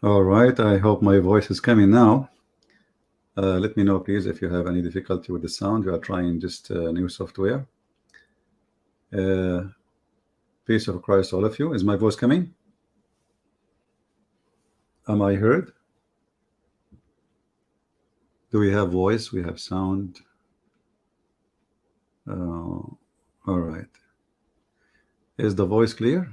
All right, I hope my voice is coming now. Let me know, please, if you have any difficulty with the sound. You are trying just new software. Peace of Christ, all of you. Is my voice coming? Am I heard? Do we have voice? We have sound. All right. Is the voice clear?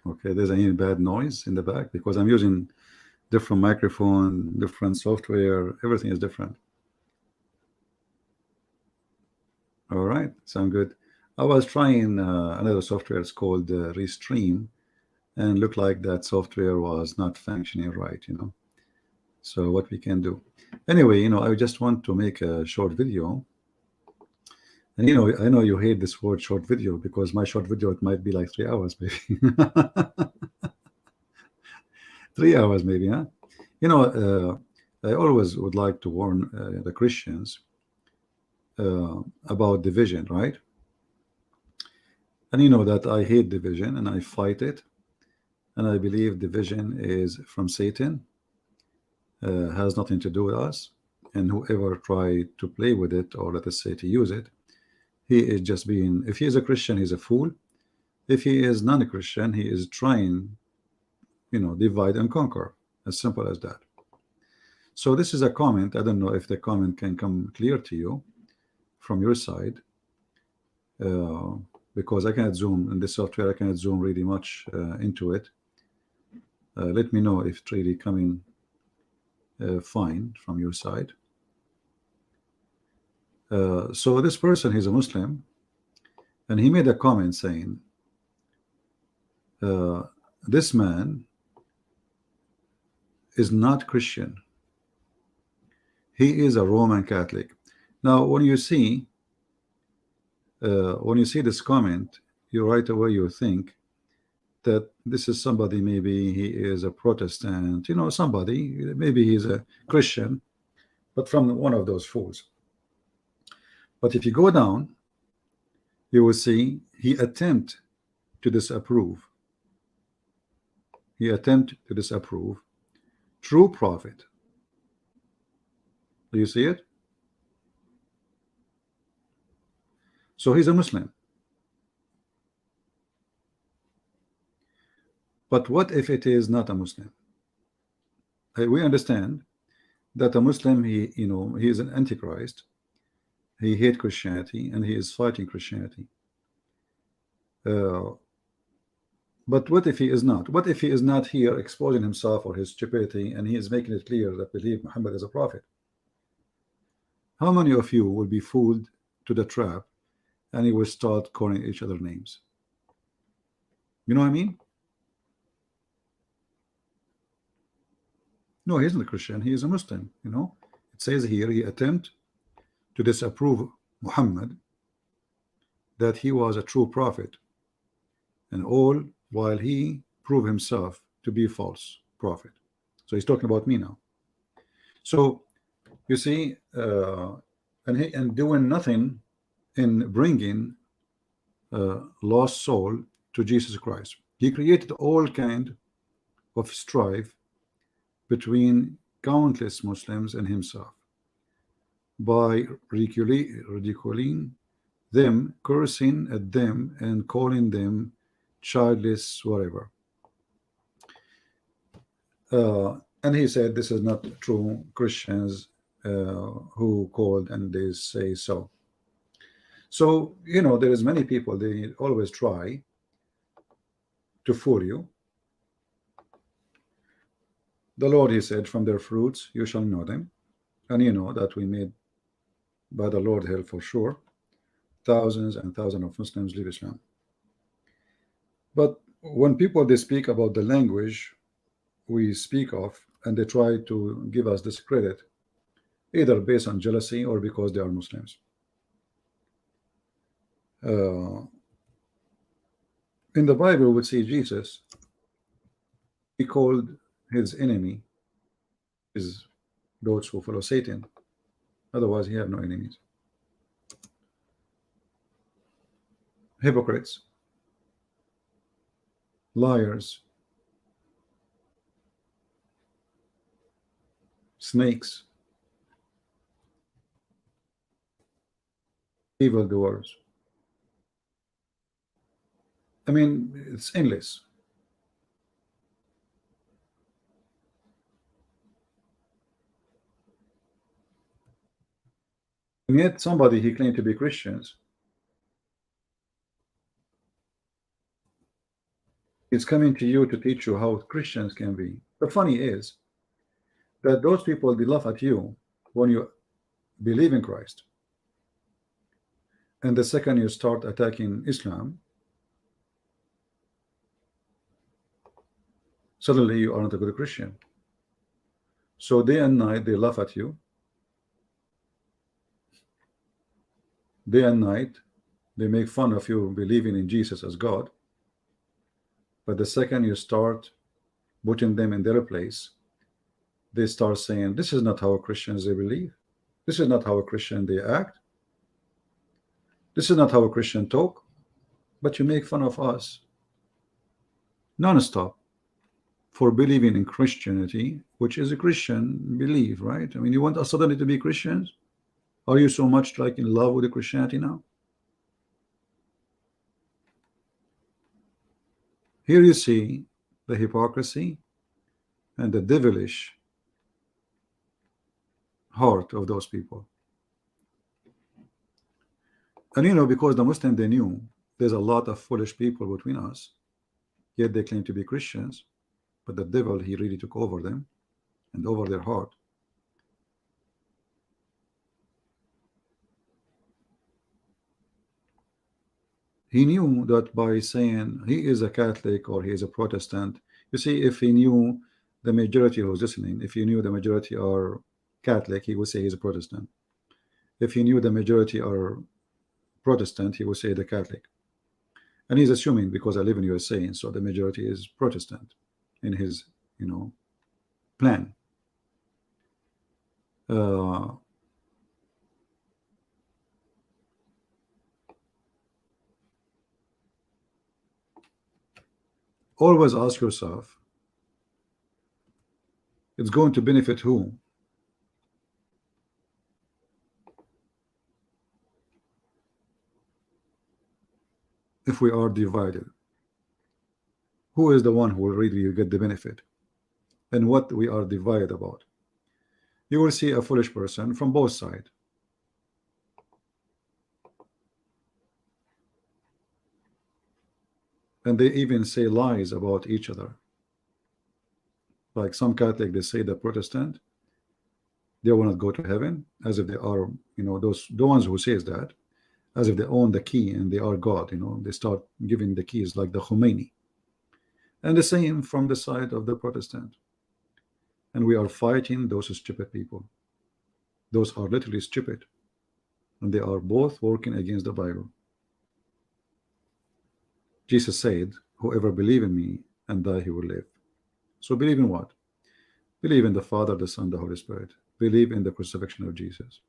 Okay, there's any bad noise in the back because I'm using different microphone, different software. Everything is different. All right, sound good. I was trying another software. It's called Restream, and looked like that software was not functioning right, So what we can do? Anyway, I just want to make a short video. And I know you hate this word short video because my short video, it might be like 3 hours, maybe. 3 hours, maybe, huh? I always would like to warn the Christians about division, right? And you know that I hate division and I fight it. And I believe division is from Satan, has nothing to do with us. And whoever tried to play with it, or let us say to use it, he is just being, if he is a Christian, he's a fool. If he is non-Christian, he is trying, divide and conquer. As simple as that. So this is a comment. I don't know if the comment can come clear to you from your side, because I cannot zoom in this software. I cannot zoom really much into it. Let me know if it's really coming fine from your side. So this person, he's a Muslim, and he made a comment saying, this man is not Christian. He is a Roman Catholic. Now, when you see this comment, you right away you think that this is somebody, maybe he is a Protestant, somebody, maybe he's a Christian, but from one of those fools. But if you go down, you will see he attempt to disapprove. He attempt to disapprove true prophet. Do you see it? So he's a Muslim. But what if it is not a Muslim? We understand that a Muslim, he is an antichrist. He hates Christianity and he is fighting Christianity. But what if he is not? What if he is not here exposing himself or his stupidity, and he is making it clear that believe Muhammad is a prophet? How many of you will be fooled to the trap and you will start calling each other names? You know what I mean? No, he's not a Christian. He is a Muslim. It says here he attempt to disapprove Muhammad, that he was a true prophet, and all while he proved himself to be a false prophet. So he's talking about me now. So you see, and doing nothing in bringing lost soul to Jesus Christ. He created all kind of strife between countless Muslims and himself by ridiculing them, cursing at them, and calling them childless, whatever. And he said this is not true Christians who called and they say so. So there is many people, they always try to fool you. The Lord, he said, from their fruits you shall know them. And you know that we made by the Lord hell for sure. Thousands and thousands of Muslims leave Islam. But when people, they speak about the language we speak of, and they try to give us this credit, either based on jealousy or because they are Muslims. In the Bible, we see Jesus, he called his enemy is those who follow Satan. Otherwise, he have no enemies. Hypocrites, liars, snakes, evildoers. I mean, it's endless. And yet somebody he claimed to be Christians. It's coming to you to teach you how Christians can be. The funny is that those people, they laugh at you when you believe in Christ, and the second you start attacking Islam, suddenly you are not a good Christian. So day and night they laugh at you. Day and night they make fun of you believing in Jesus as God. But the second you start putting them in their place, they start saying, this is not how Christians they believe. This is not how a Christian they act. This is not how a Christian talk. But you make fun of us non-stop for believing in Christianity, which is a Christian belief, right? I mean, you want us suddenly to be Christians? Are you so much like in love with the Christianity now? Here you see the hypocrisy and the devilish heart of those people. And you know, because the Muslim, they knew there's a lot of foolish people between us, yet they claim to be Christians, but the devil, he really took over them and over their heart. He knew that by saying he is a Catholic or he is a Protestant, you see, if he knew the majority who was listening, if he knew the majority are Catholic, he would say he's a Protestant. If he knew the majority are Protestant, he would say the Catholic. And he's assuming because I live in USA, so the majority is Protestant in his, you know, plan. Always ask yourself, it's going to benefit who? If we are divided, who is the one who will really get the benefit? And what we are divided about? You will see a foolish person from both sides. And they even say lies about each other. Like some Catholic, they say the Protestant, they will not go to heaven, as if they are, you know, the ones who says that, as if they own the key and they are God, you know, they start giving the keys like the Khomeini. And the same from the side of the Protestant. And we are fighting those stupid people. Those are literally stupid. And they are both working against the Bible. Jesus said, whoever believe in me and die, he will live. So believe in what? Believe in the Father, the Son, the Holy Spirit. Believe in the crucifixion of Jesus.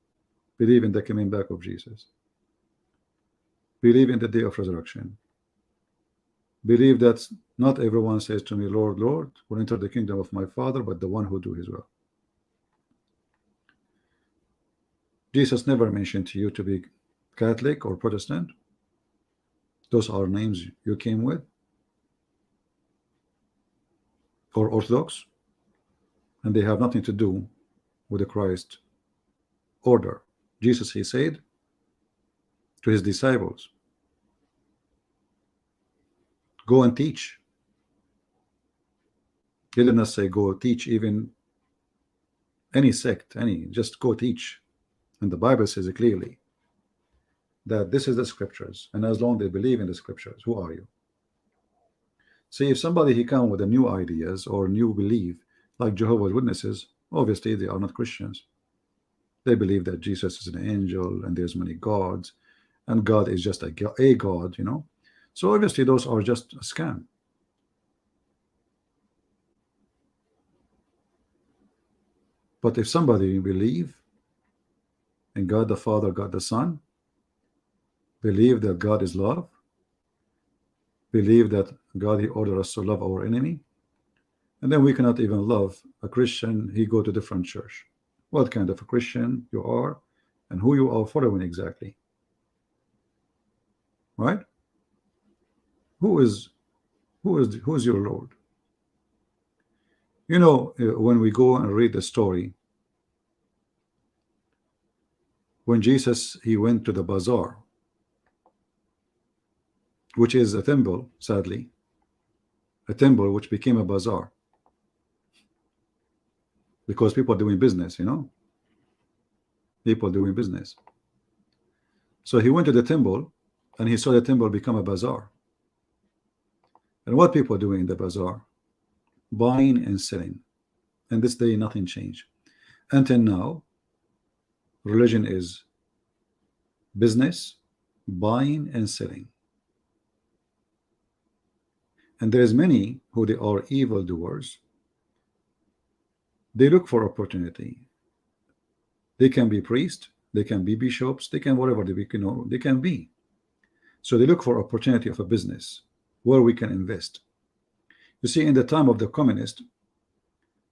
Believe in the coming back of Jesus. Believe in the day of resurrection. Believe that not everyone says to me, Lord, Lord, will enter the kingdom of my Father, but the one who do his will. Jesus never mentioned to you to be Catholic or Protestant. Those are names you came with. Or Orthodox. And they have nothing to do with the Christ order. Jesus, he said to his disciples, go and teach. He did not say go teach even any sect, just go teach. And the Bible says it clearly that this is the scriptures, and as long as they believe in the scriptures, who are you? See, if somebody he come with a new ideas or new belief, like Jehovah's Witnesses, obviously they are not Christians. They believe that Jesus is an angel and there's many gods, and God is just a God, you know. So obviously those are just a scam. But if somebody believe in God the Father, God the Son, believe that God is love, believe that God he ordered us to love our enemy, And then we cannot even love a Christian. He go to different church. What kind of a Christian you are and who you are following exactly, right? Who's your Lord? You know, when we go and read the story, when Jesus, he went to the bazaar, which is a temple, sadly, a temple which became a bazaar because people are doing business, you know, people doing business. So he went to the temple and he saw the temple become a bazaar. And what people are doing in the bazaar? Buying and selling. And this day nothing changed. Until now, religion is business, buying and selling. And there is many who they are evildoers. They look for opportunity. They can be priests, they can be bishops, they can whatever they be, you know, they can be. So they look for opportunity of a business where we can invest. You see, in the time of the communist,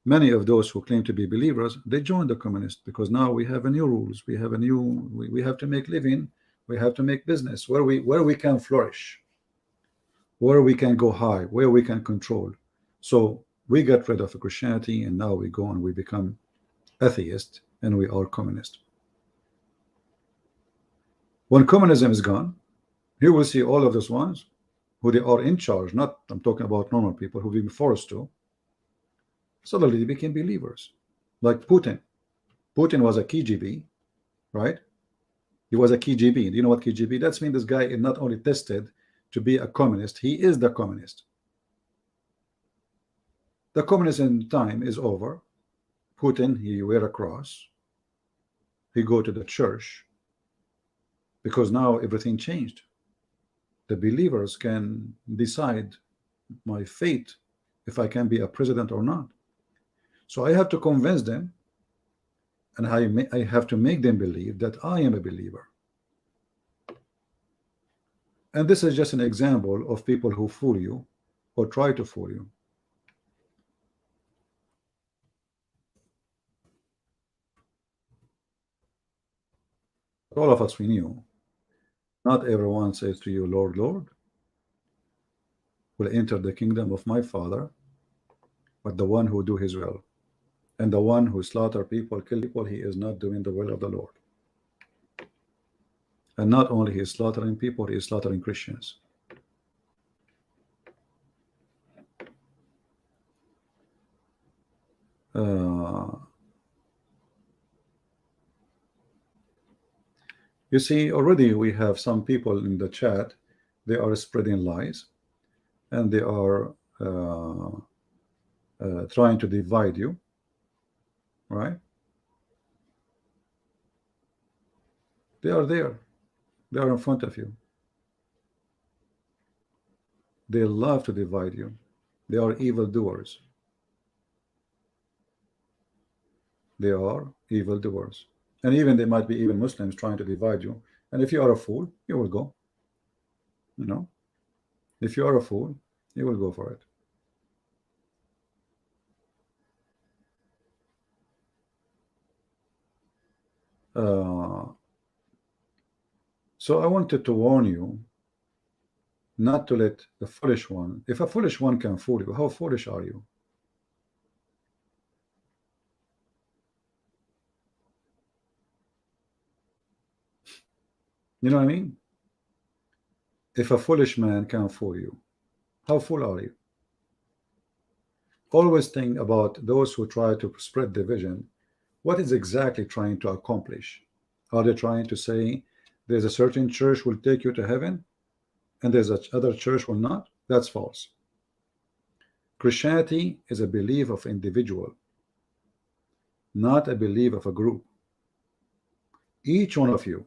many of those who claim to be believers, they joined the communist because now we have a new rules, we have a new, we have to make living, we have to make business where we can flourish, where we can go high, where we can control. So we got rid of Christianity and now we go and we become atheist and we are communist. When communism is gone, you will see all of those ones who they are in charge, not I'm talking about normal people who've been forced to, suddenly they became believers. Like Putin. Putin was a KGB, right? He was a KGB. Do you know what KGB? That's mean this guy is not only tested to be a communist, he is the communist. The communism time is over. Putin, he wear a cross. He go to the church because now everything changed. The believers can decide my fate if I can be a president or not. So I have to convince them and I have to make them believe that I am a believer. And this is just an example of people who fool you or try to fool you. All of us, we knew not everyone says to you, Lord, Lord, will enter the kingdom of my Father, but the one who do his will. And the one who slaughter people, kill people, he is not doing the will of the Lord. And not only he is slaughtering people, he is slaughtering Christians. You see, already we have some people in the chat, they are spreading lies and they are trying to divide you, right? They are there. They are in front of you. They love to divide you. They are evildoers. They are evildoers. And even they might be even Muslims trying to divide you. And if you are a fool, you will go. You know, if you are a fool, you will go for it. So I wanted to warn you not to let the foolish one, if a foolish one can fool you, how foolish are you? You know what I mean? If a foolish man can fool you, how fool are you? Always think about those who try to spread division. What is exactly trying to accomplish? Are they trying to say there's a certain church will take you to heaven and there's a other church will not? That's false. Christianity is a belief of individual, not a belief of a group. Each one of you,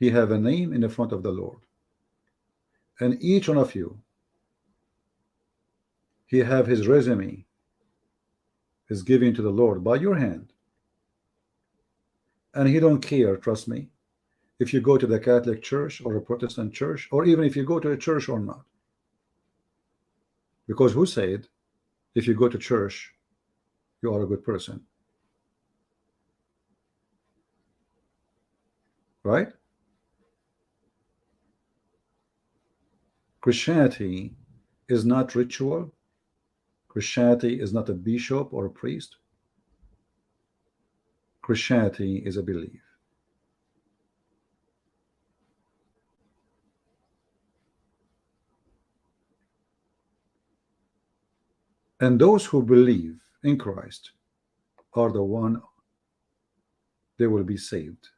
he have a name in the front of the Lord. And each one of you, he have his resume is given to the Lord by your hand. And he don't care, trust me, if you go to the Catholic Church or a Protestant church, or even if you go to a church or not. Because who said if you go to church you are a good person, right? Christianity is not ritual. Christianity is not a bishop or a priest. Christianity is a belief. And those who believe in Christ are the one they will be saved,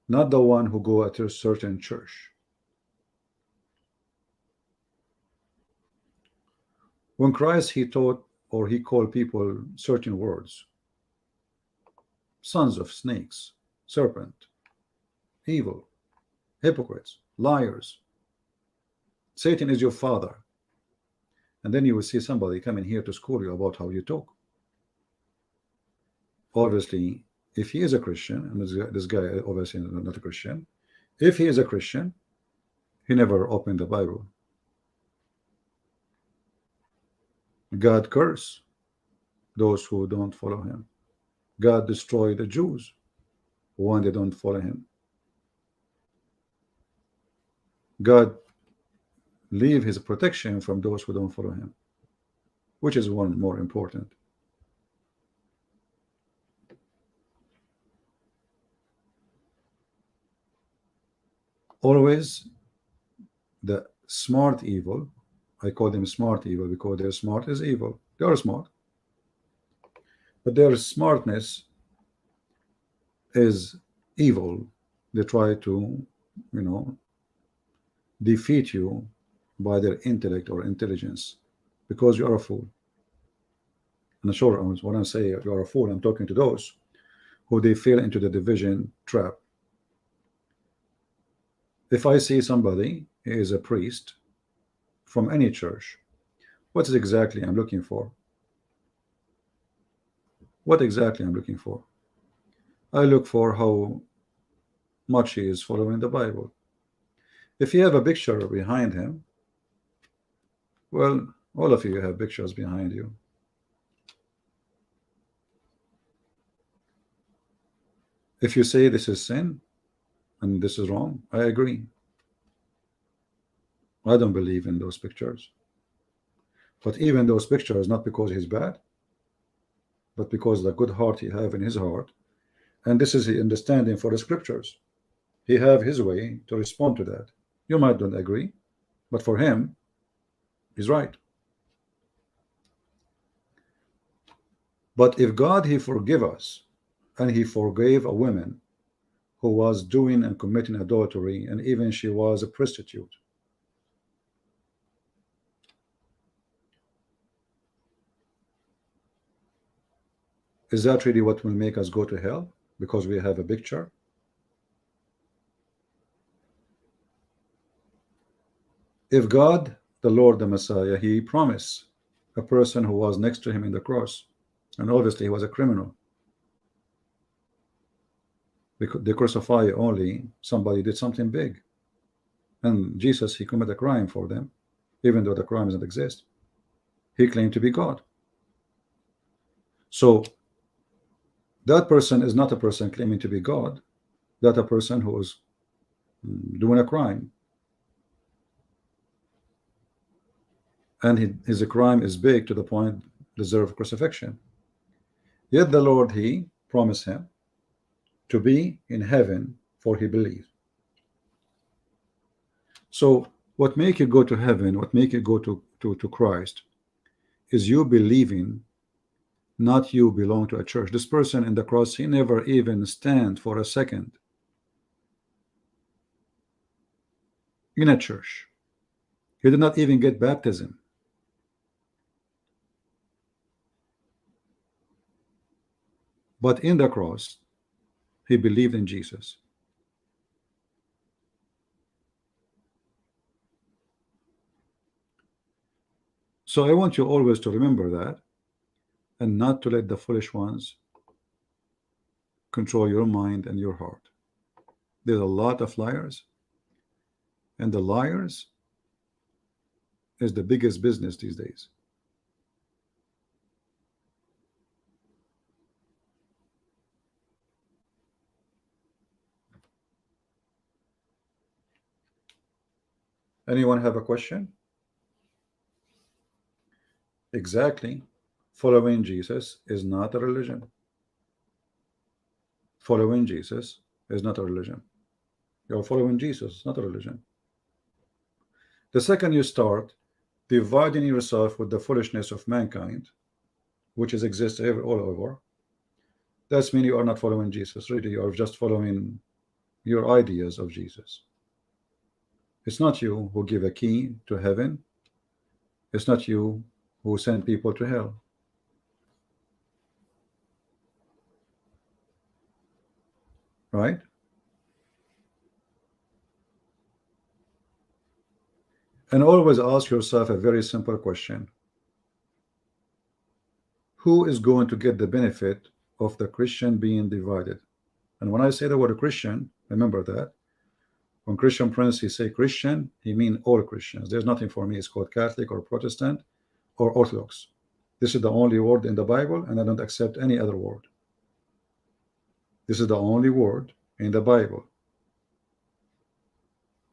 not the one who go to a certain church. When Christ he taught or he called people certain words, sons of snakes, serpent, evil, hypocrites, liars, Satan is your father. And then you will see somebody coming here to school you about how you talk. Obviously, if he is a Christian, and this guy obviously not a Christian, if he is a Christian, he never opened the Bible. God curse those who don't follow him. God destroy the Jews when they don't follow him. God leave his protection from those who don't follow him, which is one more important. Always the smart evil, I call them smart evil because their smart is evil. They are smart, but their smartness is evil. They try to, defeat you by their intellect or intelligence because you are a fool. And sure, when I say you are a fool, I'm talking to those who they fell into the division trap. If I see somebody is a priest from any church, what is exactly I'm looking for? What exactly I'm looking for? I look for how much he is following the Bible. If you have a picture behind him, well, all of you have pictures behind you. If you say this is sin and this is wrong, I agree. I don't believe in those pictures. But even those pictures, not because he's bad, but because the good heart he have in his heart, and this is the understanding for the scriptures. He have his way to respond to that. You might not agree, but for him, he's right. But if God he forgive us, and he forgave a woman who was doing and committing adultery, and even she was a prostitute, is that really what will make us go to hell because we have a picture? If God, the Lord, the Messiah, he promised a person who was next to him in the cross, and obviously he was a criminal, because they crucify only somebody did something big, and Jesus he committed a crime for them, even though the crime doesn't exist. He claimed to be God. So that person is not a person claiming to be God. That a person who is doing a crime, and his crime is big to the point deserve crucifixion. Yet the Lord he promised him to be in heaven, for he believed. So what make you go to heaven, what make you go to Christ, is you believing, not you belong to a church. This person in the cross, he never even stand for a second in a church. He did not even get baptism. But in the cross, he believed in Jesus. So I want you always to remember that, and not to let the foolish ones control your mind and your heart. There's a lot of liars, and the liars is the biggest business these days. Anyone have a question? Exactly. Following Jesus is not a religion. Following Jesus is not a religion. You're following Jesus, not a religion. The second you start dividing yourself with the foolishness of mankind, which is exists all over, that's mean you are not following Jesus. Really, you are just following your ideas of Jesus. It's not you who give a key to heaven. It's not you who send people to hell. Right? And always ask yourself a very simple question. Who is going to get the benefit of the Christian being divided? And when I say the word Christian, remember that when Christian Prince he say Christian, he mean all Christians. There's nothing for me. It's called Catholic or Protestant or Orthodox. This is the only word in the Bible, and I don't accept any other word. This is the only word in the Bible.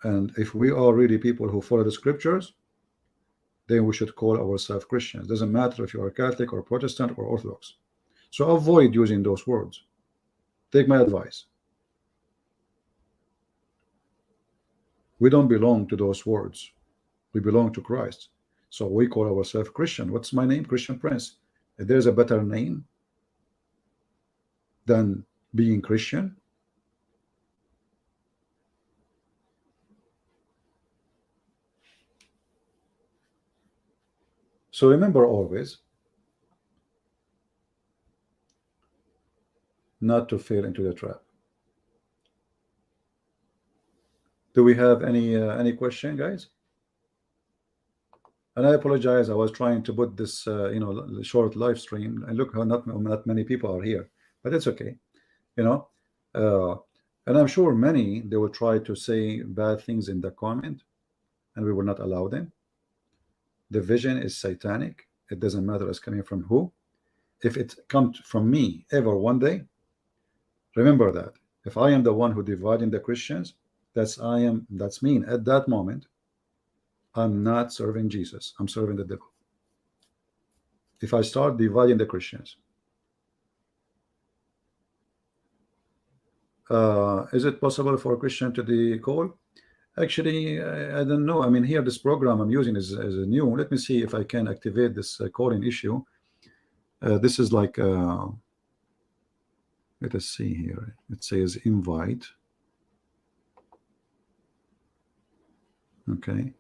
And if we are really people who follow the scriptures, then we should call ourselves Christians. Doesn't matter if you are Catholic or Protestant or Orthodox. So avoid using those words. Take my advice. We don't belong to those words. We belong to Christ. So we call ourselves Christian. What's my name? Christian Prince. If there's a better name than being Christian, so remember always not to fall into the trap. Do we have any question, guys? And I apologize. I was trying to put this short live stream, and look how not many people are here, but it's okay. And I'm sure many they will try to say bad things in the comment, and we will not allow them. The vision is satanic. It doesn't matter it's coming from who. If it comes from me ever one day, remember that if I am the one who dividing the Christians, that's mean at that moment I'm not serving Jesus, I'm serving the devil. If I start dividing the Christians, is it possible for a Christian to the call? Actually, I don't know. I mean, here this program I'm using is a new. Let me see if I can activate this calling issue. This is like let us see here. It says invite. Okay.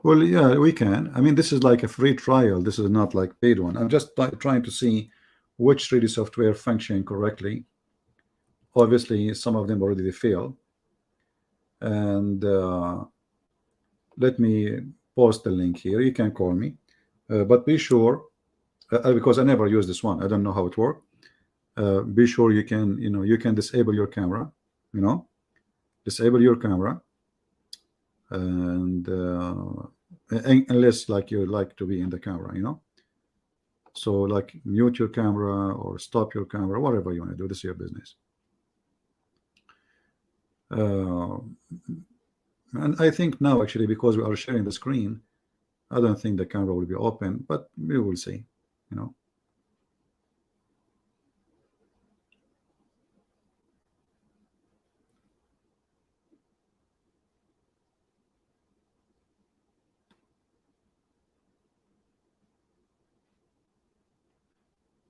Well, yeah, we can. I mean, this is like a free trial. This is not like paid one. I'm just trying to see which 3D software function correctly. Obviously, some of them already fail. And let me post the link here. You can call me, but be sure, because I never use this one. I don't know how it works. Be sure you can, you can disable your camera. Disable your camera, and unless like you like to be in the camera, so like mute your camera or stop your camera, whatever you want to do. This is your business. And I think now actually, because we are sharing the screen, I don't think the camera will be open, but we will see.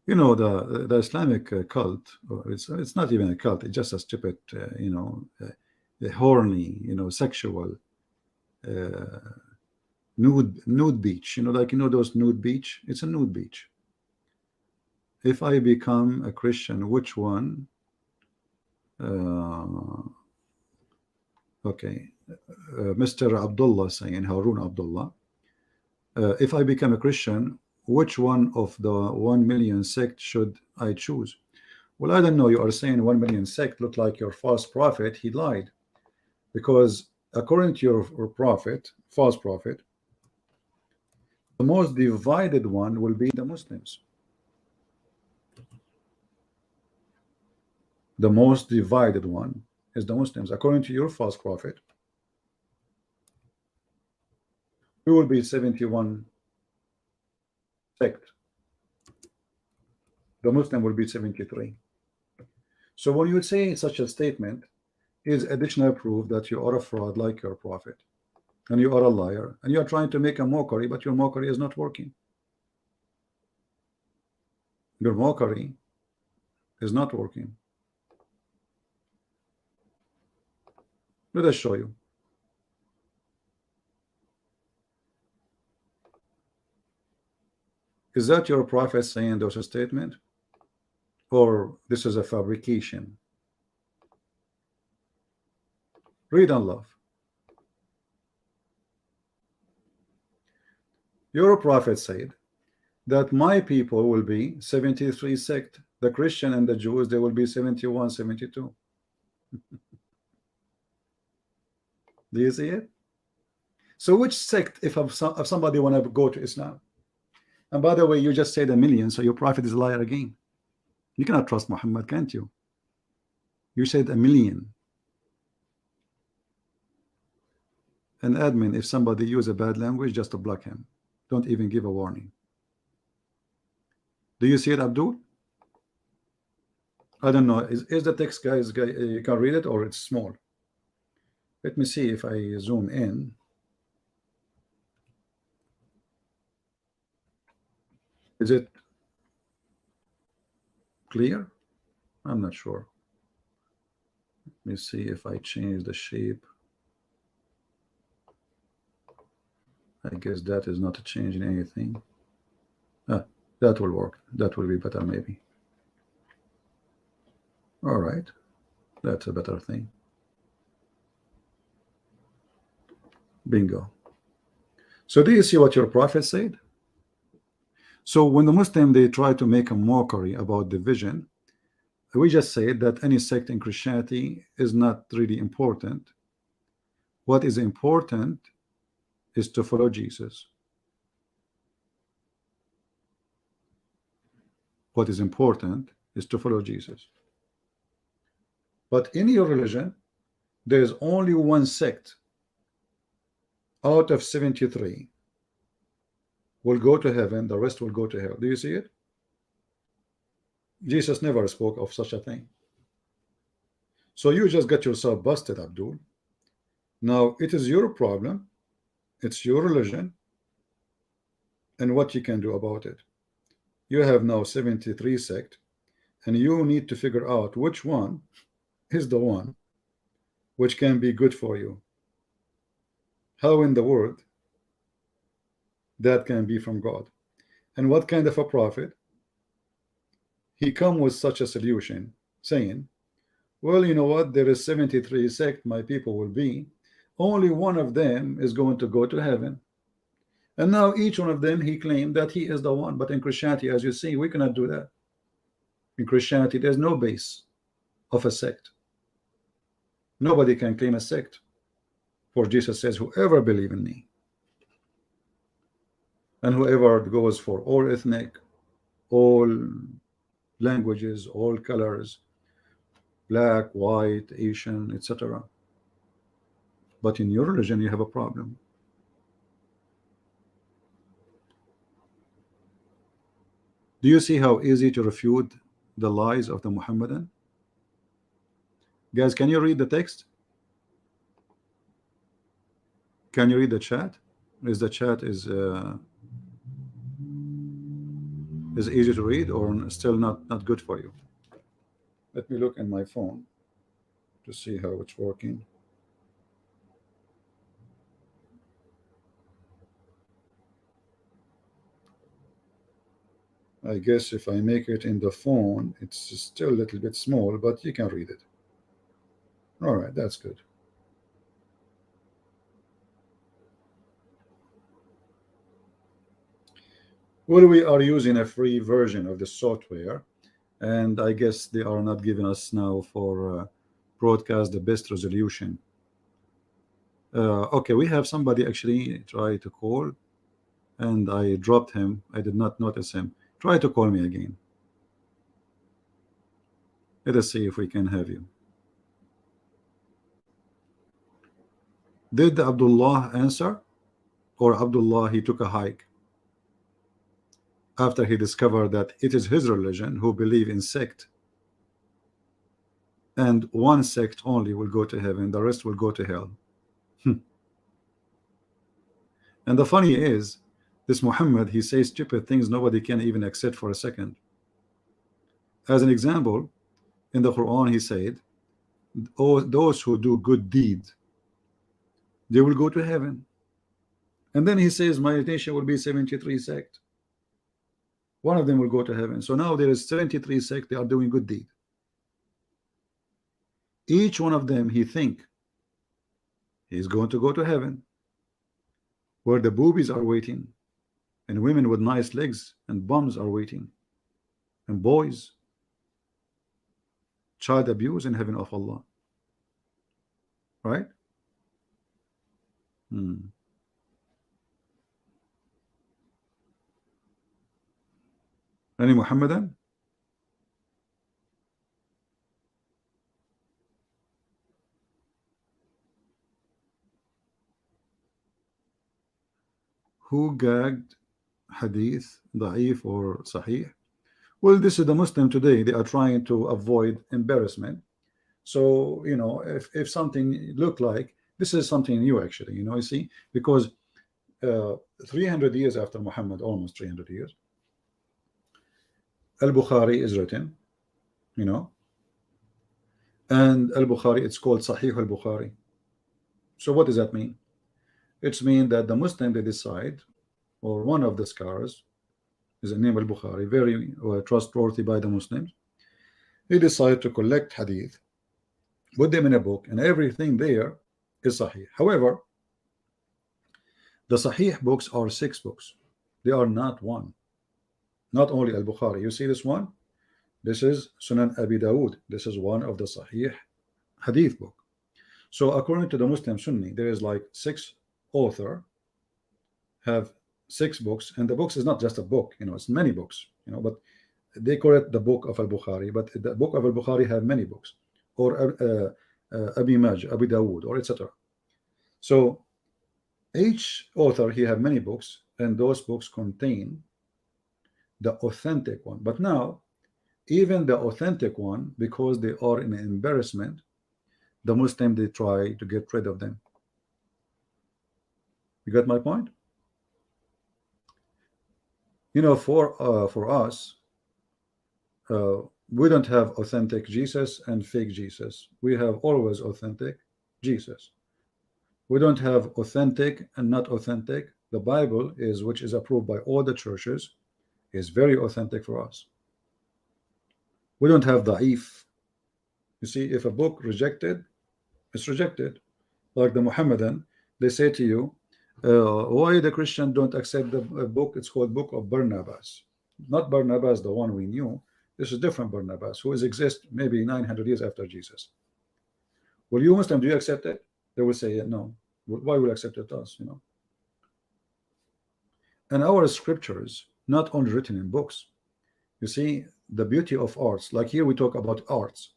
The Islamic cult, or it's not even a cult, it's just a stupid a horny sexual nude beach, like those nude beach. It's a nude beach. If I become a Christian, which one? Okay, Mr. Abdullah saying, Harun Abdullah, if I become a Christian, which one of the 1 million sect should I choose? Well, I don't know. You are saying 1 million sect look like your false prophet. He lied, because according to your prophet, false prophet, The most divided one will be the Muslims. The most divided one is the Muslims. According to your false prophet, we will be 71 sect. The Muslim will be 73. So when you say such a statement, is additional proof that you are a fraud like your prophet, and you are a liar, and you are trying to make a mockery, but your mockery is not working. Your mockery is not working. Let us show you. Is that your prophet saying those statement, or this is a fabrication? Read and love. Your prophet said that my people will be 73 sect. The Christian and the Jews, they will be 71, 72. Do you see it? So which sect, if somebody want to go to Islam? And by the way, you just said a million, so your prophet is a liar again. You cannot trust Muhammad, can't you? You said a million. An admin, if somebody use a bad language, just to block him. Don't even give a warning. Do you see it, Abdul? I don't know. Is the text, guys, you can read it, or it's small? Let me see if I zoom in. Is it clear? I'm not sure. Let me see if I change the shape. I guess that is not changing anything. That will work. That will be better, maybe. All right, that's a better thing. Bingo. So do you see what your prophet said? So when the Muslim, they try to make a mockery about division, we just said that any sect in Christianity is not really important. What is important is to follow Jesus. What is important is to follow Jesus. But in your religion, there is only one sect out of 73 will go to heaven, the rest will go to hell. Do you see it? Jesus never spoke of such a thing. So you just got yourself busted, Abdul. Now it is your problem, it's your religion, and what you can do about it. You have now 73 sect, and you need to figure out which one is the one which can be good for you. How in the world that can be from God? And what kind of a prophet? He come with such a solution, saying, well, you know what, there is 73 sect, my people will be, only one of them is going to go to heaven. And now each one of them, he claimed that he is the one. But in Christianity, as you see, we cannot do that. In Christianity, there's no base of a sect. Nobody can claim a sect. For Jesus says, whoever believe in me, and whoever goes for all ethnic, all languages, all colors, black, white, Asian, etc. But in your religion, you have a problem. Do you see how easy to refute the lies of the Mohammedan? Guys, can you read the text? Can you read the chat? Is the chat is easy to read, or still not good for you? Let me look in my phone to see how it's working. I guess if I make it in the phone, it's still a little bit small, but you can read it. All right, that's good. Well, we are using a free version of the software, and I guess they are not giving us now for broadcast the best resolution. Okay, we have somebody actually try to call. and I dropped him. I did not notice him. Try to call me again. Let us see if we can have you. Did Abdullah answer? Or Abdullah, he took a hike after he discovered that it is his religion who believe in sect, and one sect only will go to heaven, the rest will go to hell. And the funny is, this Muhammad, he says stupid things nobody can even accept for a second. As an example, in the Quran he said, oh, those who do good deeds, they will go to heaven. And then he says my nation will be 73 sect. One of them will go to heaven. So now there is 73 sect, they are doing good deed. Each one of them he think he's going to go to heaven, where the boobies are waiting, and women with nice legs and bums are waiting, and boys, child abuse in heaven of Allah. Right? Any Muhammadan? Who gagged hadith, da'if or sahih? Well, this is the Muslim today. They are trying to avoid embarrassment. So, you know, if something look like, this is something new actually, you know, you see, because 300 years after Muhammad, almost 300 years, Al-Bukhari is written, you know, and Al-Bukhari, it's called Sahih Al-Bukhari. So what does that mean? It's mean that the Muslim, they decide, or one of the scholars, is a name Al-Bukhari, very trustworthy by the Muslims, he decided to collect hadith, put them in a book, and everything there is Sahih. However, the Sahih books are 6 books. They are not one. Not only Al-Bukhari. You see this one? This is Sunan Abi Dawud. This is one of the Sahih hadith book. So according to the Muslim Sunni, there is like 6 author have 6 books, and the books is not just a book, you know, it's many books, you know, but they call it the book of Al-Bukhari, but the book of Al-Bukhari have many books, or Abi Majah, Abi Dawud, or etc. So each author, he have many books, and those books contain the authentic one. But now, even the authentic one, because they are in embarrassment, the Muslim, they try to get rid of them. You got my point? You know, for us, we don't have authentic Jesus and fake Jesus. We have always authentic Jesus. We don't have authentic and not authentic. The Bible is, which is approved by all the churches, is very authentic for us. We don't have da'if. You see, if a book rejected, it's rejected. Like the Mohammedan, they say to you, why the Christian don't accept the book? It's called Book of Barnabas. Not Barnabas, the one we knew. This is different Barnabas, who is exist maybe 900 years after Jesus. Will you Muslim, do you accept it? They will say no. Why will accept it us, you know? And our scriptures, not only written in books. You see, the beauty of arts, like here we talk about arts.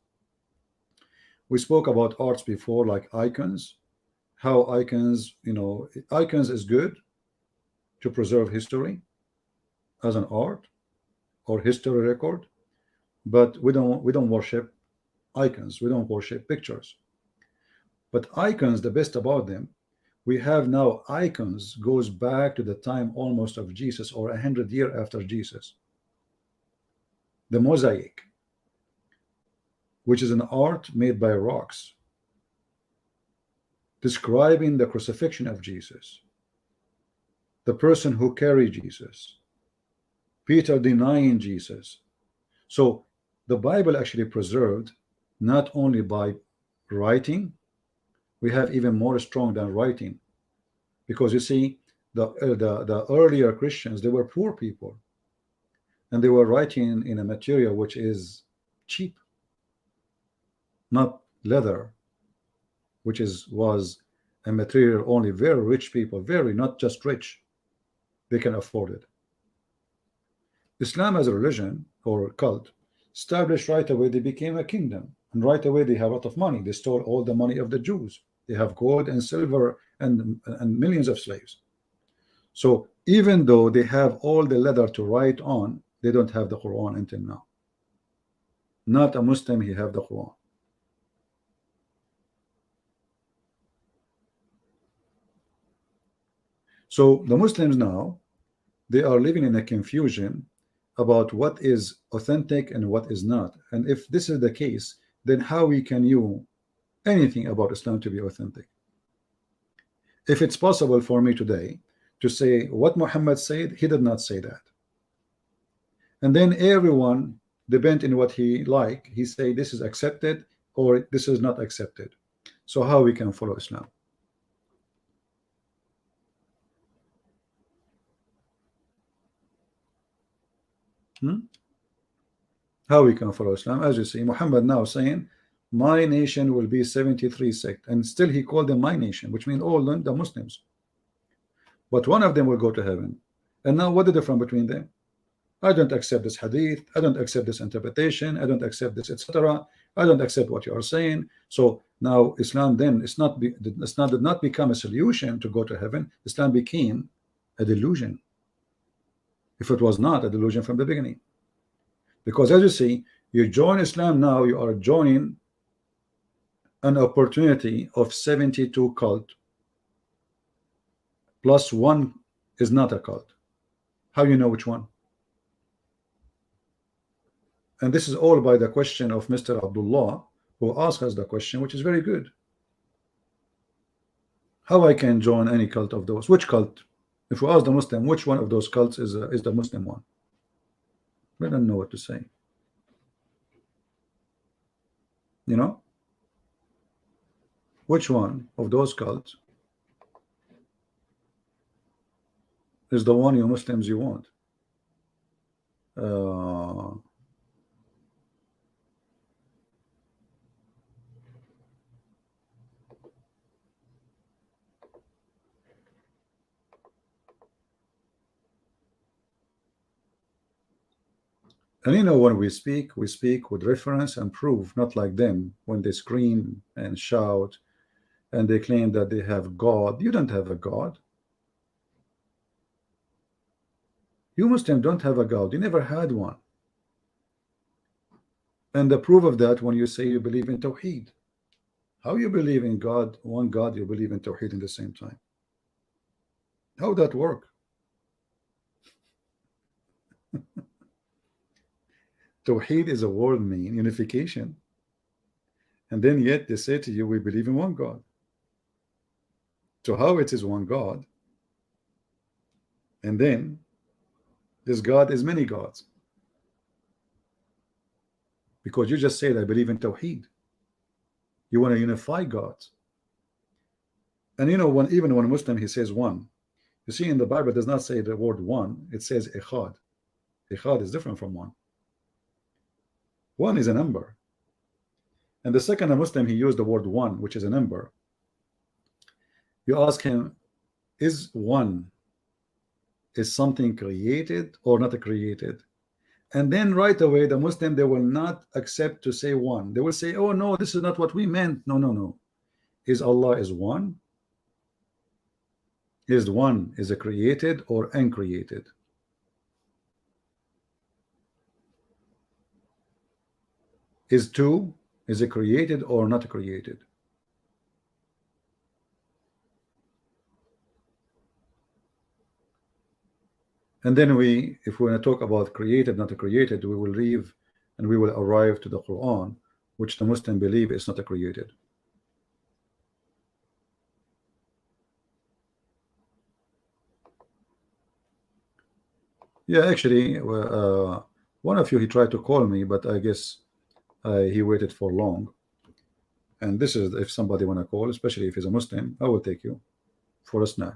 We spoke about arts before, like icons, how icons, you know, icons is good to preserve history as an art or history record, but we don't worship icons. We don't worship pictures. But icons, the best about them, we have now icons goes back to the time almost of Jesus, or 100 years after Jesus. The mosaic, which is an art made by rocks, describing the crucifixion of Jesus, the person who carried Jesus, Peter denying Jesus. So the Bible actually preserved not only by writing, we have even more strong than writing, because you see, the earlier Christians, they were poor people, and they were writing in a material which is cheap, not leather, which was a material only very rich people, very, not just rich, they can afford it. Islam as a religion or cult established right away, they became a kingdom, and right away they have a lot of money. They stole all the money of the Jews. They have gold and silver and millions of slaves. So even though they have all the leather to write on, they don't have the Quran until now. Not a Muslim, he have the Quran. So the Muslims now, they are living in a confusion about what is authentic and what is not. And if this is the case, then how we can you anything about Islam to be authentic? If it's possible for me today to say what Muhammad said, he did not say that. And then everyone, depend in what he like, he say this is accepted or this is not accepted. So how we can follow Islam? How we can follow Islam? As you see, Muhammad now saying, my nation will be 73 sect, and still he called them my nation, which means all the Muslims. But one of them will go to heaven. And now what is the difference between them? I don't accept this hadith, I don't accept this interpretation, I don't accept this, etc. I don't accept what you are saying. So now Islam then Islam did not become a solution to go to heaven. Islam became a delusion, if it was not a delusion from the beginning. Because as you see, you join Islam now, you are joining an opportunity of 72 cult plus one is not a cult. How you know which one? And this is all by the question of Mr. Abdullah, who asked us the question, which is very good. How I can join any cult of those? Which cult? If we ask the Muslim, which one of those cults is the Muslim one? We don't know what to say. You know? Which one of those cults is the one you Muslims you want? And you know, when we speak with reference and proof, not like them when they scream and shout and they claim that they have God. You don't have a God. You Muslims don't have a God. You never had one. And the proof of that, when you say you believe in Tawheed, how you believe in God, one God, you believe in Tawheed in the same time? How that work? Tawheed is a word mean unification, and then yet they say to you, we believe in one God. So how it is one God, and then this God is many gods? Because you just said I believe in Tawheed. You want to unify gods. And you know, even when a Muslim he says one, you see in the Bible it does not say the word one, it says echad. Echad is different from one. One is a number. And the second a Muslim he used the word one, which is a number. You ask him, is one is something created or not created? And then right away the Muslim, they will not accept to say one. They will say, oh no, this is not what we meant. No. Is Allah is one? Is one is a created or uncreated? Is two is it created or not created? And then if we want to talk about created, not created, we will leave and we will arrive to the Quran, which the Muslim believe is not created. Yeah, actually, one of you he tried to call me, but I guess he waited for long. And this is if somebody want to call, especially if he's a Muslim, I will take you for a snack.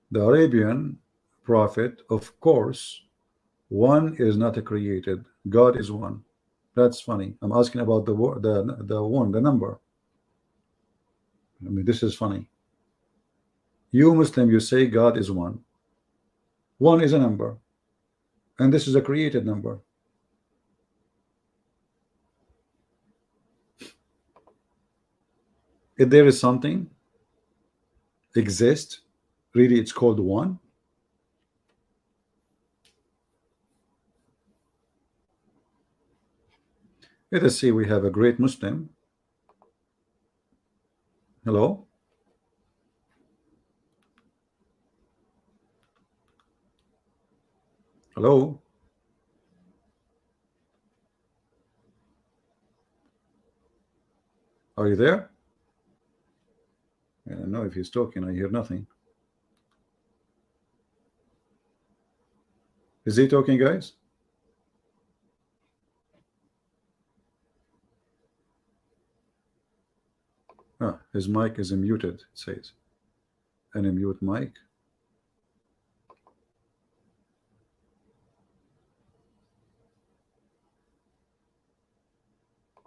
The Arabian prophet, of course, One is not a created. God is one. That's funny. I'm asking about the one, the number. I mean, this is funny. You Muslim, you say God is one. One is a number, and this is a created number. If there is something exist, really, it's called one. Let us see. We have a great Muslim. Hello. Hello. Are you there? I don't know if he's talking. I hear nothing. Is he talking, guys? Ah, his mic is muted, it says. And a mute mic.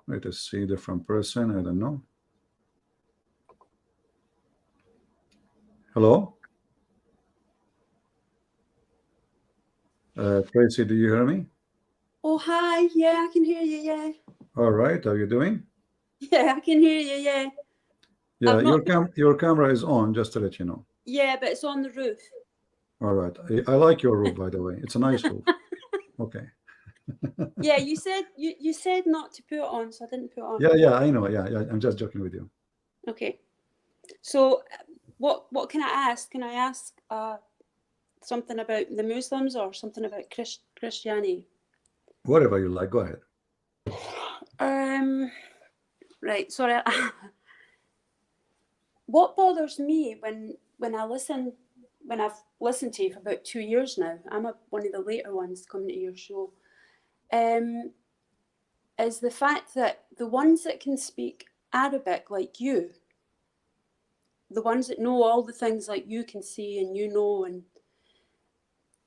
Let us see, different person. I don't know. Hello? Tracy, do you hear me? Oh, hi. Yeah, I can hear you. Yeah. All right. How are you doing? Yeah, I can hear you. Yeah. Yeah, your camera is on, just to let you know. Yeah, but it's on the roof. All right. I like your roof, by the way. It's a nice roof. Okay. Yeah, you said not to put it on, so I didn't put it on. Yeah, I know. Yeah, I'm just joking with you. Okay. So, what can I ask? Can I ask something about the Muslims or something about Christianity? Whatever you like, go ahead. Right. Sorry. What bothers me when I've listened to you for about 2 years now. I'm one of the later ones coming to your show. Is the fact that the ones that can speak Arabic like you, the ones that know all the things like you can see and you know, and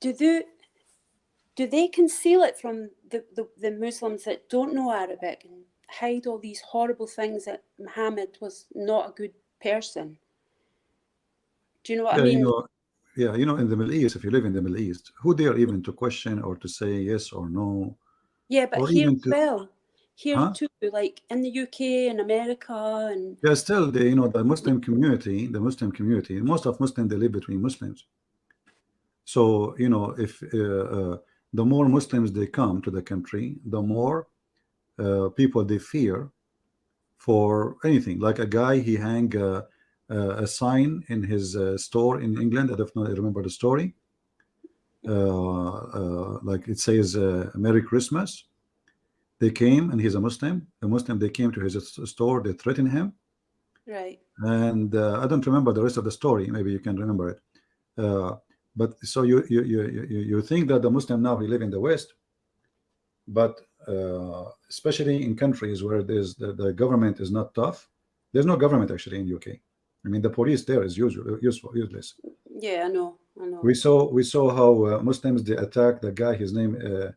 do they conceal it from the Muslims that don't know Arabic and hide all these horrible things that Muhammad was not a good person? Do you know what I mean? In the Middle East, if you live in the Middle East, who dare even to question or to say yes or no? Yeah, but or here even as to, well. Here huh? too, like in the UK and America and Yeah, still the Muslim community, most of Muslims, they live between Muslims. So if the more Muslims they come to the country, the more people they fear for anything. Like a guy, he hang a sign in his store in England. I don't know, I remember the story. Like it says Merry Christmas. They came, and he's a Muslim. The Muslim, they came to his store, they threatened him. right. And I don't remember the rest of the story. Maybe you can remember it. But so you think that the Muslim now, he live in the West, but especially in countries where the government is not tough. There's no government actually in UK. I mean, the police there is useless. Yeah, I know. We saw how Muslims, they attack the guy. His name The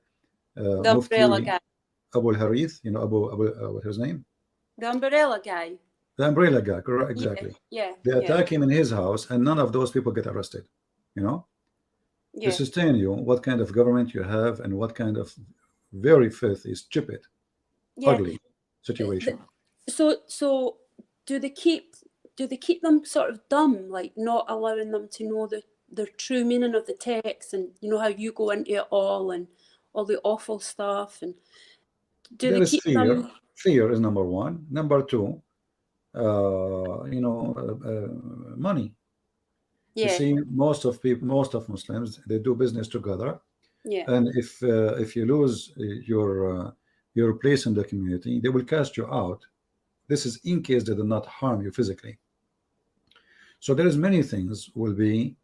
umbrella Mufti guy. Abu Harith. What's his name? The umbrella guy. The umbrella guy. Correct, Yeah, exactly. yeah. They attack him in his house, and none of those people get arrested. Yeah. This is telling you what kind of government you have and what kind of very filthy, stupid, ugly situation. So do they keep them sort of dumb, like not allowing them to know the true meaning of the text, and you know how you go into it all and all the awful stuff, and do There they is keep fear. them? Fear is number one. Number two, money. You Yeah, see, most of Muslims, they do business together, yeah, and if you lose your place in the community, they will cast you out. This is in case they do not harm you physically. So there is many things will be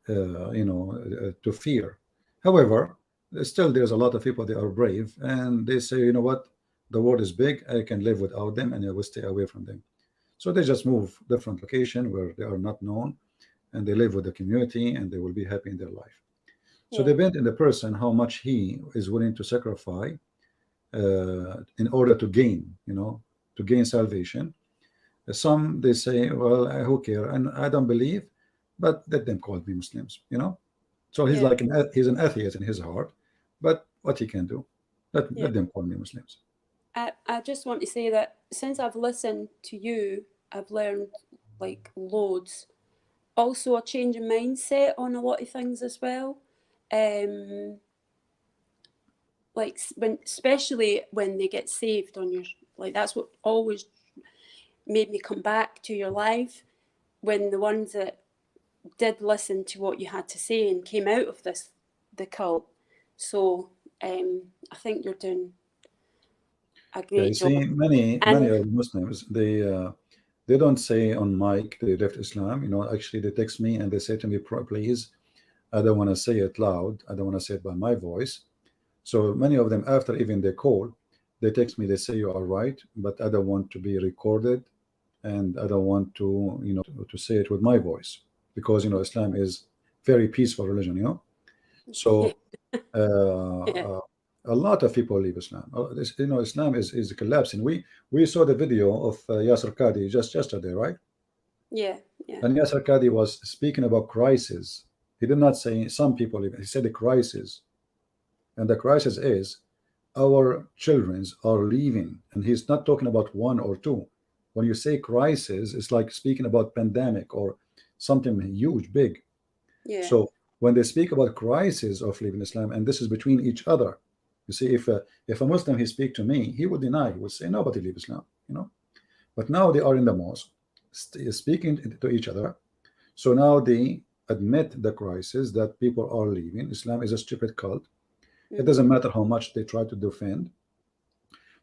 to fear. However, still there's a lot of people, they are brave, and they say, you know what, the world is big, I can live without them, and I will stay away from them. So they just move different location where they are not known, and they live with the community, and they will be happy in their life. So depend on the person how much he is willing to sacrifice in order to gain, to gain salvation. Some they say, well, who care, and I don't believe, but let them call me Muslims. So he's like he's an atheist in his heart, but what he can do, let them call me Muslims. I just want to say that since I've listened to you, I've learned like loads. Also a change in mindset on a lot of things as well. Like especially when they get saved on your, like that's what always made me come back to your live, when the ones that did listen to what you had to say and came out of the cult. So I think you're doing a great You job. see, many of Muslims, they don't say on mic they left Islam. Actually they text me and they say to me, please, I don't want to say it loud, I don't want to say it by my voice. So many of them, after even they call, they text me, they say you are right, but I don't want to be recorded, and I don't want to to say it with my voice, because Islam is very peaceful religion. So a lot of people leave Islam. Islam is collapsing. We saw the video of Yasser Qadi just yesterday, right? Yeah. And Yasser Qadi was speaking about crisis. He did not say some people leave. He said the crisis, and the crisis is our children are leaving, and he's not talking about one or two. When you say crisis, it's like speaking about pandemic or something huge, big. So when they speak about crisis of leaving Islam, and this is between each other, you see, if a Muslim he speak to me, he would deny. He would say nobody leave Islam. But now they are in the mosque speaking to each other. So now they admit the crisis that people are leaving. Islam is a stupid cult. It doesn't matter how much they try to defend.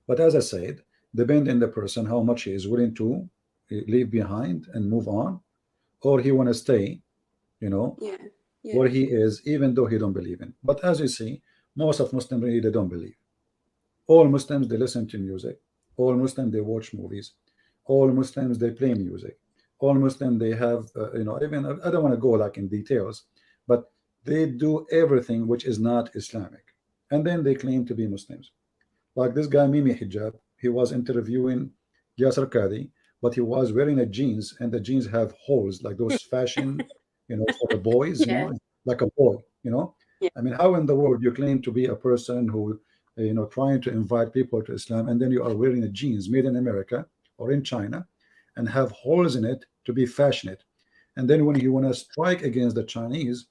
But as I said, depend on the person how much he is willing to leave behind and move on, or he want to stay, where he is, even though he don't believe in. But as you see, most of Muslims really they don't believe. All Muslims they listen to music. All Muslims they watch movies. All Muslims they play music. All Muslims they have even I don't want to go like in details, but they do everything which is not Islamic, and then they claim to be Muslims. Like this guy Mimi Hijab, he was interviewing Yasser Qadi, but he was wearing a jeans, and the jeans have holes like those fashion, for the boys, like a boy. I mean, how in the world you claim to be a person who, trying to invite people to Islam, and then you are wearing a jeans made in America or in China, and have holes in it to be fashionate, and then when he want to strike against the Chinese,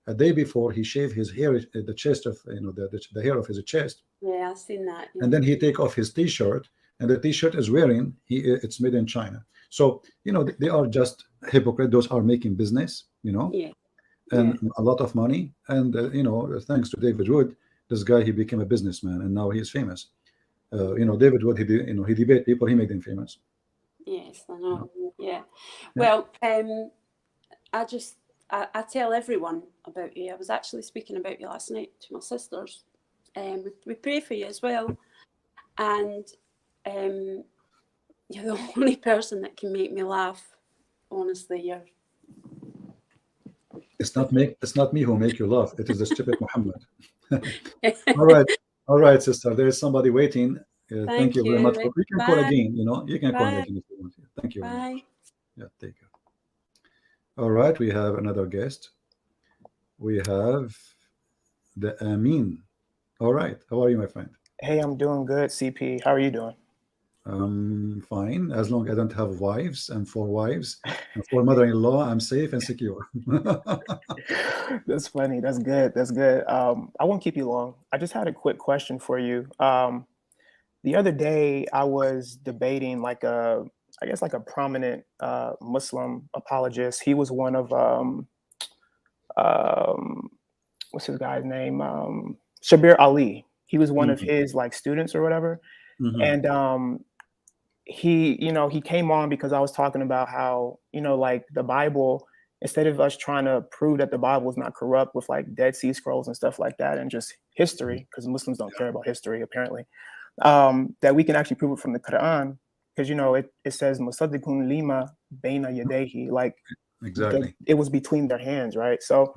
a day before he shaved his hair, the chest of the hair of his chest. Yeah, I've seen that. And then he take off his T-shirt, and the T-shirt is wearing it's made in China. So they are just hypocrite. Those are making business, and a lot of money. And thanks to David Wood, this guy he became a businessman, and now he is famous. David Wood, he debate people, he made them famous. Yes, I know. Well, I tell everyone about you. I was actually speaking about you last night to my sisters. We pray for you as well, and you're the only person that can make me laugh. Honestly, It's not me who make you laugh. It is the stupid Muhammad. all right, sister. There is somebody waiting. Thank you very much. You can call again. You can call me again if you want to. Thank you very much. Yeah, take care. All right, we have another guest. We have the Amin. All right, how are you, my friend? Hey, I'm doing good, CP. How are you doing? Fine. As long as I don't have wives and 4 wives and 4 mother-in-law, I'm safe and secure. That's funny. That's good. That's good. I won't keep you long. I just had a quick question for you. The other day, I was debating like a prominent Muslim apologist. He was one of what's his guy's name? Shabir Ali. He was one of his like students or whatever. And he came on because I was talking about how, like the Bible, instead of us trying to prove that the Bible is not corrupt with like Dead Sea Scrolls and stuff like that, and just history, because Muslims don't care about history apparently, that we can actually prove it from the Quran, because it says Musaddiqun lima baina yadehi, like exactly it was between their hands, right? So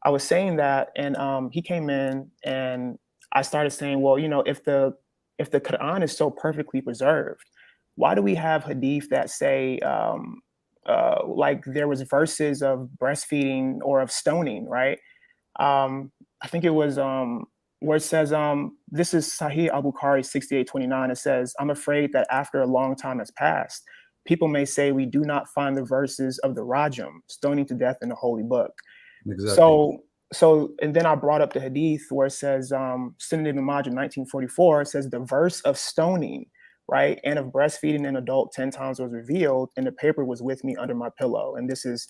I was saying that, and he came in, and I started saying, well, you know, if the Quran is so perfectly preserved, why do we have hadith that say like there was verses of breastfeeding or of stoning, right? I think it was where it says, this is Sahih al-Bukhari 6829. It says, I'm afraid that after a long time has passed, people may say we do not find the verses of the Rajam, stoning to death, in the holy book. Exactly. So, and then I brought up the hadith where it says, Sunan ibn Majah 1944, it says the verse of stoning, right, and of breastfeeding an adult 10 times was revealed, and the paper was with me under my pillow. And this is,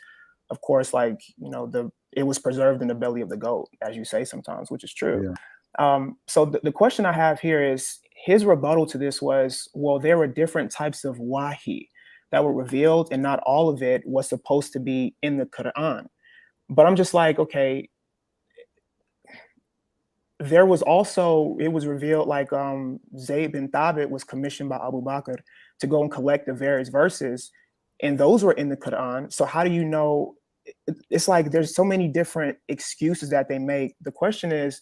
of course, like, you know, it was preserved in the belly of the goat, as you say sometimes, which is true. Yeah. So the question I have here is, his rebuttal to this was, well, there were different types of wahi that were revealed, and not all of it was supposed to be in the Quran. But I'm just like, okay, there was also, it was revealed, like Zayd bin Thabit was commissioned by Abu Bakr to go and collect the various verses, and those were in the Quran. So how do you know? It's like there's so many different excuses that they make. The question is,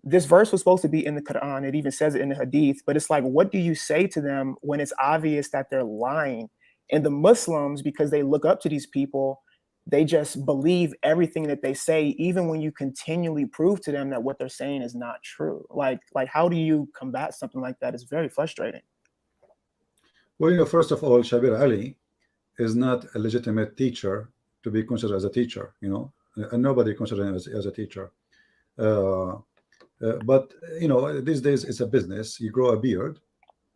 this verse was supposed to be in the Quran. It even says it in the Hadith, but it's like, what do you say to them when it's obvious that they're lying? And the Muslims, because they look up to these people, they just believe everything that they say, even when you continually prove to them that what they're saying is not true. Like how do you combat something like that? It's very frustrating. Well, you know, first of all, Shabir Ali is not a legitimate teacher to be considered as a teacher, you know, and nobody considers him as a teacher. But you know, these days it's a business. You grow a beard,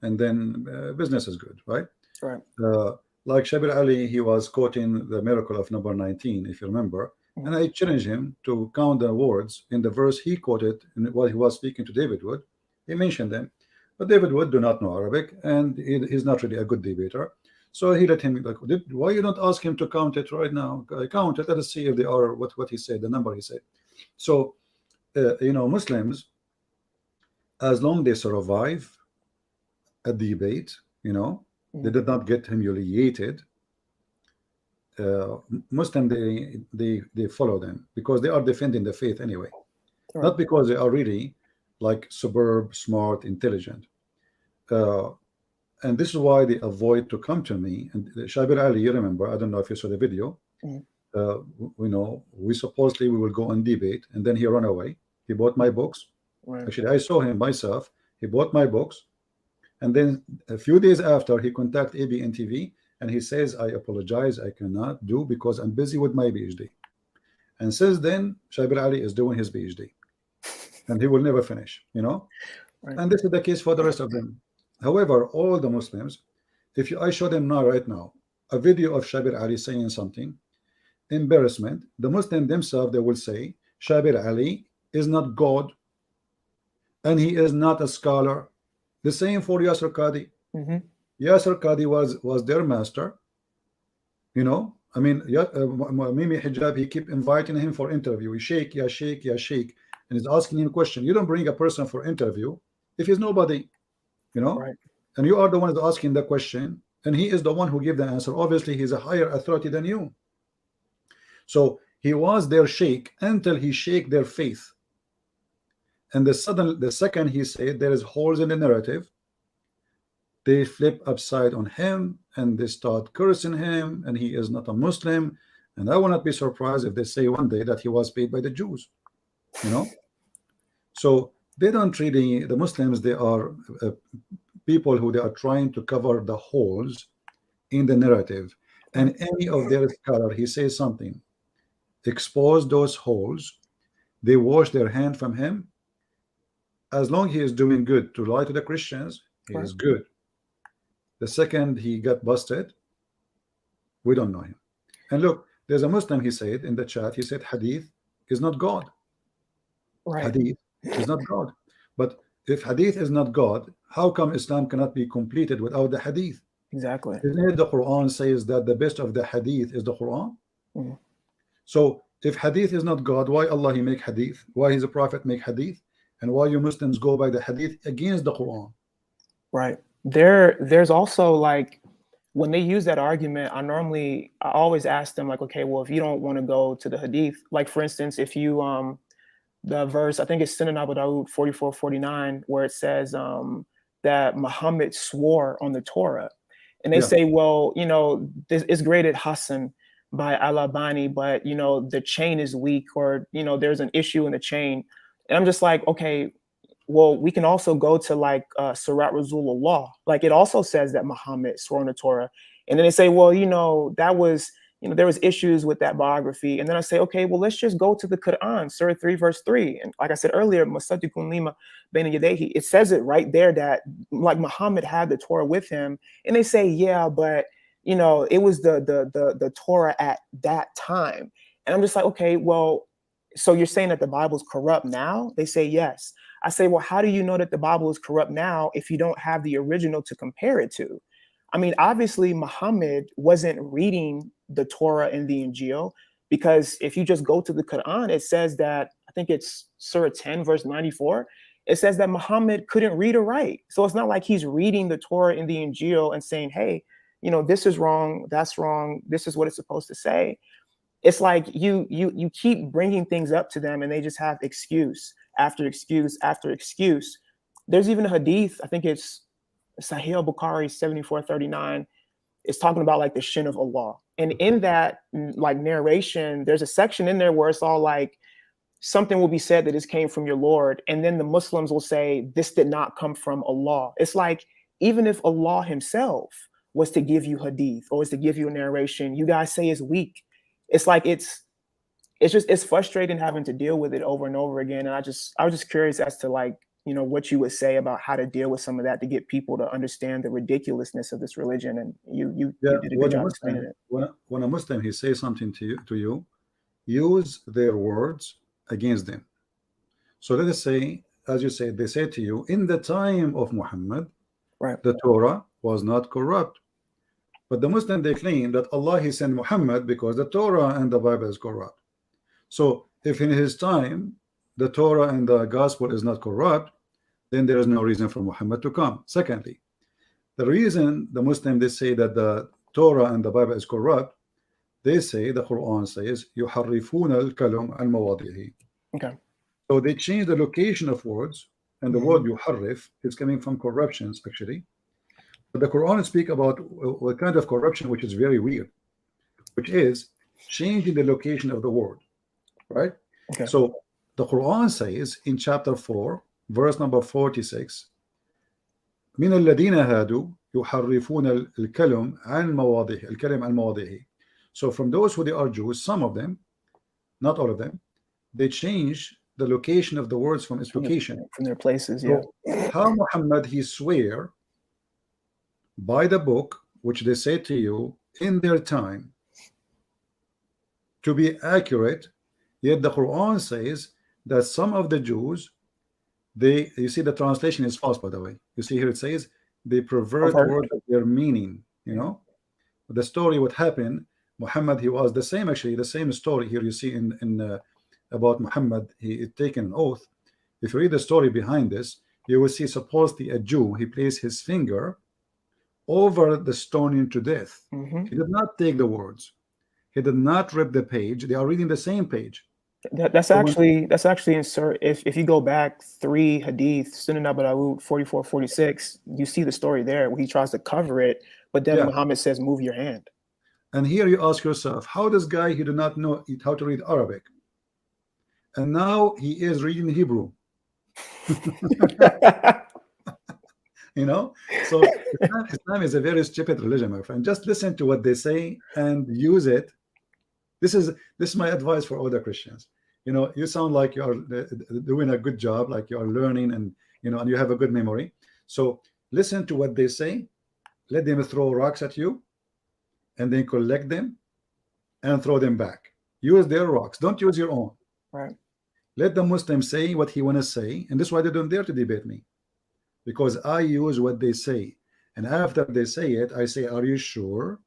and then business is good, right? Right. Like Shabir Ali, he was quoting the miracle of number 19, if you remember, and I challenged him to count the words in the verse he quoted while he was speaking to David Wood. He mentioned them, but David Wood do not know Arabic, and he's not really a good debater. So he let him, like, why you don't ask him to count it right now? Count it. Let us see if they are what he said, the number he said. So you know, Muslims, as long they survive a debate, you know, they did not get humiliated. Muslim, they follow them because they are defending the faith anyway, not because they are really like superb, smart, intelligent. And this is why they avoid to come to me. And Shabir Ali, you remember, I don't know if you saw the video. You know, we will go and debate, and then he ran away. He bought my books. Actually, I saw him myself. He bought my books, and then a few days after, he contacted ABN TV, and he says, I apologize, I cannot do because I'm busy with my PhD. And since then, Shabir Ali is doing his PhD, and he will never finish, you know. And this is the case for the rest of them. However, all the Muslims, if I show them right now a video of Shabir Ali saying something, embarrassment, the Muslim themselves, they will say Shabir Ali is not God, and he is not a scholar. The same for Yasser Qadi. Yasser Qadi was their master, you know. I mean, Mimi Hijab, he keep inviting him for interview. Sheikh, ya Sheikh, ya Sheikh, and he's asking him a question. You don't bring a person for interview if he's nobody, you know, and you are the one that's asking the question, and he is the one who gave the answer. Obviously, he's a higher authority than you. So he was their sheikh until he shake their faith. And the second he said there is holes in the narrative, they flip upside on him and they start cursing him, and he is not a Muslim. And I will not be surprised if they say one day that he was paid by the Jews, you know. So they don't really, the Muslims, they are people who they are trying to cover the holes in the narrative, and any of their scholar, he says something, expose those holes, they wash their hand from him. As long as he is doing good to lie to the Christians, he is good. The second he got busted, we don't know him. And look, there's a Muslim, he said in the chat, he said hadith is not God. Hadith is not God. But if hadith is not God, how come Islam cannot be completed without the hadith? Exactly. Isn't it the Quran says that the best of the hadith is the Quran? So if hadith is not God, why Allah he make hadith? Why his prophet make hadith? And why you Muslims go by the hadith against the Quran? There's also, like, when they use that argument, I always ask them like, okay, well, if you don't want to go to the hadith, like for instance, if you the verse, I think it's Sunan Abu Dawud 44:49, where it says that Muhammad swore on the Torah. And they say, well, you know, this is graded Hassan by Al-Albani, but, you know, the chain is weak, or, you know, there's an issue in the chain. And I'm just like, okay, well, we can also go to like Surat Rasulullah. Like it also says that Muhammad swore on the Torah. And then they say, well, you know, that was, you know, there was issues with that biography. And then I say, okay, well, let's just go to the Quran, Surah 3, verse 3. And like I said earlier, Musaddiqun lima bayna yadayhi, it says it right there that like Muhammad had the Torah with him. And they say, yeah, but you know, it was the Torah at that time. And I'm just like, okay, well, so you're saying that the Bible's corrupt now? They say yes. I say, well, how do you know that the Bible is corrupt now if you don't have the original to compare it to? I mean, obviously, Muhammad wasn't reading the Torah and the Injil, because if you just go to the Quran, it says that, I think it's Surah 10, verse 94, it says that Muhammad couldn't read or write. So it's not like he's reading the Torah and the Injil and saying, hey, you know, this is wrong, that's wrong, this is what it's supposed to say. It's like you keep bringing things up to them and they just have excuse after excuse after excuse. There's even a hadith, I think it's Sahih Bukhari 74:39. It's talking about like the shin of Allah. And in that like narration, there's a section in there where it's all like, something will be said that this came from your Lord. And then the Muslims will say, this did not come from Allah. It's like, even if Allah himself was to give you hadith or was to give you a narration, you guys say it's weak. It's like, it's frustrating having to deal with it over and over again. And I was just curious as to like, you know, what you would say about how to deal with some of that to get people to understand the ridiculousness of this religion. And you did a good job explaining it. When a Muslim, he says something to you, use their words against them. So let us say, as you said, they say to you, in the time of Muhammad, right, the Torah was not corrupt. But the Muslim, they claim that Allah, he sent Muhammad because the Torah and the Bible is corrupt. So if in his time the Torah and the gospel is not corrupt, then there is no reason for Muhammad to come. Secondly, the reason the Muslim, they say that the Torah and the Bible is corrupt, they say, the Quran says, يُحَرِّفُونَ الْكَلَمَ عَنْ مَوَاضِعِهِ. Okay. So they change the location of words, and the word yuharrif is coming from corruptions, actually. But the Quran speak about a kind of corruption which is very weird, which is changing the location of the word, right? Okay. So the Quran says in chapter 4, verse number 46, مِنَ الَّذِينَ هَادُوا يُحَرِّفُونَ الْكَلِمَ عَنْ مَوَاضِعِهِ. So from those who they are Jews, some of them, not all of them, they change the location of the words from its location, from their places. Yeah. So how Muhammad, he swear by the book which they say to you in their time to be accurate, yet the Quran says that some of the Jews, you see the translation is false, by the way. You see here it says they pervert words of their meaning. You know, the story what happened, Muhammad, he was the same, actually the same story here you see in about Muhammad, he had taken an oath. If you read the story behind this, you will see supposedly a Jew, he placed his finger over the stoning to death. He did not take the words, he did not rip the page. They are reading the same page. That's actually insert. If you go back 3 hadith, Sunan Abu Dawud 44:46, you see the story there where he tries to cover it, but then Muhammad says, "Move your hand." And here you ask yourself, how this guy, he did not know how to read Arabic, and now he is reading Hebrew. You know, so Islam is a very stupid religion, my friend. Just listen to what they say and use it. This is my advice for other Christians. You know, you sound like you are doing a good job, like you are learning, and you know, and you have a good memory. So listen to what they say, let them throw rocks at you, and then collect them and throw them back. Use their rocks, don't use your own. Right. Let the Muslim say what he want to say, and this is why they don't dare to debate me, because I use what they say, and after they say it, I say, "Are you sure?"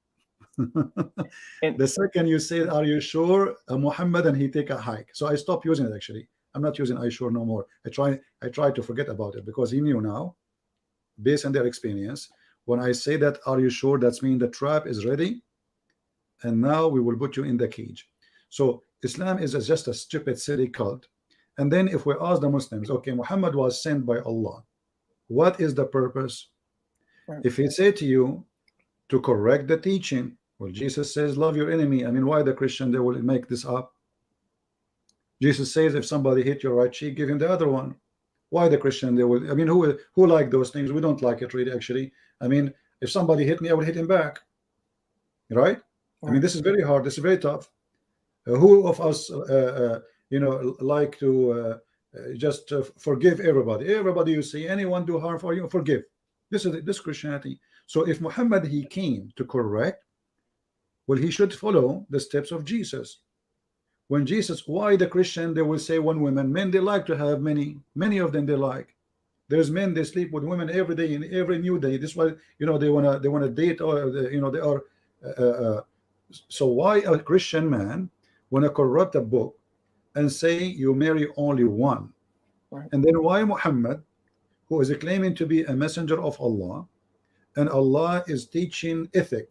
And the second you say, "Are you sure, Muhammad?" and he take a hike. So I stop using it. Actually, I'm not using "I sure" no more. I try to forget about it, because he knew now, based on their experience, When I say that, are you sure? That's mean the trap is ready, and now we will put you in the cage. So Islam is just a stupid silly cult. And then if we ask the Muslims, okay, Muhammad was sent by Allah, what is the purpose? Right. If he say to you to correct the teaching, well, Jesus says love your enemy. I mean, why the Christian they will make this up? Jesus says if somebody hit your right cheek, give him the other one. Why the Christian they will? I mean, who like those things? We don't like it really, actually. I mean, if somebody hit me, I will hit him back, right? I mean, this is very hard. This is very tough. Who of us, you know, like to just forgive everybody? Everybody you see, anyone do harm for you, forgive. This is this Christianity. So if Muhammad he came to correct, well, he should follow the steps of Jesus. When Jesus, why the Christian they will say one woman, men they like to have many of them they like. There's men they sleep with women every day and every new day. This is why, you know, they wanna date, or you know, they are. So why a Christian man wanna corrupt a book and say you marry only one? Right. And then why Muhammad, who is claiming to be a messenger of Allah, and Allah is teaching ethic,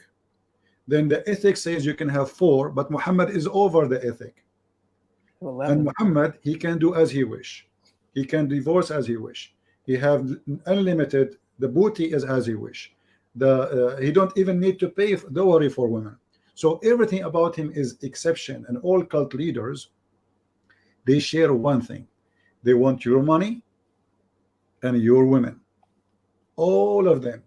then the ethic says you can have 4, but Muhammad is over the ethic. 11. And Muhammad, he can do as he wish. He can divorce as he wish. He have unlimited. The booty is as he wish. He don't even need to pay dowry for women. So everything about him is exception. And all cult leaders, they share one thing: they want your money and your women. All of them,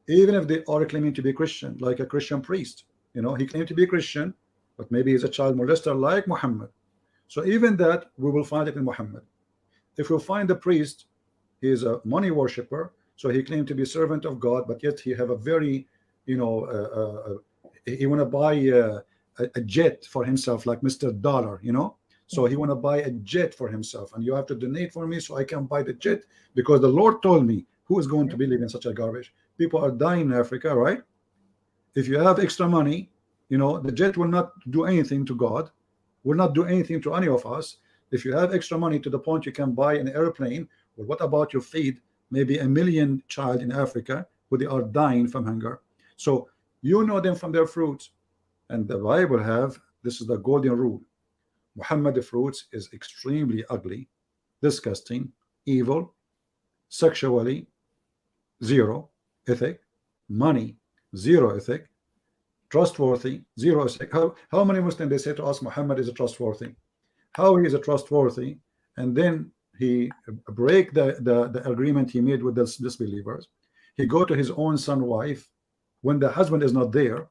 even if they are claiming to be Christian, like a Christian priest. You know, he claimed to be Christian, but maybe he's a child molester like Muhammad. So even that we will find it in Muhammad. If we find the priest, he is a money worshipper, so he claimed to be servant of God, but yet he have a very, you know, he want to buy a jet for himself, like Mr. Dollar, you know. So he want to buy a jet for himself, and you have to donate for me so I can buy the jet, because the Lord told me. Who is going to believe in such a garbage? People are dying in Africa, right? If you have extra money, you know, the jet will not do anything to God, will not do anything to any of us. If you have extra money to the point you can buy an airplane, well, what about you feed maybe 1 million child in Africa who they are dying from hunger? So you know them from their fruits. And the Bible have, this is the golden rule: Muhammad the fruits is extremely ugly, disgusting, evil, sexually zero ethic, money zero ethic, trustworthy zero ethic. How many Muslims they say to us Muhammad is a trustworthy? How he is a trustworthy, and then he break the agreement he made with the disbelievers. He go to his own son wife when the husband is not there,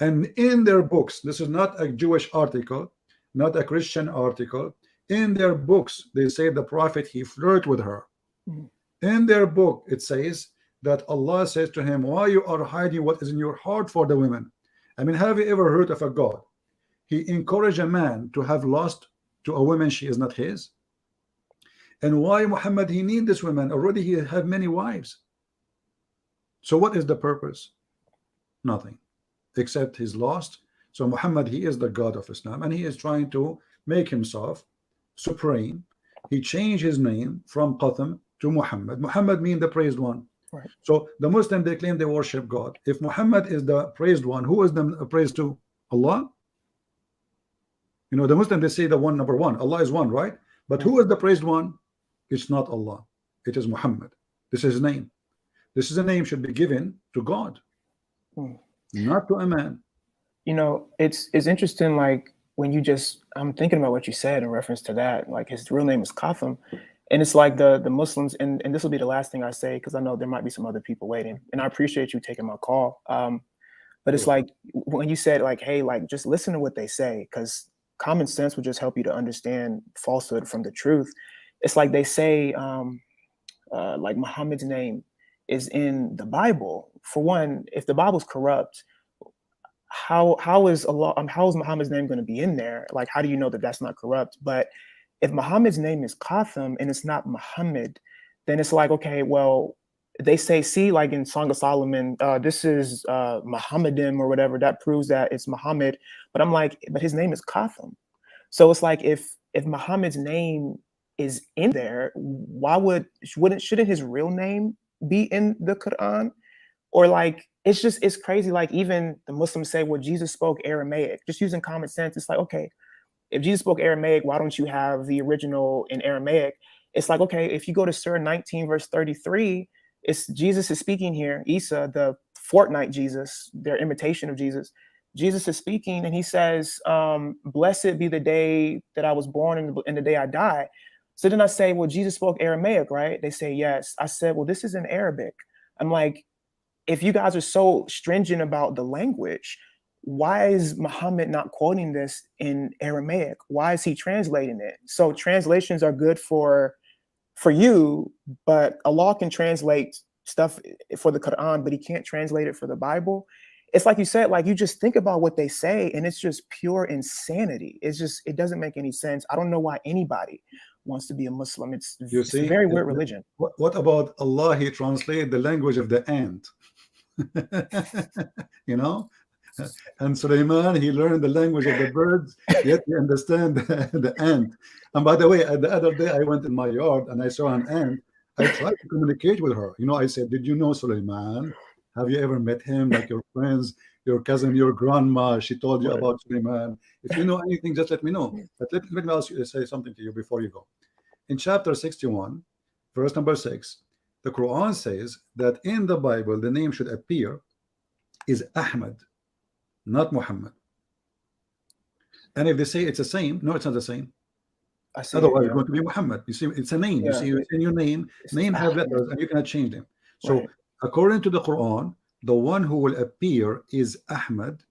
and in their books, this is not a Jewish article, not a Christian article, in their books they say the prophet he flirt with her. In their book it says that Allah says to him, why you are hiding what is in your heart for the women? I mean, have you ever heard of a God he encouraged a man to have lust to a woman she is not his? And why Muhammad he need this woman? Already he had many wives. So what is the purpose? Nothing, except he's lost. So Muhammad, he is the God of Islam, and he is trying to make himself supreme. He changed his name from Qatham to Muhammad. Muhammad means the praised one. Right. So the Muslim they claim they worship God. If Muhammad is the praised one, who is the praised to? Allah. You know, the Muslim they say the one, number one, Allah is one, right? But who is the praised one? It's not Allah, it is Muhammad. This is his name. This is a name should be given to God, not to a man. You know, it's interesting, like when you just, I'm thinking about what you said in reference to that, like his real name is Qatham. And it's like the Muslims, and this will be the last thing I say, because I know there might be some other people waiting, and I appreciate you taking my call. But it's like when you said like, hey, like just listen to what they say, because common sense will just help you to understand falsehood from the truth. It's like they say, like Muhammad's name is in the Bible. For one, if the Bible's corrupt, how is Muhammad's name going to be in there? Like, how do you know that that's not corrupt? But if Muhammad's name is Qatham and it's not Muhammad, then it's like, okay, well, they say, see, like in Song of Solomon, this is Mohammedan or whatever, that proves that it's Muhammad. But I'm like, but his name is Qatham. So it's like, if Muhammad's name is in there, shouldn't his real name be in the Quran? Or like, it's crazy. Like even the Muslims say, well, Jesus spoke Aramaic. Just using common sense, it's like, okay, if Jesus spoke Aramaic, why don't you have the original in Aramaic? It's like, okay, if you go to Surah 19, verse 33, it's Jesus is speaking here. Isa, the Fortnite Jesus, their imitation of Jesus. Jesus is speaking, and he says, blessed be the day that I was born and the day I die. So then I say, well, Jesus spoke Aramaic, right? They say, yes. I said, well, this is in Arabic. I'm like, if you guys are so stringent about the language, why is Muhammad not quoting this in Aramaic? Why is he translating it? So translations are good for you, but Allah can translate stuff for the Quran, but he can't translate it for the Bible. It's like you said, like you just think about what they say, and it's just pure insanity. It doesn't make any sense. I don't know why anybody wants to be a Muslim. It's a very weird religion. What about Allah? He translated the language of the ant. You know, and Sulaiman, he learned the language of the birds, yet he understand the ant. And by the way, the other day I went in my yard and I saw an ant. I tried to communicate with her. You know, I said, did you know Sulaiman? Have you ever met him? Like your friends, your cousin, your grandma, she told you about Sulaiman. If you know anything, just let me know. But let me ask you, say something to you before you go. In chapter 61, verse number 6, the Quran says that in the Bible, the name should appear is Ahmad, not Muhammad. And if they say it's the same, no, it's not the same. Otherwise, it's going to be Muhammad. You see, it's a name. You see, in your name have letters, and you cannot change them. So, according to the Quran, the one who will appear is Ahmad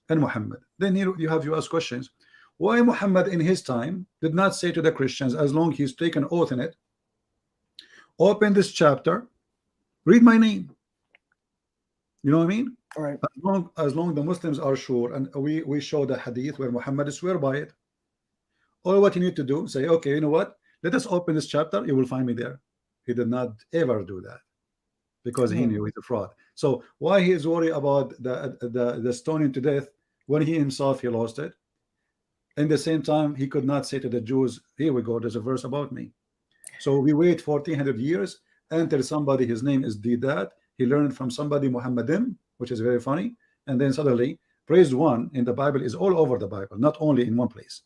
and Muhammad. Then here you ask questions. Why Muhammad in his time did not say to the Christians, as long he's taken oath in it, open this chapter, read my name. You know what I mean? All right. As long the Muslims are sure, and we show the hadith where Muhammad swear by it. All what you need to do, say, okay, you know what? Let us open this chapter. You will find me there. He did not ever do that because he knew he's a fraud. So why he is worried about the stoning to death when he himself he lost it? In the same time, he could not say to the Jews, here we go, there's a verse about me. So we wait 1400 years until somebody, his name is Didat, he learned from somebody Mohammedan, which is very funny, and then suddenly praised one in the Bible is all over the Bible, not only in one place.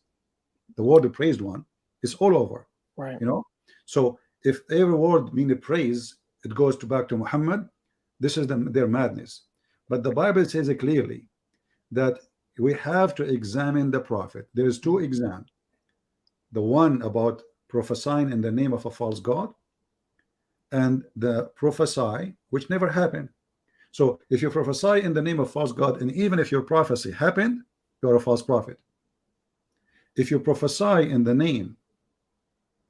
The word praised one is all over, right? You know, so if every word means praise, it goes back to Muhammad. This is their madness. But the Bible says it clearly that we have to examine the prophet. There is two exams. The one about prophesying in the name of a false god, and the prophesy which never happened. So if you prophesy in the name of false god, and even if your prophecy happened, you are a false prophet. If you prophesy in the name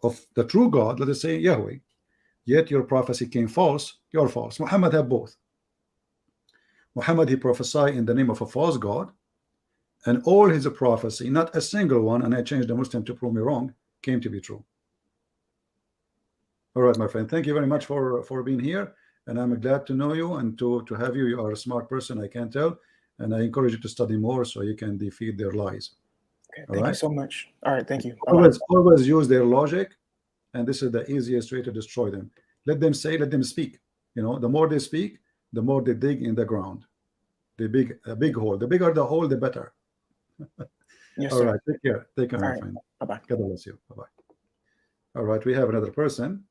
of the true God, let us say Yahweh, yet your prophecy came false, you're false. Muhammad had both. Muhammad, he prophesied in the name of a false god, and all his prophecy, not a single one, and I changed the Muslim to prove me wrong, came to be true. All right, my friend, thank you very much for being here, and I'm glad to know you and to have you. You are a smart person, I can tell, and I encourage you to study more so you can defeat their lies. Okay, thank you so much. All right, thank you. Always use their logic, and this is the easiest way to destroy them. Let them say, let them speak. You know, the more they speak, the more they dig in the ground. They dig a big hole. The bigger the hole, the better. Yes, all sir. right, take care, my friend. Bye-bye. God bless you. Bye-bye. All right, we have another person.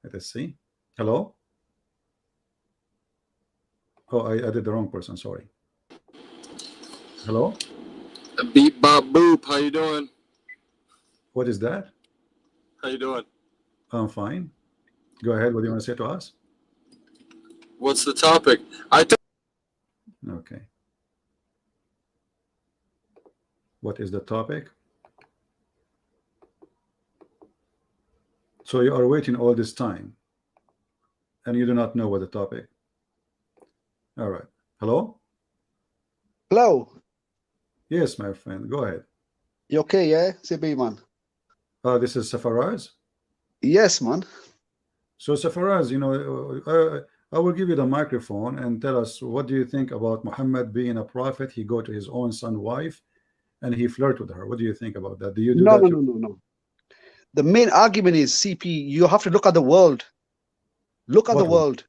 Let us see. Hello. Oh, I did the wrong person, sorry. Hello. Beep Bob Boop, how you doing? What is that? How you doing? I'm fine. Go ahead. What do you want to say to us? What's the topic? Okay. What is the topic? So you are waiting all this time and you do not know what the topic. All right. Hello? Hello. Yes, my friend. Go ahead. You okay, yeah? CB, man. This is Safaraz? Yes, man. So Safaraz, you know, I will give you the microphone and tell us, what do you think about Muhammad being a prophet? He go to his own son's wife and he flirt with her. What do you think about that? Do you do that? No. The main argument is, CP, you have to look at the world. Look at the world.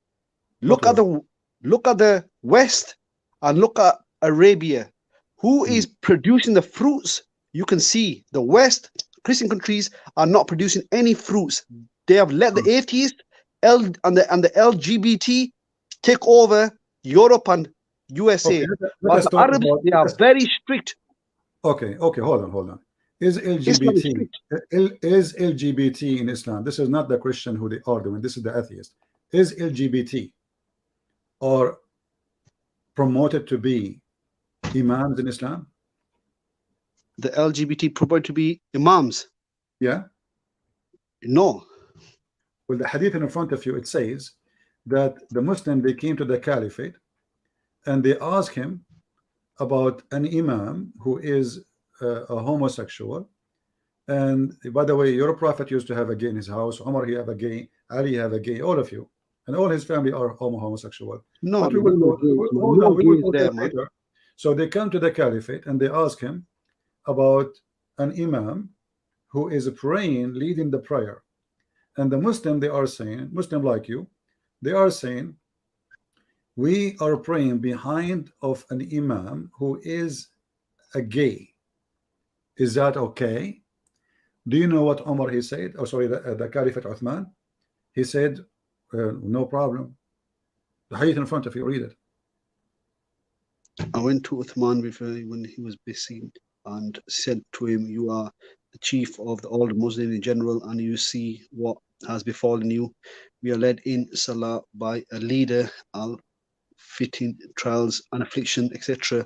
Look at the look at the West and look at Arabia. Who is producing the fruits? You can see the West, Christian countries are not producing any fruits. They have let the atheists and the LGBT take over Europe and USA. Okay, let But us the talk Arabs, about. they are very strict. Okay, hold on. Is Islam is LGBT strict. is LGBT in Islam? This is not the Christian who they arguing. This is the atheist. Is LGBT or promoted to be imams in Islam? The LGBT purport to be imams. Yeah. No. Well, the hadith in front of you, it says that the Muslim, they came to the caliphate and they asked him about an imam who is a homosexual. And by the way, your prophet used to have a gay in his house. Umar, he have a gay. Ali have a gay. All of you and all his family are homosexual. No, But we will no, go, gays, man. hold No on, we will gays go there, there man. later. So they come to the caliphate and they ask him about an imam who is praying, leading the prayer. And the Muslim, they are saying, Muslim like you, they are saying, we are praying behind of an imam who is a gay. Is that okay? Do you know what Omar he said? Oh, sorry, the Caliphate Uthman. He said, no problem. The hadith in front of you, read it. I went to Uthman when he was busy and said to him, you are the chief of all the Muslims in general, and you see what has befallen you. We are led in Salah by a leader, fitting trials and affliction, etc.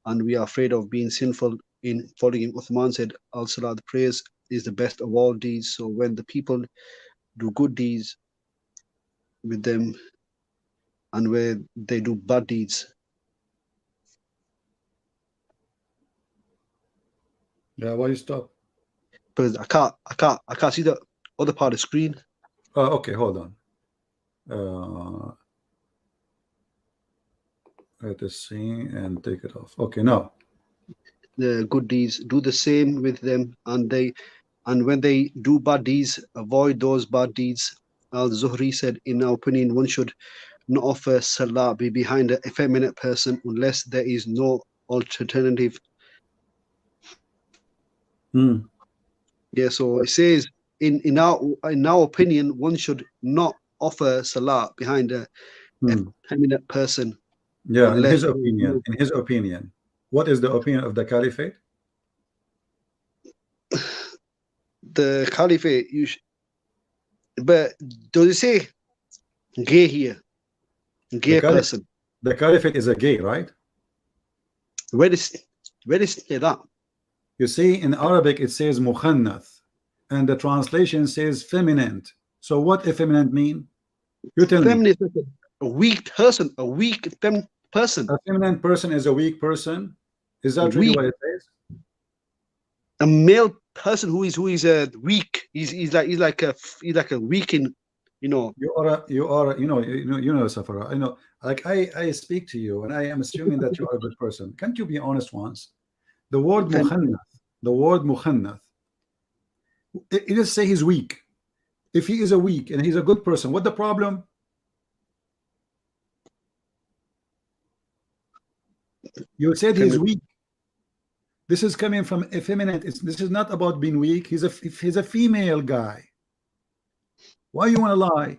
And we are afraid of being sinful in following him. Uthman said, Al-Salah, the praise is the best of all deeds. So when the people do good deeds with them and where they do bad deeds. Yeah, why you stop? Because I can't see the other part of the screen. Okay, hold on. Let us see and take it off. Okay, now. The good deeds, do the same with them, and when they do bad deeds, avoid those bad deeds. Al-Zuhri said, in our opinion, one should not offer salah be behind an effeminate person unless there is no alternative. Yeah, so it says in our opinion, one should not offer salah behind a effeminate person. Yeah, in his opinion, what is the opinion of the caliphate? The caliphate, but does it say gay here? Gay person. The caliphate is a gay, right? Where does it say that? You see, in Arabic it says mukhannath, and the translation says feminine. So what effeminate mean? You tell me. A weak person, a weak person. A feminine person is a weak person. Is that really what it says? A male person who is weak. He's like a weak in, you know. You are you know Safara. I know, like I speak to you and I am assuming that you are a good person. Can't you be honest once? The word mukhannath, it just say he's weak. If he is a weak and he's a good person, what the problem? You said he's weak. This is coming from effeminate. This is not about being weak. He's a female guy. Why you want to lie?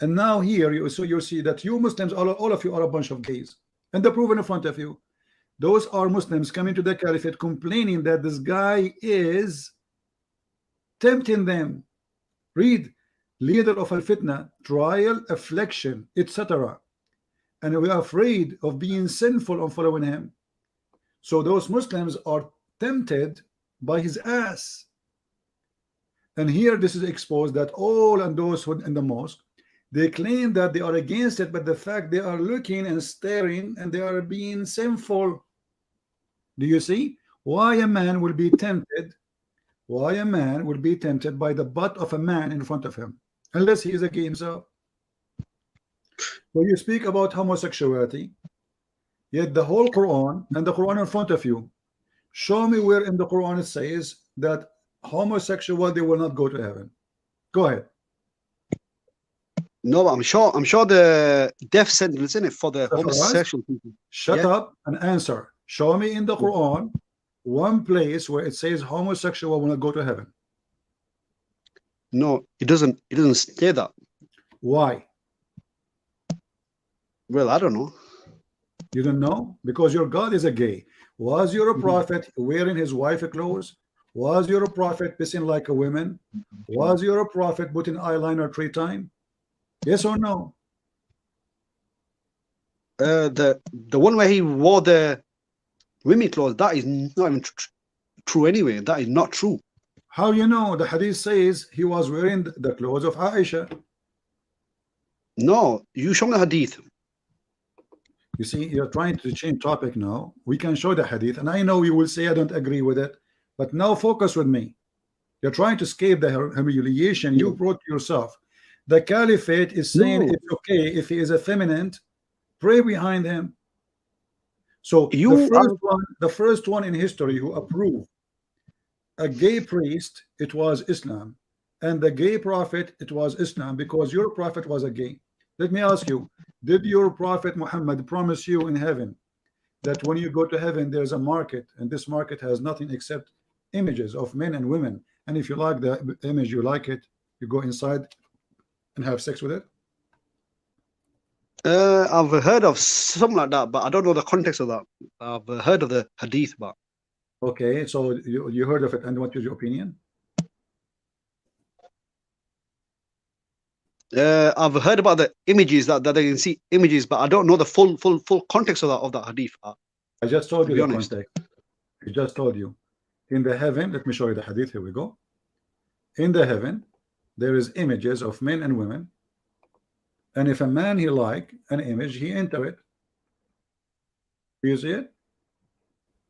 And now here you see that you Muslims, all of you are a bunch of gays, and they're proven in front of you. Those are Muslims coming to the caliphate complaining that this guy is tempting them. Read, leader of al-fitna, trial, affliction, etc. And we are afraid of being sinful on following him. So those Muslims are tempted by his ass. And here this is exposed that all and those who in the mosque, they claim that they are against it, but the fact they are looking and staring and they are being sinful. Do you see why a man will be tempted? Why a man will be tempted by the butt of a man in front of him, unless he is a gay himself. So you speak about homosexuality, yet the whole Quran and the Quran in front of you, show me where in the Quran it says that homosexual, they will not go to heaven. Go ahead. No, I'm sure the death sentence in it for the homosexual people. Shut Yeah. up and answer. Show me in the Quran one place where it says homosexual will not go to heaven. No, it doesn't say that. Why? Well, I don't know. You don't know? Because your God is a gay. Was your prophet wearing his wife clothes? Was your prophet pissing like a woman? Was your prophet putting eyeliner 3 times? Yes or no? The one where he wore the women clothes, that is not even true anyway. That is not true. How you know? The hadith says he was wearing the clothes of Aisha. No, you show me the hadith. You see, you're trying to change topic now. We can show the hadith, and I know you will say I don't agree with it, but now focus with me. You're trying to escape the humiliation you brought yourself. The caliphate is saying it's okay if he is effeminate, pray behind him. So the first one in history who approved a gay priest, it was Islam, and the gay prophet, it was Islam, because your prophet was a gay. Let me ask you, did your prophet Muhammad promise you in heaven that when you go to heaven there's a market, and this market has nothing except images of men and women, and if you like the image, you like it, you go inside and have sex with it? I've heard of something like that, but I don't know the context of that. I've heard of the hadith, but okay, so you heard of it, and what is your opinion? I've heard about the images that they can see images, but I don't know the full context of that hadith. I just told you the honest. context. I just told you. In the heaven, let me show you the hadith. Here we go. In the heaven, there is images of men and women, and if a man he like an image, he enter it. Do you see it?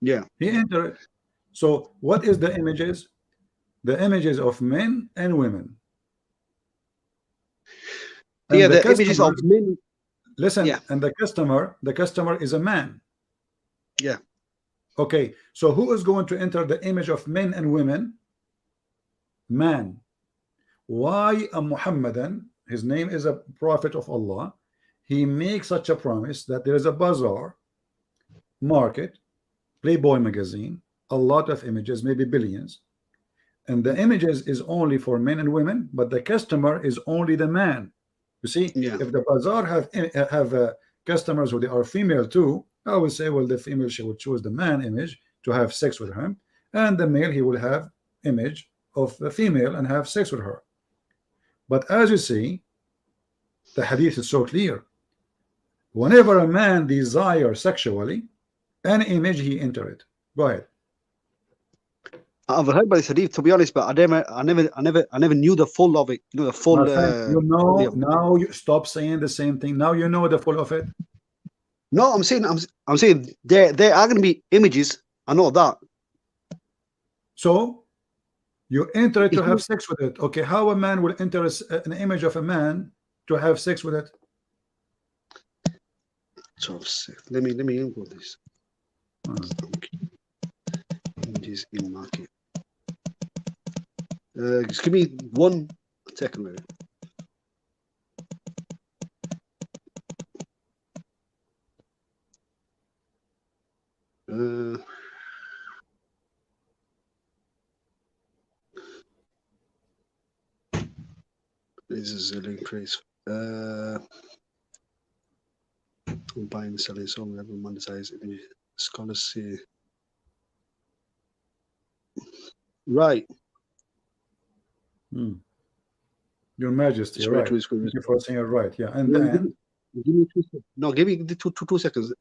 Yeah, he enter it. So what is the images? The images of men and women. And yeah, the images of men. Listen, yeah. And the customer is a man. Yeah. Okay, so who is going to enter the image of men and women? Man. Why a Mohammedan, his name is a prophet of Allah, he makes such a promise that there is a bazaar, market, Playboy magazine, a lot of images, maybe billions, and the images is only for men and women, but the customer is only the man. You see, if the bazaar have customers who they are female too, I would say, well, the female, she would choose the man image to have sex with him, and the male, he will have image of the female and have sex with her. But as you see, the hadith is so clear. Whenever a man desires sexually, an image, he enter it. Go ahead. I've heard about this hadith, to be honest, but I never knew the full of it. You know, the full. Now you stop saying the same thing. Now you know the full of it. No, I'm saying there are going to be images. I know that. So you enter it to have sex with it. Okay, how a man will enter an image of a man to have sex with it? So let me input this. Images in market. Just give me 1 second, maybe. This is a link trace. Buying and selling so we have monetize image. Scholars see. Right. Your Majesty, right. Thank you for saying it right. Yeah, and then give me 2 seconds. No, give me two seconds.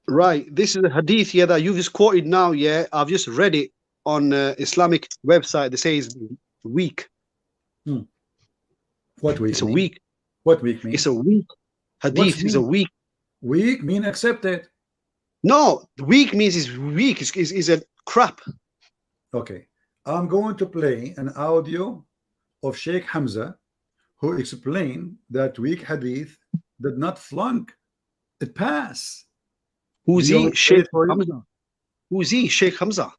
Right. This is a hadith here that you've just quoted now. Yeah, I've just read it on Islamic website. They say it's weak. What week? It's a week. What week means? It's a weak hadith. It's a weak. Weak mean accepted. No, weak means it's weak. It's a crap. Okay, I'm going to play an audio of Sheikh Hamza, who explained that weak hadith did not flunk, it passed. Who's he? Sheikh Hamza. Who's he? Sheikh Hamza.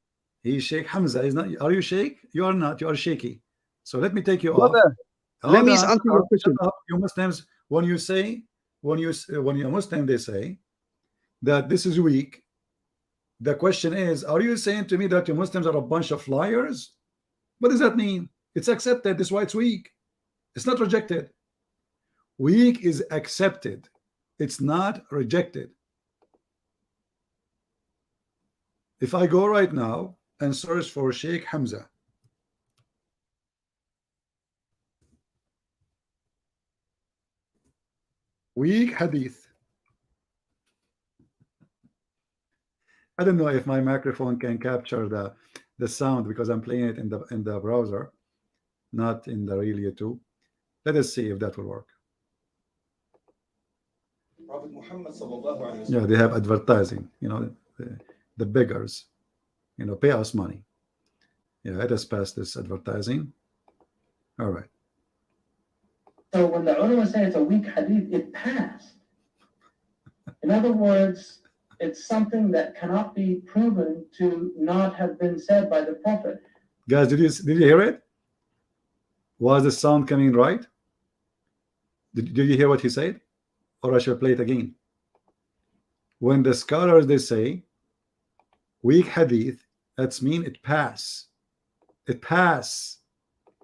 He's Sheikh Hamza. He's not. Are you Sheikh? You are not. You are shaky. So let me take you Brother, off. Let me Hold answer your on, shut question. up. You Muslims, when you when you're Muslim, they say that this is weak. The question is, are you saying to me that you Muslims are a bunch of liars? What does that mean? It's accepted. That's why it's weak. It's not rejected. Weak is accepted. It's not rejected. If I go right now and search for Sheikh Hamza, weak hadith. I don't know if my microphone can capture the sound because I'm playing it in the browser, not in the real YouTube. Let us see if that will work. Prophet Muhammad sallallahu alaihi wasallam. Yeah, they have advertising, you know, the beggars, you know, pay us money. Yeah, let us pass this advertising. All right. So when the ulama say it's a weak hadith, it passed. In other words, it's something that cannot be proven to not have been said by the Prophet. Guys, did you hear it? Was the sound coming right? Did you hear what he said? Or I shall play it again. When the scholars they say weak hadith, that's mean it pass. It pass.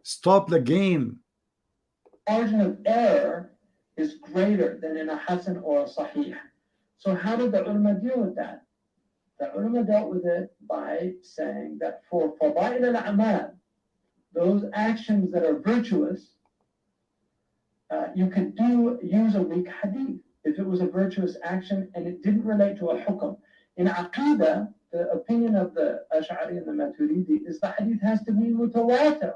Stop the game. Margin of error is greater than in a Hasan or a Sahih. So how did the ulama deal with that? The ulama dealt with it by saying that for fadail al-a'mal, those actions that are virtuous, you could use a weak hadith if it was a virtuous action and it didn't relate to a hukm. In Aqidah, the opinion of the Ash'ari and the Maturidi is the hadith has to be mutawatir.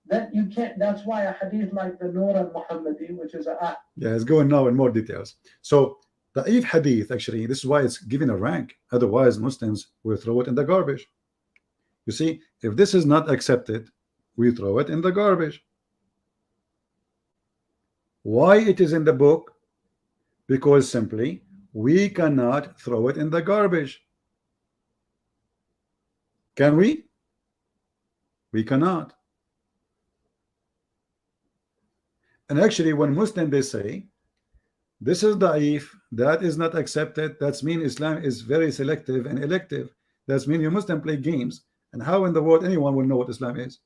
That you can't. That's why a hadith like the Nur al-Muhammadi, which is yeah, it's going now in more details. So the Da'if hadith, actually, this is why it's given a rank. Otherwise, Muslims will throw it in the garbage. You see, if this is not accepted, we throw it in the garbage. Why it is in the book? Because simply we cannot throw it in the garbage. Can we? We cannot. And actually, when Muslim they say this is da'if, that is not accepted, that's mean Islam is very selective and elective. That's mean you Muslim play games. And how in the world anyone will know what Islam is?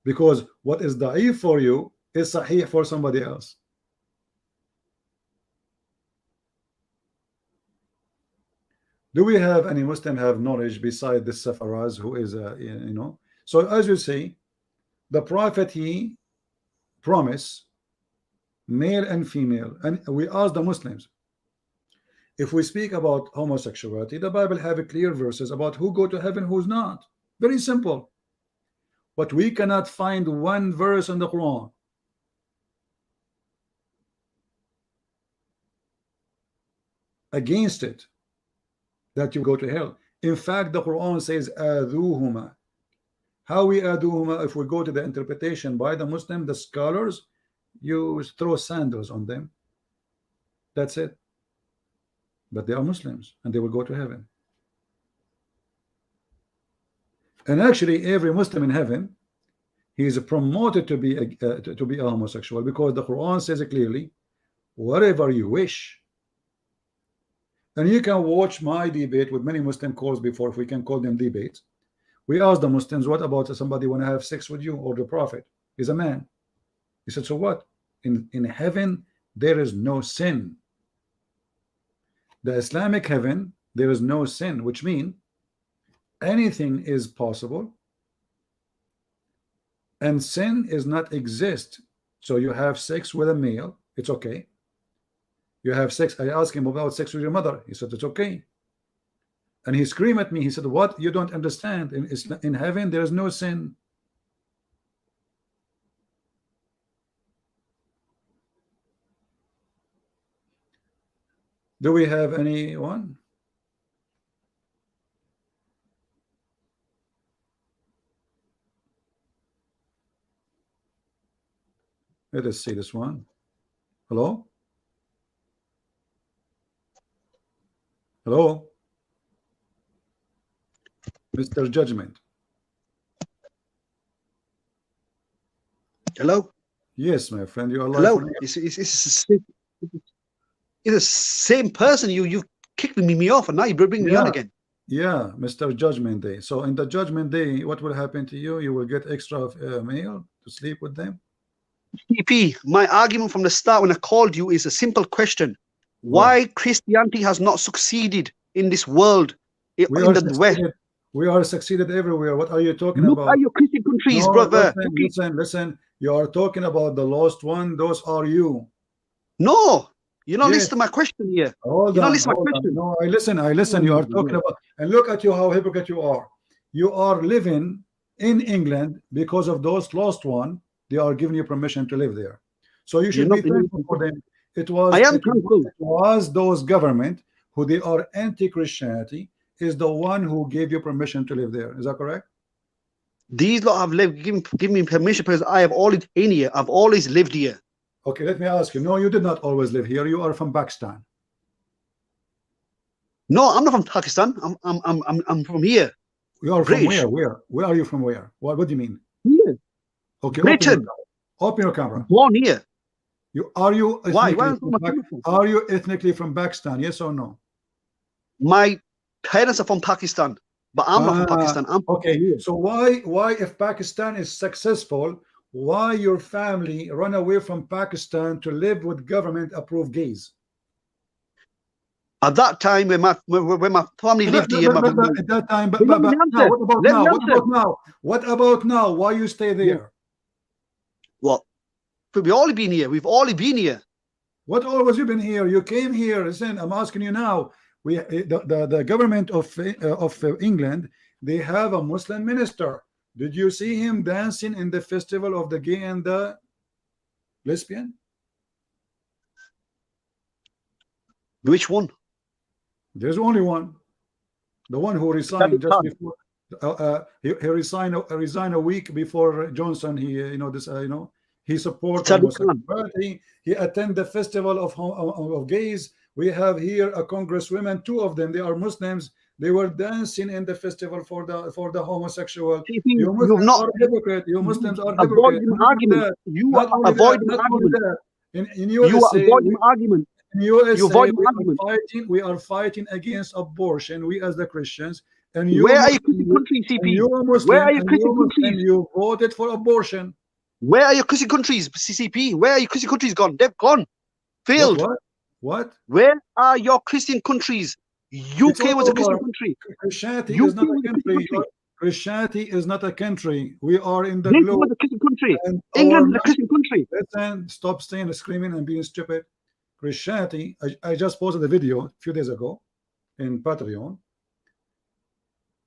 Because what is da'if for you is sahih for somebody else. Do we have any Muslim have knowledge beside this Safaraz who is you know? So as you say, the Prophet he promised male and female, and we ask the Muslims, if we speak about homosexuality, the Bible have clear verses about who go to heaven, who's not. Very simple. But we cannot find one verse in the Quran against it that you go to hell. In fact, the Quran says aduhuma. How we aduhuma? If we go to the interpretation by the Muslim, the scholars, you throw sandals on them. That's it. But they are Muslims and they will go to heaven. And actually, every Muslim in heaven, he is promoted to be a homosexual, because the Quran says it clearly, whatever you wish. And you can watch my debate with many Muslim calls before, if we can call them debates. We asked the Muslims, what about somebody want to have sex with you, or the Prophet? He's a man. He said, so what? In heaven there is no sin. The Islamic heaven, there is no sin, which means anything is possible and sin is not exist. So you have sex with a male, it's okay. You have sex, I asked him about sex with your mother, he said it's okay. And he screamed at me, he said, what? You don't understand. In heaven there is no sin. Do we have anyone? Let us see this one. Hello? Hello? Mr. Judgment. Hello? Yes, my friend, you are live. Hello? on air. It's the same person. You kicked me off, and now you bring me on Yeah. again. Yeah, Mr. Judgment Day. So in the Judgment Day, what will happen to you? You will get extra meal to sleep with them. TP, my argument from the start when I called you is a simple question. What? Why Christianity has not succeeded in this world, in We are the West? succeeded. We are succeeded everywhere. What are you talking Look about? at your Christian countries, No, brother. listen. You are talking about the lost one. Those are you. No, you're not Yes. listening to my question here. Hold You're not on, listening to my hold on. question. No, I listen. You are talking about, and look at you, how hypocrite you are. You are living in England because of those lost one. They are giving you permission to live there. So you should be thankful for them. It was, I am it thankful. was those government who they are anti-Christianity is the one who gave you permission to live there. Is that correct? These lot have lived, give me permission because I have always been here. I've always lived here. Okay, let me ask you. No, you did not always live here. You are from Pakistan. No, I'm not from Pakistan. I'm from here. You are British. from where? Where are you from? Where? What do you mean? Here. Okay, Britain. open your camera. Born here. Are you ethnically Why? are you ethnically from Pakistan? Yes or no? My parents are from Pakistan, but I'm not from Pakistan. I'm from okay. here. So why if Pakistan is successful, why your family run away from Pakistan to live with government approved gays? At that time, when my family lived here, at that time, but now, what about now? What about now? What about now? Why you stay there? What? We've all been here. We've all been here. What always you been here? You came here. Listen, I'm asking you now. The government of England, they have a Muslim minister. Did you see him dancing in the festival of the gay and the lesbian? Which one? There's only one. The one who resigned just before. He resigned a week before Johnson. He he supports homosexuality. He attend the festival of gays. We have here a congresswoman, two of them. They are Muslims. They were dancing in the festival for the homosexual. You Muslims are hypocrite. You Muslims are hypocrite. You are avoiding argument. In USA, argument. in USA, we are fighting against abortion. We as the Christians. And you, where are your Christian countries, CP? Where are your Christian countries? You voted for abortion. Where are your Christian countries, CCP? Where are your Christian countries gone? They've gone. Failed. What? Where are your Christian countries? UK was a Christian country. Christianity is not a country. Christianity is not a country. We are in the globe. This was a Christian country. England is a Christian country. Listen, stop saying, screaming, and being stupid. Christianity. I just posted a video a few days ago in Patreon.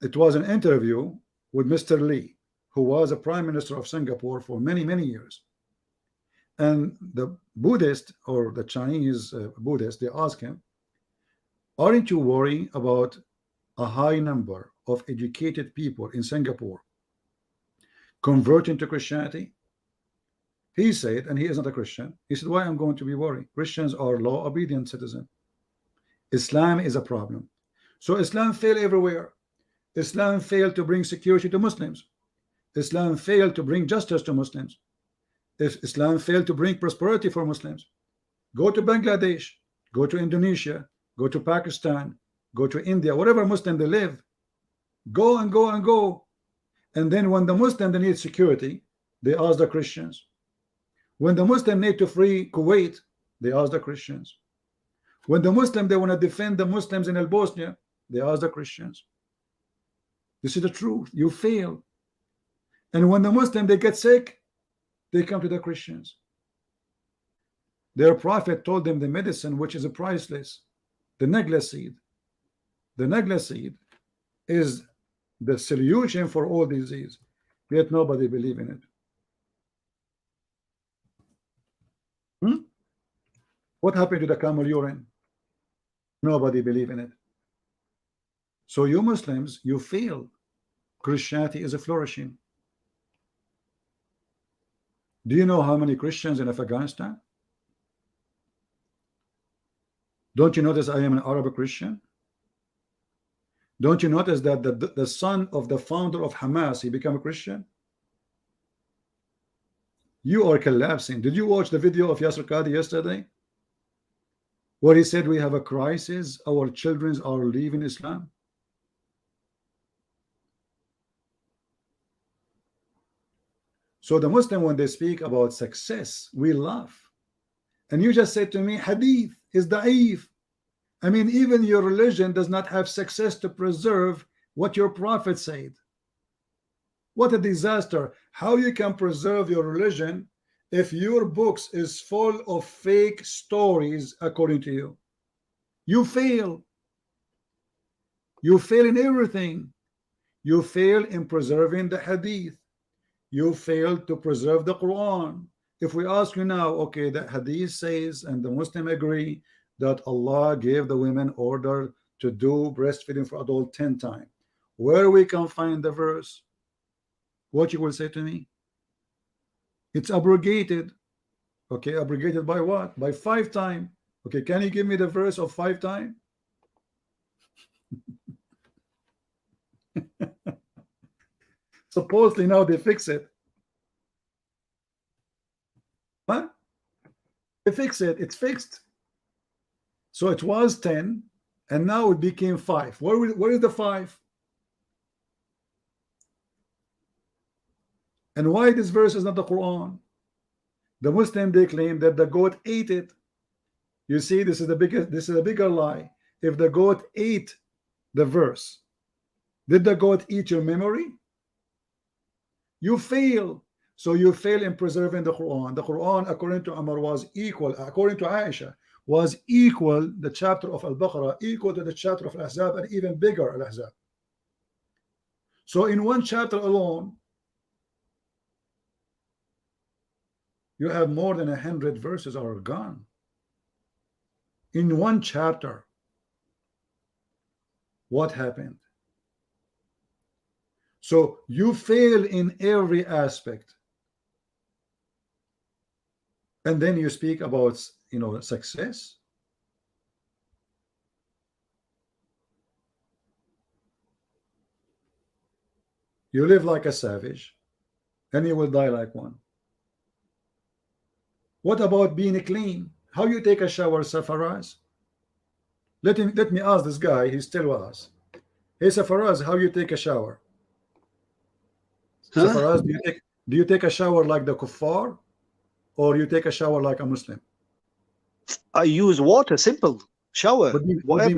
It was an interview with Mr. Lee, who was a prime minister of Singapore for many, many years. And the Buddhist or the Chinese Buddhist, they asked him, aren't you worried about a high number of educated people in Singapore converting to Christianity? He said, and he is not a Christian, he said, why I'm going to be worried? Christians are law-obedient citizens. Islam is a problem. So Islam failed everywhere. Islam failed to bring security to Muslims. Islam failed to bring justice to Muslims. Islam failed to bring prosperity for Muslims. Go to Bangladesh, go to Indonesia, go to Pakistan, go to India, whatever Muslim they live, go and go and go. And then when the Muslim they need security, they ask the Christians. When the Muslim need to free Kuwait, they ask the Christians. When the Muslim they want to defend the Muslims in Bosnia, they ask the Christians. This is the truth. You fail. And when the Muslim they get sick, they come to the Christians. Their prophet told them the medicine which is a priceless, the necklace seed. The necklace seed is the solution for all disease, yet nobody believe in it. What happened to the camel urine? Nobody believe in it. So you Muslims, you fail. Christianity is a flourishing. Do you know how many Christians in Afghanistan? Don't you notice I am an Arab Christian? Don't you notice that the son of the founder of Hamas, he became a Christian? You are collapsing. Did you watch the video of Yasser Qadi yesterday, where he said we have a crisis, our children are leaving Islam? So the Muslim, when they speak about success, we laugh. And you just said to me, hadith is da'if. I mean, even your religion does not have success to preserve what your prophet said. What a disaster. How you can preserve your religion if your books is full of fake stories according to you? You fail. You fail in everything. You fail in preserving the hadith. You fail to preserve the Quran. If we ask you now, okay, the hadith says, and the Muslim agree, that Allah gave the women order to do breastfeeding for adult 10 times. Where we can find the verse? What you will say to me? It's abrogated. Okay, abrogated by what? By 5 times. Okay, can you give me the verse of 5 times? Supposedly now they fix it. What? They fix it. It's fixed. So it was 10, and now it became 5. Where is the 5? And why this verse is not the Quran? The Muslim, they claim that the goat ate it. You see, this is a bigger lie. If the goat ate the verse, did the goat eat your memory? You fail. So you fail in preserving the Quran. The Quran, according to Umar, was equal, according to Aisha, was equal, the chapter of Al-Baqarah, equal to the chapter of Al-Ahzab, and even bigger Al-Ahzab. So in one chapter alone, you have more than 100 verses are gone. In one chapter. What happened? So you fail in every aspect. And then you speak about, you know, success. You live like a savage, and you will die like one. What about being clean? How you take a shower, Safaraz? Let me ask this guy. He's still with us. Hey, Safaraz, how you take a shower? Huh? Safaraz, do you take a shower like the kuffar, or you take a shower like a Muslim? I use water, simple. Shower. What do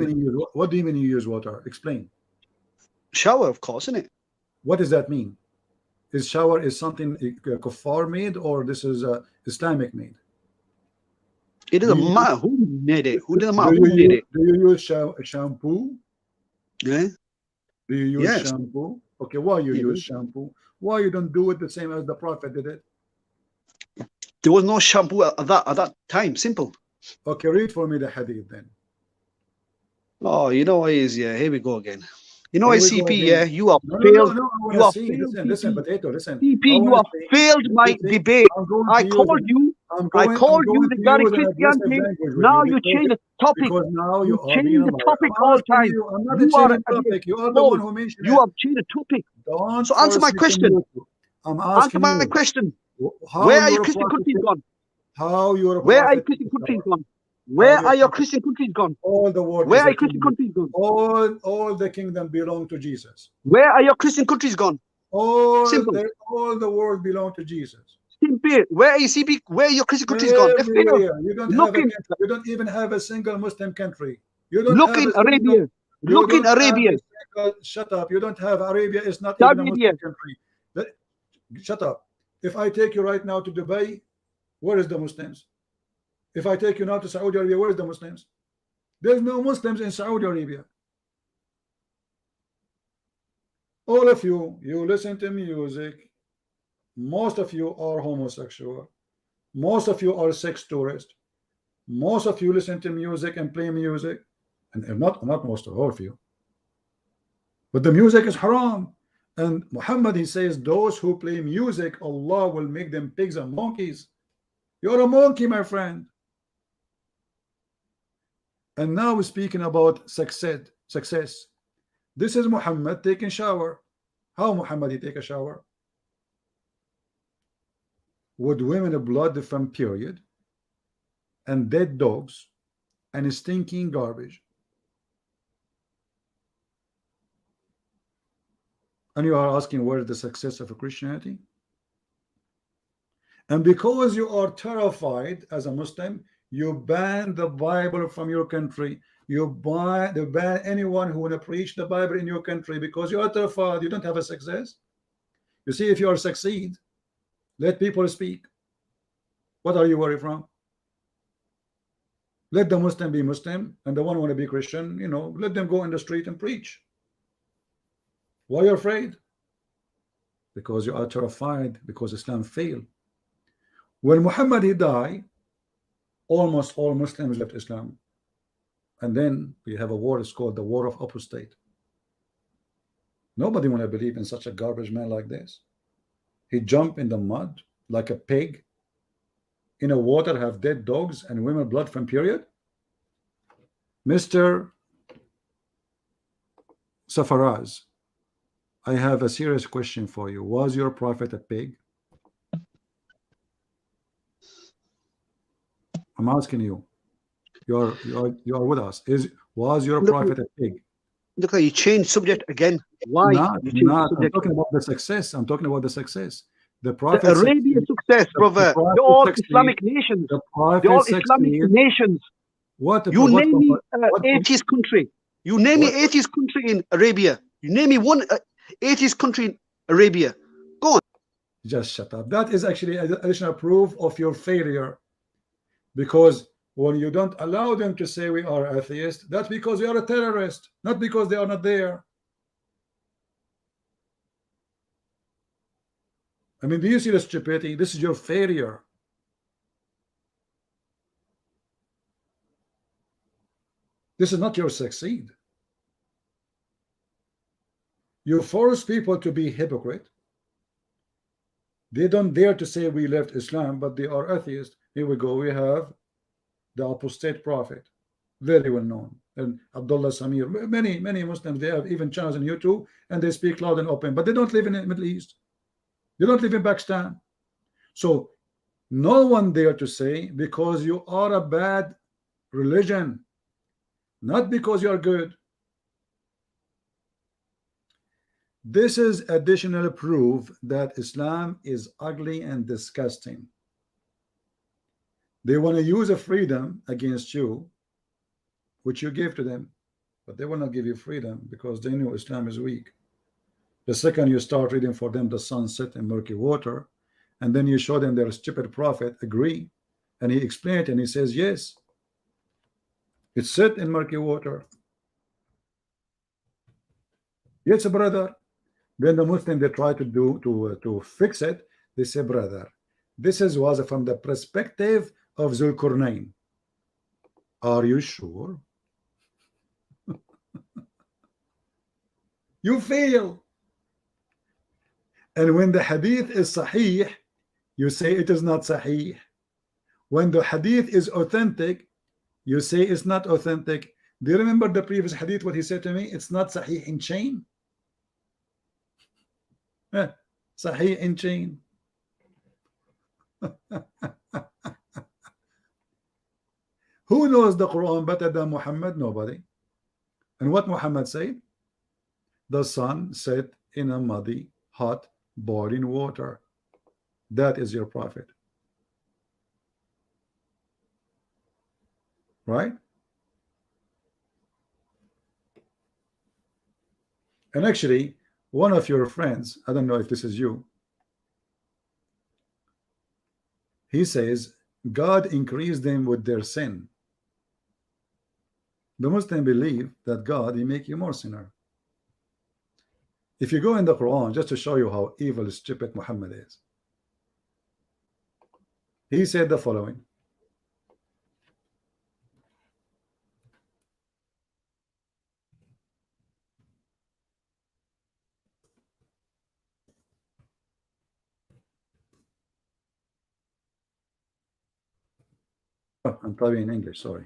you mean you use water? Explain. Shower, of course, isn't it? What does that mean? Is shower is something kuffar made, or this is Islamic made? It doesn't matter who made it. Who doesn't matter who made it. Do you use shampoo? Yeah. Do you use shampoo? Okay, why you Yeah. use shampoo? Why you don't do it the same as the Prophet did it? There was no shampoo at that time. Simple. Okay, read for me the hadith then. Oh, you know what is, yeah, here we go again. You know, Here we go CP, again. yeah, you have No, failed. I wanna You have see. failed. Listen, potato, listen. CP, I you wanna have see- failed my you see, debate. I'm going I to use called it. you. I'm I going called to you regarding use an aggressive Christianity. language with Now you you because- change the topic. Because now You you are change being a the liar. topic I'm all asking time. you. I'm not You are changing a topic. You are the no, one who mentioned you it. have changed the topic. Don't So answer force my me to question. mute you. I'm Answer asking my you. question. How Where are your your Christian prophet countries took- gone? How your Where are prophet your Christian took countries shower. gone? Where your are your prophet- Christian countries gone? All the world Where is are a your Christian kingdom. countries gone? All the kingdom belong to Jesus. Where are your Christian countries gone? Simple. All the world belong to Jesus. Simple. Where are your CP? Where are your Christian countries gone? They failed. Everywhere. You don't Look have a in- country. You don't even have a single Muslim country. You don't Look have in a single- Arabia. you Look in don't have a Arabia. single- Shut up. You don't have Arabia. It's not even a Saudi Muslim country. Shut up. If I take you right now to Dubai, where is the Muslims? If I take you now to Saudi Arabia, where is the Muslims? There's no Muslims in Saudi Arabia. All of you listen to music. Most of you are homosexual. Most of you are sex tourists. Most of you listen to music and play music, and not most of all of you. But the music is haram. And Muhammad, he says, those who play music, Allah will make them pigs and monkeys. You're a monkey, my friend. And now we're speaking about success. This is Muhammad taking shower. How Muhammad he take a shower? with women blood from period and dead dogs and stinking garbage. And you are asking where is the success of Christianity? And because you are terrified as a Muslim, you ban the Bible from your country. You ban anyone who want to preach the Bible in your country because you are terrified. You don't have a success. You see, if you are succeed, let people speak. What are you worried from? Let the Muslim be Muslim, and the one who want to be Christian, you know, let them go in the street and preach. Why are you afraid? Because you are terrified because Islam failed. When Muhammad he died, almost all Muslims left Islam. And then we have a war, it's called the war of apostate. Nobody want to believe in such a garbage man like this. He jumped in the mud like a pig. In a water have dead dogs and women blood from period. Mr. Safaraz, I have a serious question for you. Was your prophet a pig? I'm asking you. You are with us. Was your prophet a pig? Look, you changed subject again. Why? Not. I'm talking about the success. I'm talking about the success. The prophet. The Arabian success, brother. The all Islamic nations. The all Islamic nations. You name me atheist country. You name me atheist country in Arabia. You name me one atheist country in Arabia. Go on. Just shut up. That is actually additional proof of your failure. Because when you don't allow them to say we are atheists, that's because you are a terrorist, not because they are not there. I mean, do you see the stupidity? This is your failure. This is not your succeed. You force people to be hypocrite. They don't dare to say we left Islam, but they are atheists. Here we go. We have the apostate prophet, very well known, and Abdullah Samir. Many Muslims, they have even channels on YouTube, and they speak loud and open, but they don't live in the Middle East. They don't live in Pakistan. So no one dare to say because you are a bad religion, not because you are good. This is additional proof that Islam is ugly and disgusting. They want to use a freedom against you, which you gave to them, but they will not give you freedom because they know Islam is weak. The second you start reading for them the sun set in murky water, and then you show them their stupid prophet agree, and he explained and he says yes, it's set in murky water. Yes, brother. Then the Muslim, they try to fix it. They say, brother, this was from the perspective of Zulkarnain. Are you sure? You fail. And when the hadith is sahih, you say it is not sahih. When the hadith is authentic, you say it's not authentic. Do you remember the previous hadith, what he said to me? It's not sahih in chain. Sahih in chain. Who knows the Quran better than Muhammad? Nobody. And what Muhammad said? The sun set in a muddy, hot, boiling water. That is your prophet. Right? And actually, one of your friends, I don't know if this is you, he says God increased them with their sin. The Muslim believe that God, he make you more sinner. If you go in the Quran, just to show you how evil, stupid Muhammad is, he said the following. Oh, I'm typing in English, sorry.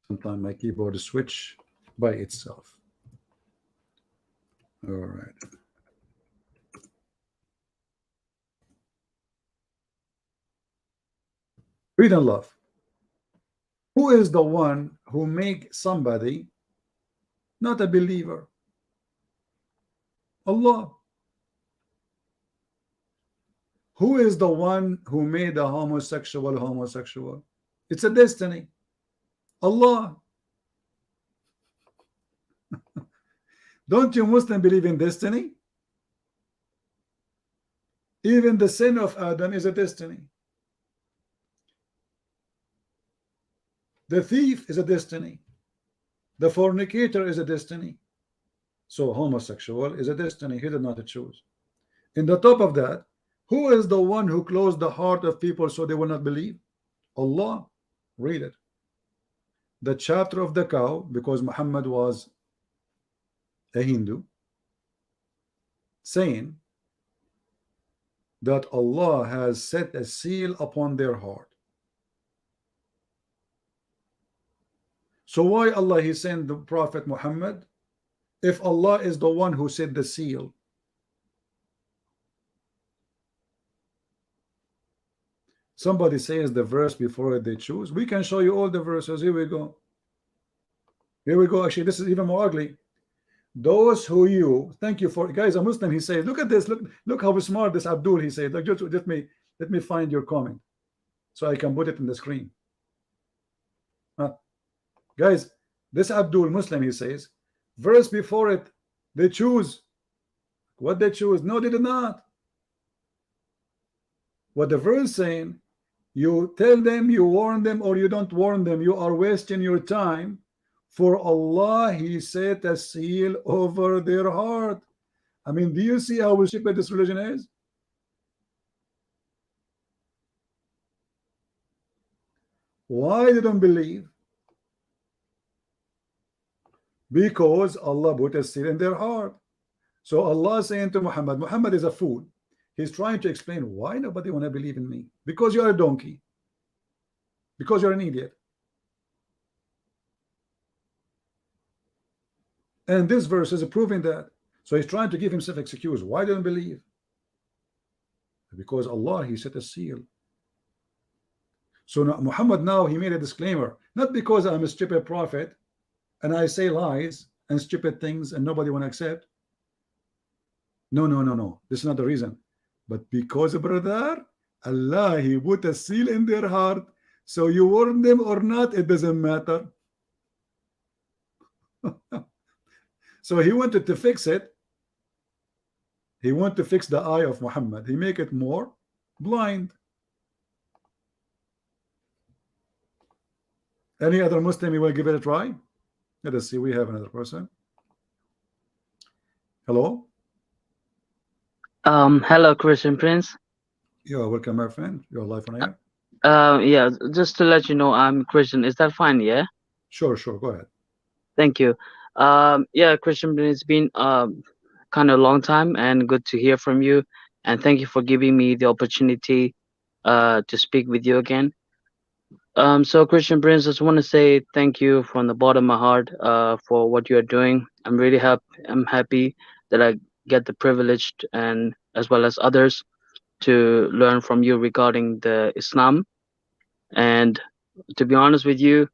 Sometimes my keyboard switch by itself. All right. Read and love. Who is the one who make somebody not a believer? Allah. Who is the one who made a homosexual homosexual? It's a destiny. Allah. Don't you Muslims believe in destiny? Even the sin of Adam is a destiny. The thief is a destiny. The fornicator is a destiny. So homosexual is a destiny. He did not choose. In the top of that, who is the one who closed the heart of people so they will not believe? Allah. Read it. The chapter of the cow, because Muhammad was a Hindu, saying that Allah has set a seal upon their heart. So why Allah he sent the Prophet Muhammad if Allah is the one who set the seal? Somebody says the verse before they choose. We can show you all the verses. Here we go. Here we go. Actually, this is even more ugly. Those who you thank you for, guys, a Muslim, he says, look at this, look how smart this Abdul, he said. Like, just let me find your comment so I can put it in the screen. Guys, this Abdul Muslim, he says, verse before it, they choose. What they choose? No, they did not. What the verse saying, you tell them, you warn them, or you don't warn them, you are wasting your time. For Allah, he set a seal over their heart. I mean, do you see how stupid this religion is? Why they don't believe? Because Allah put a seal in their heart. So Allah saying to Muhammad, Muhammad is a fool. He's trying to explain why nobody want to believe in me. Because you're a donkey. Because you're an idiot. And this verse is proving that. So he's trying to give himself excuse. Why don't believe? Because Allah, he set a seal. So now, Muhammad now, he made a disclaimer. Not because I'm a stupid prophet and I say lies and stupid things and nobody want to accept. No, no, no, no. This is not the reason. But because, brother, Allah, he put a seal in their heart. So you warn them or not, it doesn't matter. So he wanted to fix it. He wanted to fix the eye of Muhammad. He make it more blind. Any other Muslim, you will give it a try? Let us see. We have another person. Hello. Hello, Christian Prince. You're welcome, my friend. You're live on air. Yeah, just to let you know, I'm Christian. Is that fine? Yeah. Sure, sure. Go ahead. Thank you. Yeah, Christian Prince, it's been kind of a long time, and good to hear from you. And thank you for giving me the opportunity to speak with you again. So Christian Prince, I just want to say thank you from the bottom of my heart for what you are doing. I'm really happy that I get the privilege and as well as others to learn from you regarding the Islam. And to be honest with you,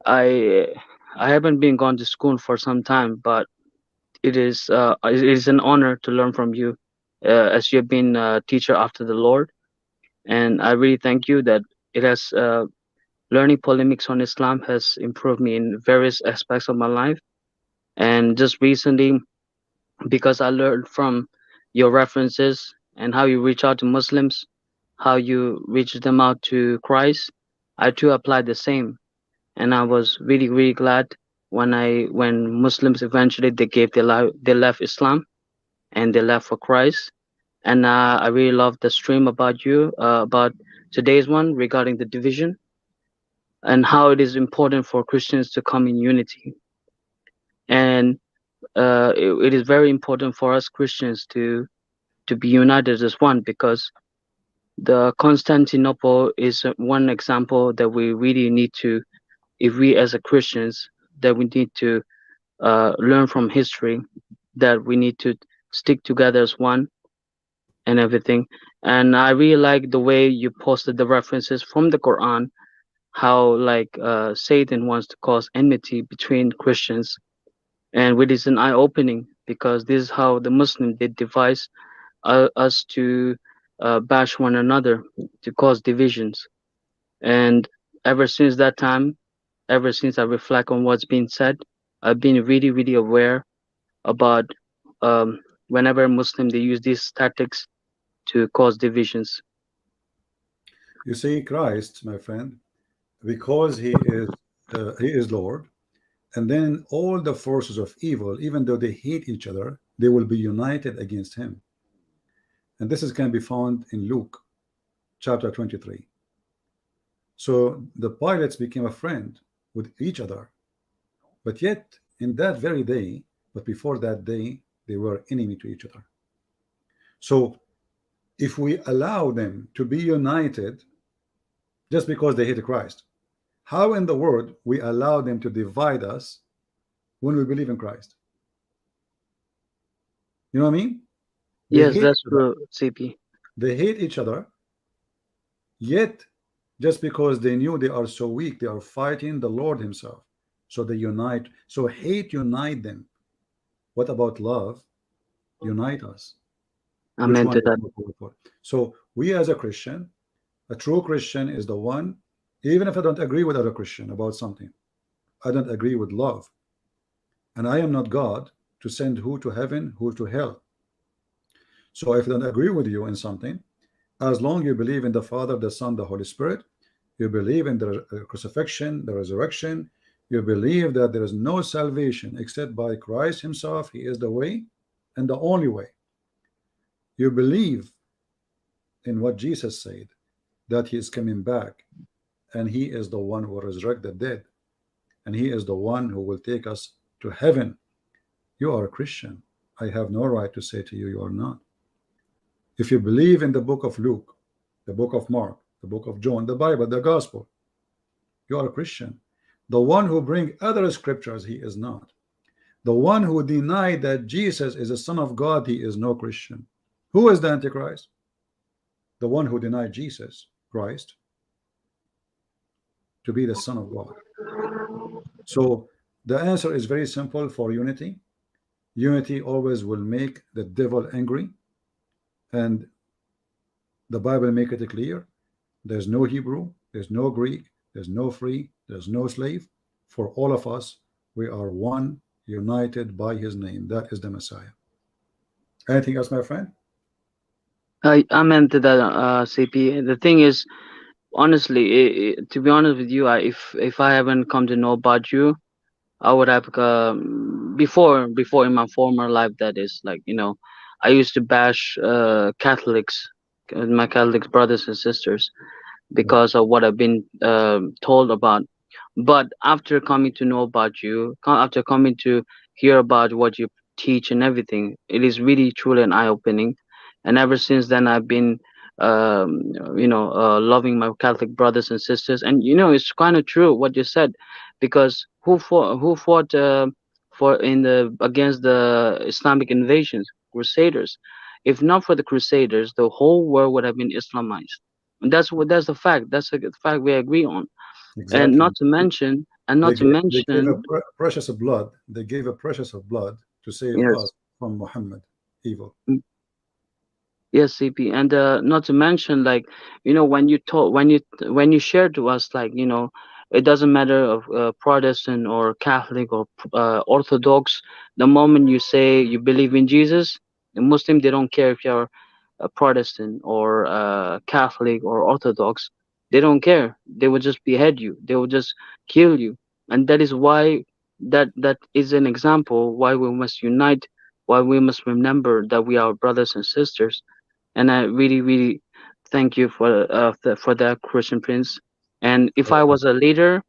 I haven't been gone to school for some time, but it is an honor to learn from you, as you have been a teacher after the Lord. And I really thank you that it has learning polemics on Islam has improved me in various aspects of my life. And just recently, because I learned from your references and how you reach out to Muslims, how you reach them out to Christ, I too applied the same. And I was really, really glad when Muslims eventually they left Islam and they left for Christ. And I really love the stream about you, about today's one regarding the division and how it is important for Christians to come in unity. And it is very important for us Christians to be united as one, because the Constantinople is one example that we really need to, if we as a Christians, that we need to learn from history, that we need to stick together as one and everything. And I really like the way you posted the references from the Quran, how like Satan wants to cause enmity between Christians, and which is an eye opening, because this is how the Muslim did devise us to bash one another, to cause divisions. And ever since that time, ever since I reflect on what's been said, I've been really, really aware about um, whenever Muslim they use these tactics to cause divisions. You see, Christ, my friend, because he is Lord, and then all the forces of evil, even though they hate each other, they will be united against him. And this is can be found in Luke chapter 23. So the pilots became a friend with each other, but yet in that very day, but before that day, they were enemy to each other. So if we allow them to be united just because they hate Christ, how in the world we allow them to divide us when we believe in Christ? You know what I mean? Yes, that's true, CP. They hate each other, yet just because they knew they are so weak, they are fighting the Lord himself. So they unite. So hate unite them. What about love? Unite us. Amen to that. So we as a Christian, a true Christian is the one, even if I don't agree with other Christian about something, I don't agree with love. And I am not God to send who to heaven, who to hell. So if I don't agree with you in something, as long you believe in the Father, the Son, the Holy Spirit, you believe in the crucifixion, the resurrection, you believe that there is no salvation except by Christ himself, he is the way and the only way. You believe in what Jesus said, that he is coming back, and he is the one who will resurrect the dead, and he is the one who will take us to heaven. You are a Christian. I have no right to say to you, you are not. If you believe in the book of Luke, the book of Mark, the book of John, the Bible, the gospel, you are a Christian. The one who bring other scriptures, he is not. The one who denied that Jesus is the Son of God, he is no Christian. Who is the Antichrist? The one who denied Jesus Christ to be the Son of God. So the answer is very simple for unity. Unity always will make the devil angry, and the Bible make it clear. There's no Hebrew, there's no Greek, there's no free, there's no slave. For all of us, we are one, united by his name. That is the Messiah. Anything else, my friend? I meant that, CP. The thing is, honestly, to be honest with you, if I haven't come to know about you, I would have before in my former life, that is, like, I used to bash Catholics, my Catholic brothers and sisters, because of what I've been told about. But after coming to know about you, after coming to hear about what you teach and everything, it is really truly an eye-opening. And ever since then, I've been loving my Catholic brothers and sisters. And it's kind of true what you said, because who fought for in the against the Islamic invasions? Crusaders. If not for the Crusaders, the whole world would have been Islamized. And that's the fact. That's a fact we agree on. Exactly. And not to mention, they gave a precious blood. They gave a precious of blood to save us from Muhammad evil. Yes, CP, and not to mention, like, when you share to us, like, it doesn't matter of Protestant or Catholic or Orthodox. The moment you say you believe in Jesus, the Muslim, they don't care if you're a Protestant or Catholic or Orthodox. They don't care. They will just behead you. They will just kill you. And that is why that is an example why we must unite, why we must remember that we are brothers and sisters. And I really, really thank you for that, Christian Prince. And if I was a leader,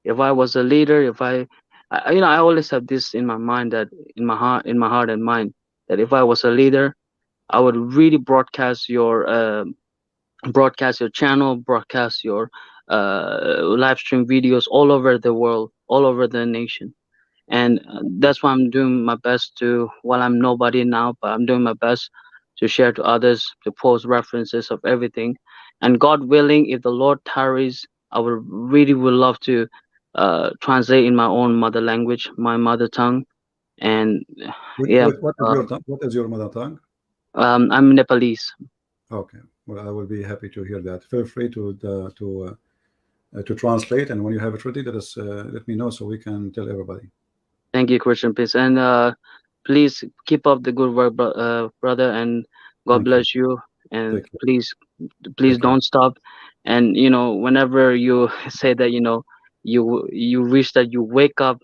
if I always have this in my mind, that in my heart and mind, that if I was a leader, I would really broadcast your channel, broadcast your live stream videos all over the world, all over the nation. And that's why I'm doing my best to, while I'm nobody now, but I'm doing my best to share to others, to post references of everything. And God willing, if the Lord tarries, I would love to translate in my own mother language, my mother tongue. And yeah, what is your mother tongue? I'm Nepalese. Okay, well, I will be happy to hear that. Feel free to translate, and when you have it ready, let me know so we can tell everybody. Thank you, Christian Prince, and please keep up the good work, brother, and God bless you. And please don't stop. And whenever you say that, you wish that you wake up,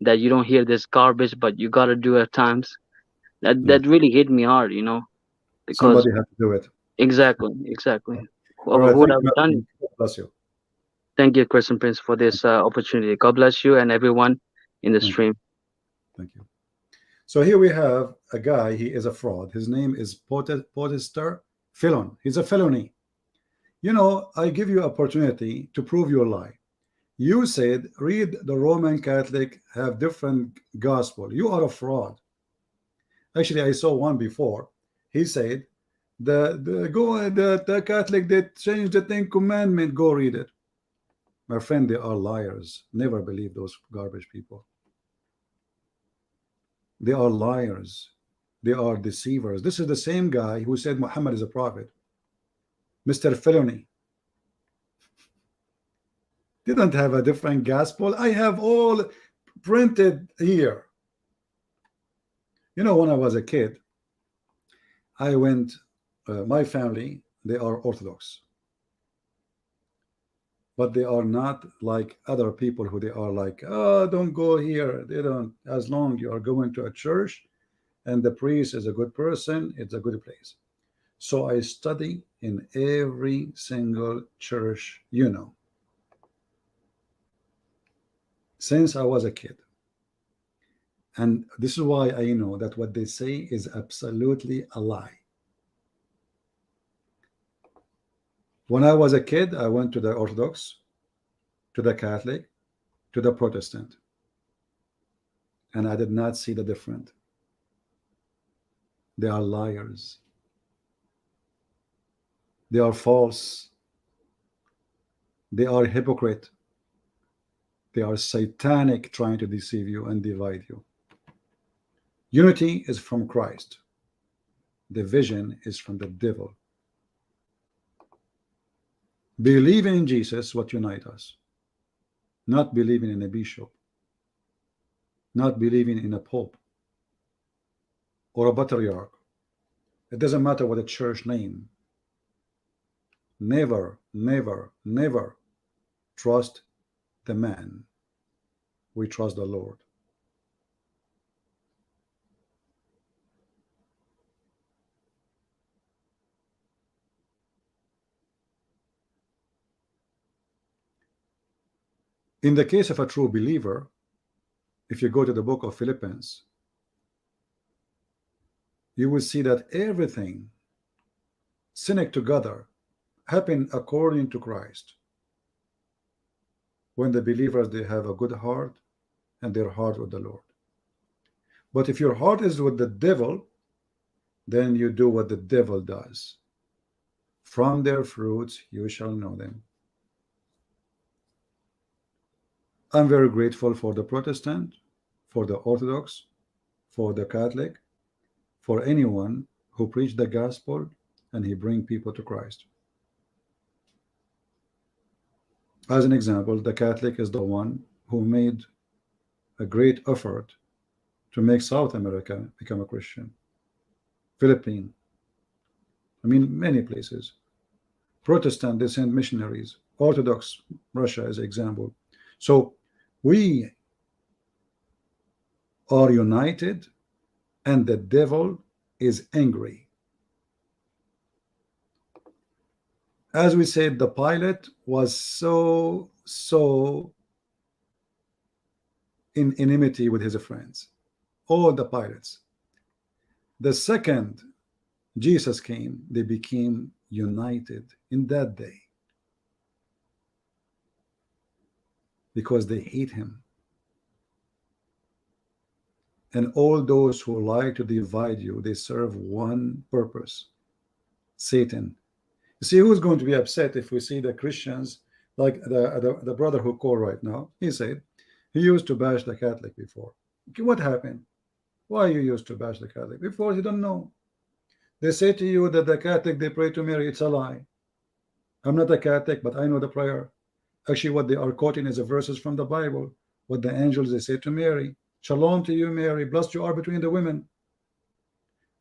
that you don't hear this garbage, but you gotta do it at times. That really hit me hard, because somebody has to do it. Exactly. All right, Who would have done it? God bless you. Thank you, Christian Prince, for this opportunity. God bless you and everyone in the stream. Thank you. So here we have a guy. He is a fraud. His name is Podester Felon. He's a felony. I give you opportunity to prove your lie. You said read the Roman Catholic have different gospel. You are a fraud. Actually, I saw one before. He said the Catholic, they changed the 10 commandment. Go read it. My friend, they are liars. Never believe those garbage people. They are liars. They are deceivers. This is the same guy who said Muhammad is a prophet. Mr. Felony didn't have a different gospel. I have all printed here. When I was a kid, I went, my family, they are Orthodox. But they are not like other people who they are like, oh, don't go here. They don't, as long you are going to a church and the priest is a good person, it's a good place. So I study in every single church, since I was a kid. And this is why I know that what they say is absolutely a lie. When I was a kid, I went to the Orthodox, to the Catholic, to the Protestant, and I did not see the difference. They are liars. They are false. They are hypocrite. They are satanic, trying to deceive you and divide you. Unity is from Christ. Division is from the devil. Believing in Jesus, what unites us. Not believing in a bishop. Not believing in a pope or a patriarch. It doesn't matter what a church name. Never, never, never trust the man. We trust the Lord. In the case of a true believer, if you go to the book of Philippians, you will see that everything sync together happen according to Christ. When the believers, they have a good heart and their heart with the Lord. But if your heart is with the devil, then you do what the devil does. From their fruits you shall know them. I'm very grateful for the Protestant, for the Orthodox, for the Catholic, for anyone who preach the gospel and he bring people to Christ. As an example, the Catholic is the one who made a great effort to make South America become a Christian. Philippines, many places. Protestant, they send missionaries. Orthodox, Russia is an example. So we are united and the devil is angry. As we said, the pilot was so in enmity with his friends, all the pilots. The second Jesus came, they became united in that day because they hate him. And all those who like to divide you, they serve one purpose: Satan. You see, who's going to be upset if we see the Christians, like the brother who called right now? He said he used to bash the Catholic before. Okay, what happened? Why you used to bash the Catholic before? You don't know. They say to you that the Catholic, they pray to Mary. It's a lie. I'm not a Catholic, but I know the prayer. Actually, what they are quoting is a verses from the Bible. What the angels they say to Mary: Shalom to you, Mary, blessed you are between the women.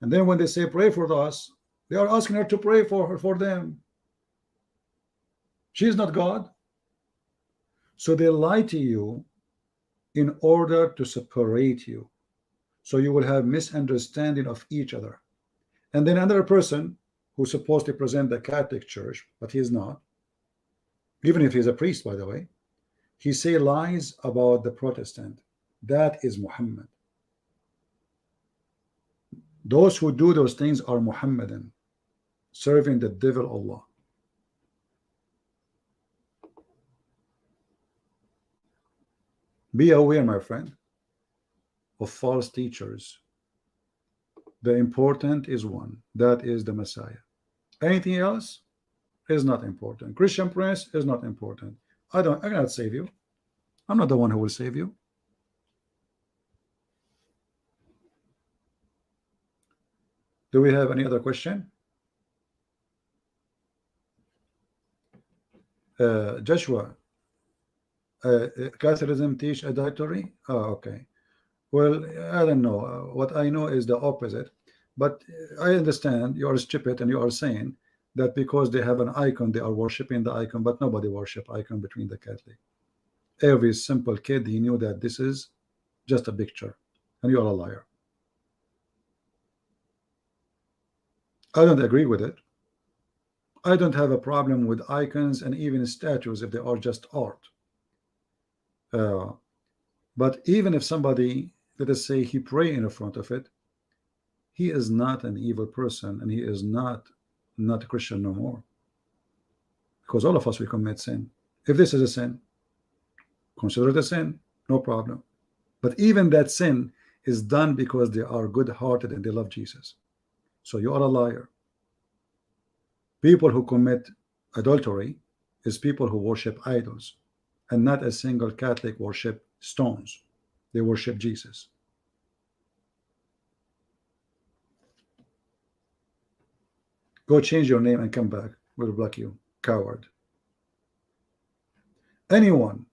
And then when they say pray for us, they are asking her to pray for her, for them. She is not God. So they lie to you in order to separate you, so you will have misunderstanding of each other. And then another person who's supposed to present the Catholic Church, but he is not, even if he's a priest, by the way, he say lies about the Protestant. That is Muhammad. Those who do those things are Mohammedan, serving the devil Allah. Be aware, my friend, of false teachers. The important is one, that is the Messiah. Anything else is not important. Christian Prince is not important. I cannot save you. I'm not the one who will save you. Do we have any other question? Joshua, Catholicism teach adultery? Oh, okay. Well, I don't know. What I know is the opposite. But I understand you are stupid and you are saying that because they have an icon, they are worshiping the icon, but nobody worship icon between the Catholic. Every simple kid, he knew that this is just a picture, and you are a liar. I don't agree with it. I don't have a problem with icons and even statues if they are just art. But even if somebody, let us say, he pray in front of it, he is not an evil person, and he is not a Christian no more. Because all of us, we commit sin. If this is a sin, consider it a sin, no problem. But even that sin is done because they are good-hearted and they love Jesus. So you are a liar. People who commit adultery is people who worship idols, and not a single Catholic worship stones. They worship Jesus. Go change your name and come back. We'll block you, coward. Anyone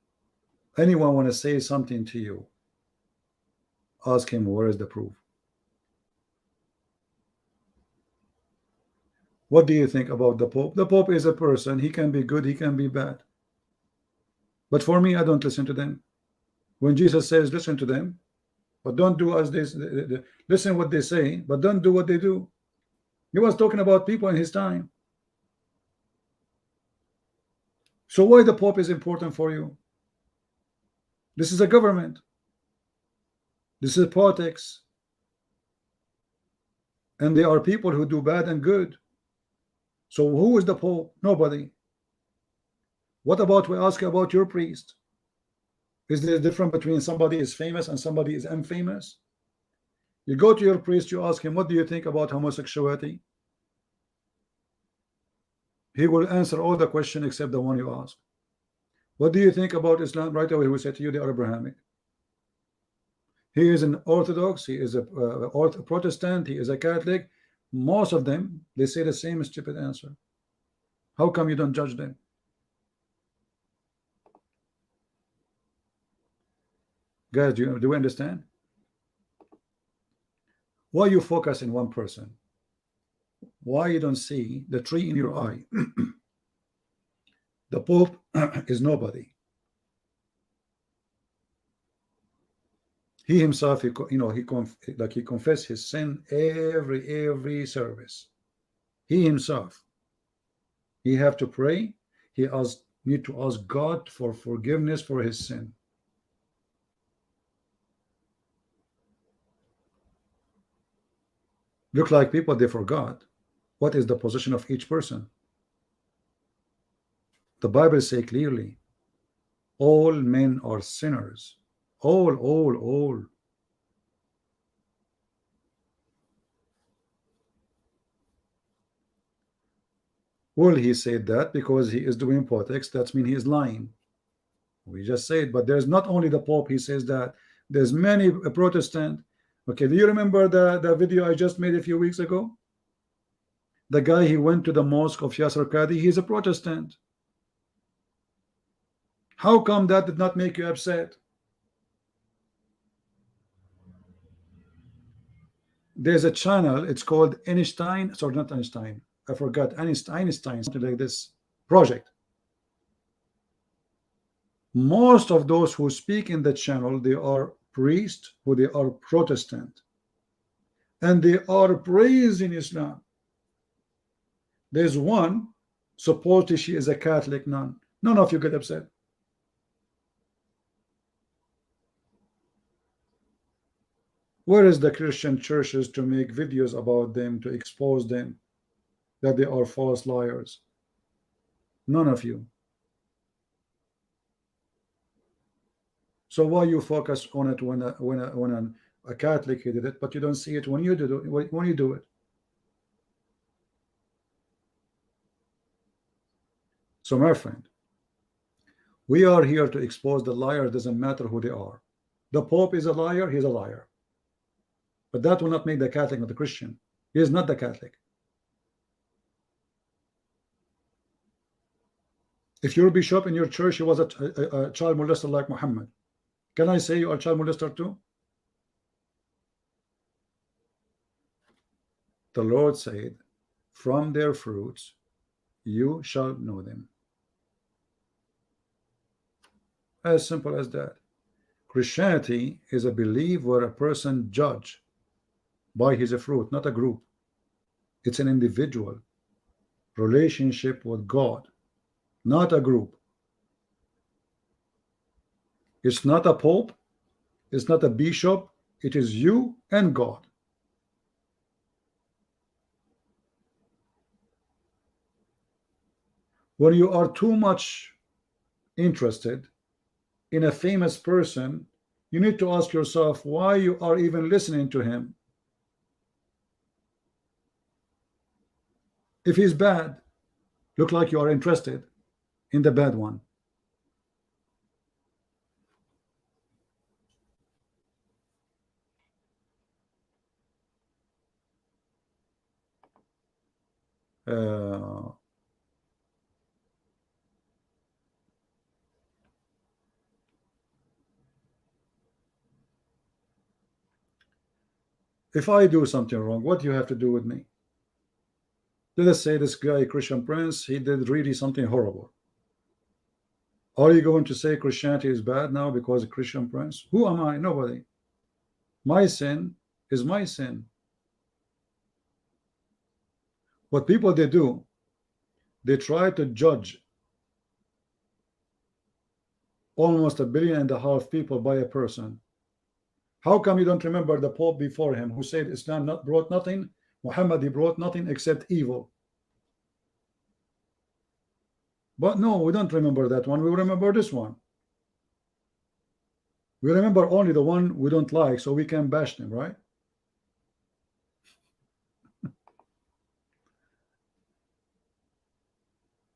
want to say something to you, ask him where is the proof. What do you think about the Pope? The Pope is a person. He can be good, he can be bad. But for me, I don't listen to them. When Jesus says listen to them, but don't do as they listen what they say, but don't do what they do. He was talking about people in his time. So why the Pope is important for you? This is a government. This is politics. And there are people who do bad and good. So who is the Pope? Nobody. What about, we ask about your priest? Is there a difference between somebody is famous and somebody is infamous? You go to your priest, you ask him, what do you think about homosexuality? He will answer all the questions except the one you ask. What do you think about Islam? Right away he will say to you, they are Abrahamic. He is an Orthodox, he is a Protestant, he is a Catholic. Most of them, they say the same stupid answer. How come you don't judge them? Guys, do we understand? Why you focus in one person? Why you don't see the tree in your eye? The Pope is nobody. He himself, he confess his sin every service. He himself, he have to pray. He need to ask God for forgiveness for his sin. Look like people, they forgot what is the position of each person. The Bible say clearly, all men are sinners. All. Well, he said that because he is doing politics. That means he is lying. We just said, but there's not only the Pope. He says that there's many Protestant. Okay, do you remember the video I just made a few weeks ago? The guy, he went to the mosque of Yasser Qadi. He's a Protestant. How come that did not make you upset? There's a channel, it's called Einstein, sorry, not Einstein, I forgot, Einstein, something like this project. Most of those who speak in the channel, they are priests, who they are Protestant, and they are praising Islam. There's one, supposedly she is a Catholic nun. None of you get upset. Where is the Christian churches to make videos about them, to expose them, that they are false liars? None of you. So why you focus on it when a Catholic did it, but you don't see it when you do it, when you do it? So my friend, we are here to expose the liar. Doesn't matter who they are. The Pope is a liar, he's a liar. But that will not make the Catholic not a Christian. He is not the Catholic. If your bishop in your church, he was a child molester like Muhammad, can I say you are a child molester too? The Lord said, from their fruits you shall know them. As simple as that. Christianity is a belief where a person judge by his fruit, not a group. It's an individual relationship with God, not a group. It's not a pope, it's not a bishop, it is you and God. When you are too much interested in a famous person, you need to ask yourself why you are even listening to him. If he's bad, look like you are interested in the bad one. If I do something wrong, what do you have to do with me? Let us say this guy, Christian Prince, he did really something horrible. Are you going to say Christianity is bad now because of Christian Prince? Who am I? Nobody. My sin is my sin. What people they do, they try to judge almost 1.5 billion people by a person. How come you don't remember the Pope before him who said Islam brought nothing, Muhammad he brought nothing except evil? But no, we don't remember that one. We remember this one. We remember only the one we don't like, so we can bash them, right?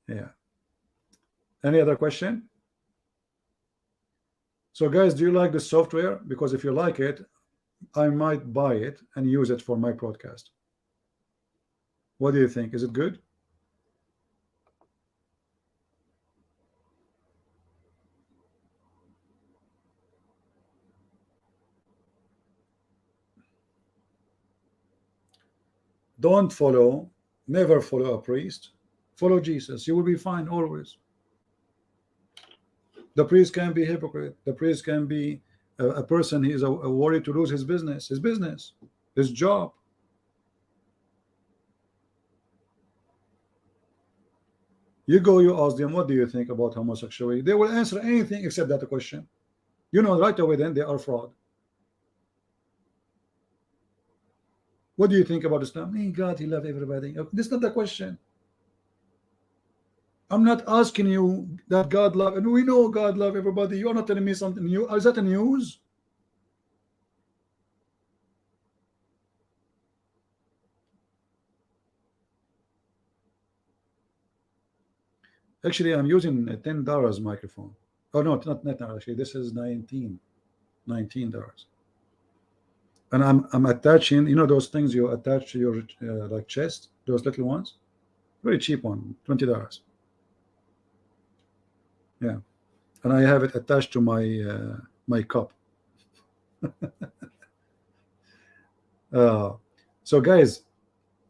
Yeah. Any other question? So guys, do you like the software? Because if you like it, I might buy it and use it for my broadcast. What do you think? Is it good? Don't follow, never follow a priest. Follow Jesus. You will be fine always. The priest can be hypocrite. The priest can be a person he is a worried to lose his business, his job. You go, you ask them, what do you think about homosexuality? They will answer anything except that question. You know right away then they are fraud. What do you think about Islam? Hey, God, he loves everybody. This is not the question. I'm not asking you that God love, and we know God love everybody. You're not telling me something new. Is that a news? Actually, I'm using a $10 microphone. Oh no, not actually. This is $19. And I'm attaching. You know those things you attach to your like chest. Those little ones. Very cheap one. $20. Yeah. And I have it attached to my my cup. So guys,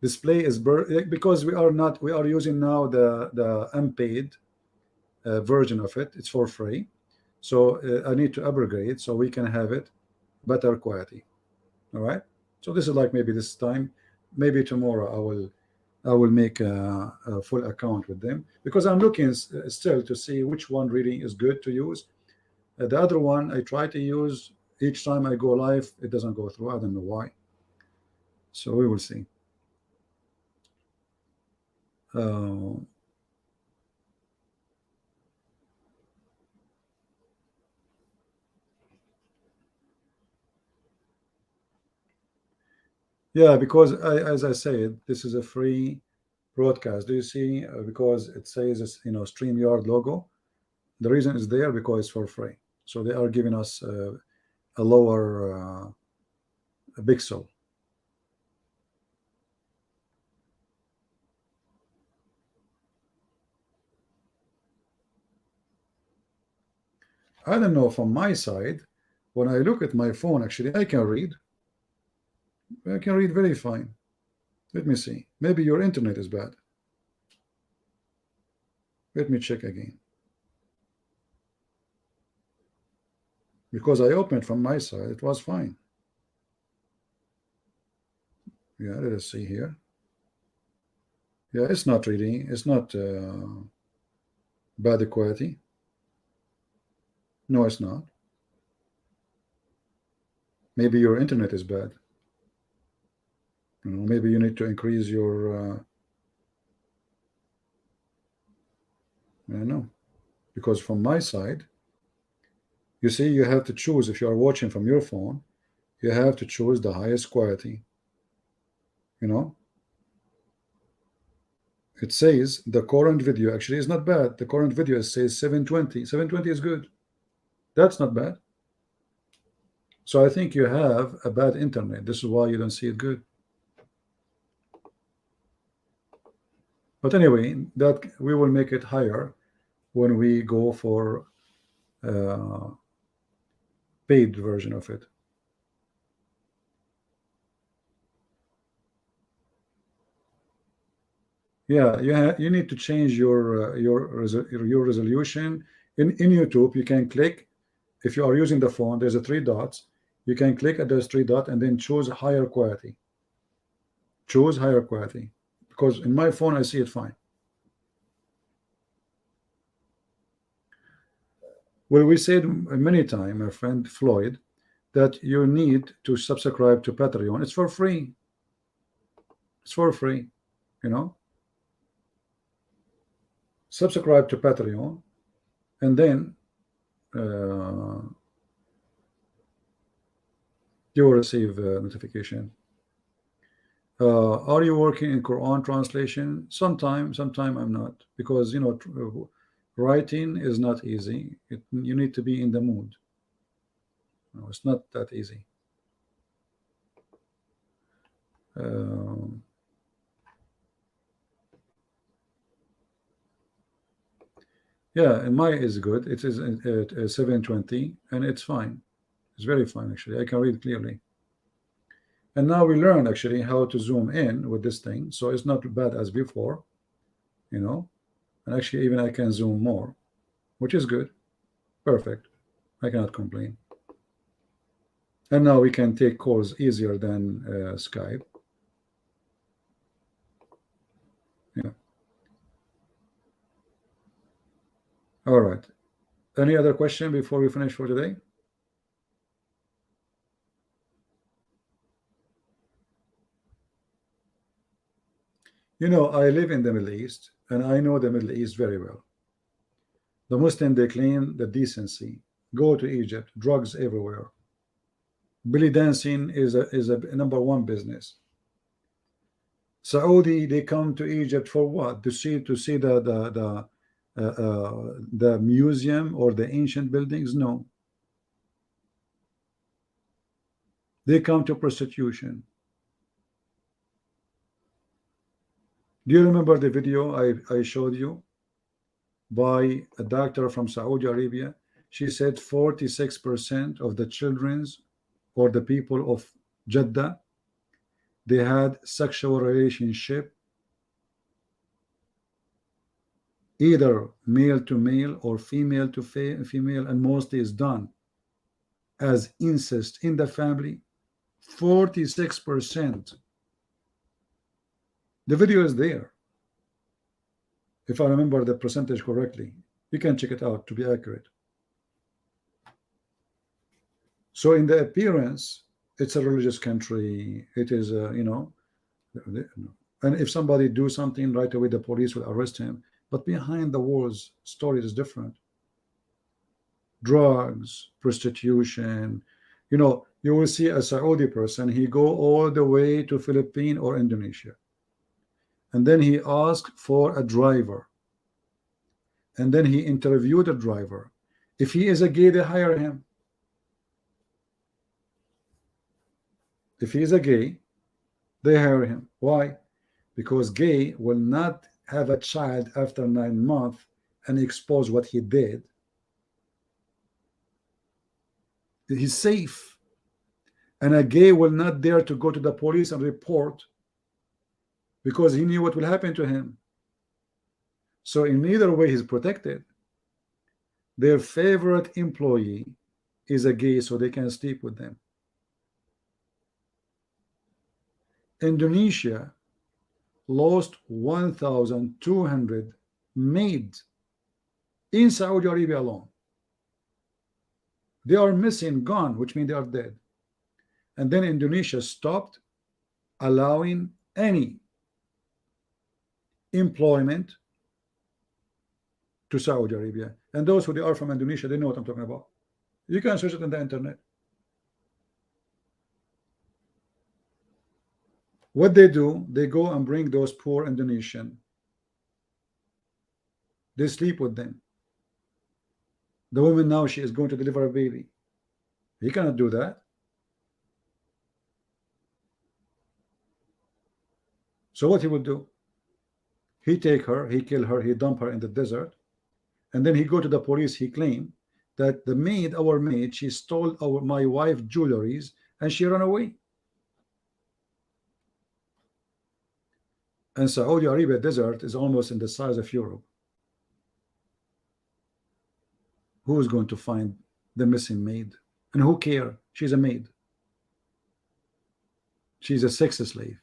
display is because we are using now the unpaid version of it. It's for free, so I need to upgrade so we can have it better quality. All right, so this is like maybe this time, maybe tomorrow I will make a full account with them, because I'm looking still to see which one really is good to use. The other one I try to use, each time I go live it doesn't go through. I don't know why, so we will see. Yeah, because as I said, this is a free broadcast. Do you see? Because it says it's, you know, StreamYard logo. The reason is there because it's for free. So they are giving us a lower pixel. I don't know, from my side, when I look at my phone, actually I can read. I can read very fine. Let me see. Maybe your internet is bad. Let me check again. Because I opened from my side, it was fine. Yeah, let us see here. Yeah, it's not reading. It's not bad quality. No, it's not. Maybe your internet is bad. You know, maybe you need to increase your. I don't know, because from my side, you see, you have to choose. If you are watching from your phone, you have to choose the highest quality. You know, it says the current video actually is not bad. The current video says 720. 720 is good. That's not bad. So I think you have a bad internet. This is why you don't see it good. But anyway, that we will make it higher when we go for paid version of it. Yeah, you need to change your resolution. In YouTube, you can click, if you are using the phone, there's a 3 dots. You can click at those 3 dots and then choose higher quality. Choose higher quality, because in my phone I see it fine. Well, we said many times, my friend Floyd, that you need to subscribe to Patreon. It's for free. It's for free, you know. Subscribe to Patreon, and then you will receive a notification. Are you working in Quran translation? Sometime I'm not, because you know, writing is not easy. You need to be in the mood. No, it's not that easy. Yeah, and my is good. It is at 720, and it's fine. It's very fine actually. I can read clearly. And now we learn actually how to zoom in with this thing, so it's not bad as before, you know. And actually, even I can zoom more, which is good. Perfect. I cannot complain. And now we can take calls easier than Skype. Yeah. All right. Any other question before we finish for today? You know, I live in the Middle East, and I know the Middle East very well. The Muslim, they claim the decency. Go to Egypt, drugs everywhere. Belly dancing is a #1 business. Saudi, they come to Egypt for what? To see the museum or the ancient buildings? No. They come to prostitution. Do you remember the video I showed you by a doctor from Saudi Arabia? She said 46% of the children's or the people of Jeddah, they had sexual relationship, either male to male or female to female, and mostly is done as incest in the family. 46%. The video is there. If I remember the percentage correctly, you can check it out to be accurate. So in the appearance, it's a religious country. It is, you know, and if somebody do something, right away the police will arrest him. But behind the walls, story is different. Drugs, prostitution. You know, you will see a Saudi person, he go all the way to Philippines or Indonesia. And then he asked for a driver. And then he interviewed the driver. If he is a gay, they hire him. If he is a gay, they hire him. Why? Because gay will not have a child after 9 months and expose what he did. He's safe. And a gay will not dare to go to the police and report because he knew what will happen to him. So in either way, he's protected. Their favorite employee is a gay, so they can sleep with them. Indonesia lost 1,200 maids in Saudi Arabia alone. They are missing, gone, which means they are dead. And then Indonesia stopped allowing any employment to Saudi Arabia. And those who they are from Indonesia, they know what I'm talking about. You can search it on the internet. What they do, they go and bring those poor Indonesian. They sleep with them. The woman now, she is going to deliver a baby. He cannot do that. So what he would do? He take her, he kill her, he dump her in the desert, and then he go to the police. He claim that the maid, our maid, she stole my wife jewelries and she ran away. And Saudi Arabia desert is almost in the size of Europe. Who is going to find the missing maid? And who care? She's a maid. She's a sex slave.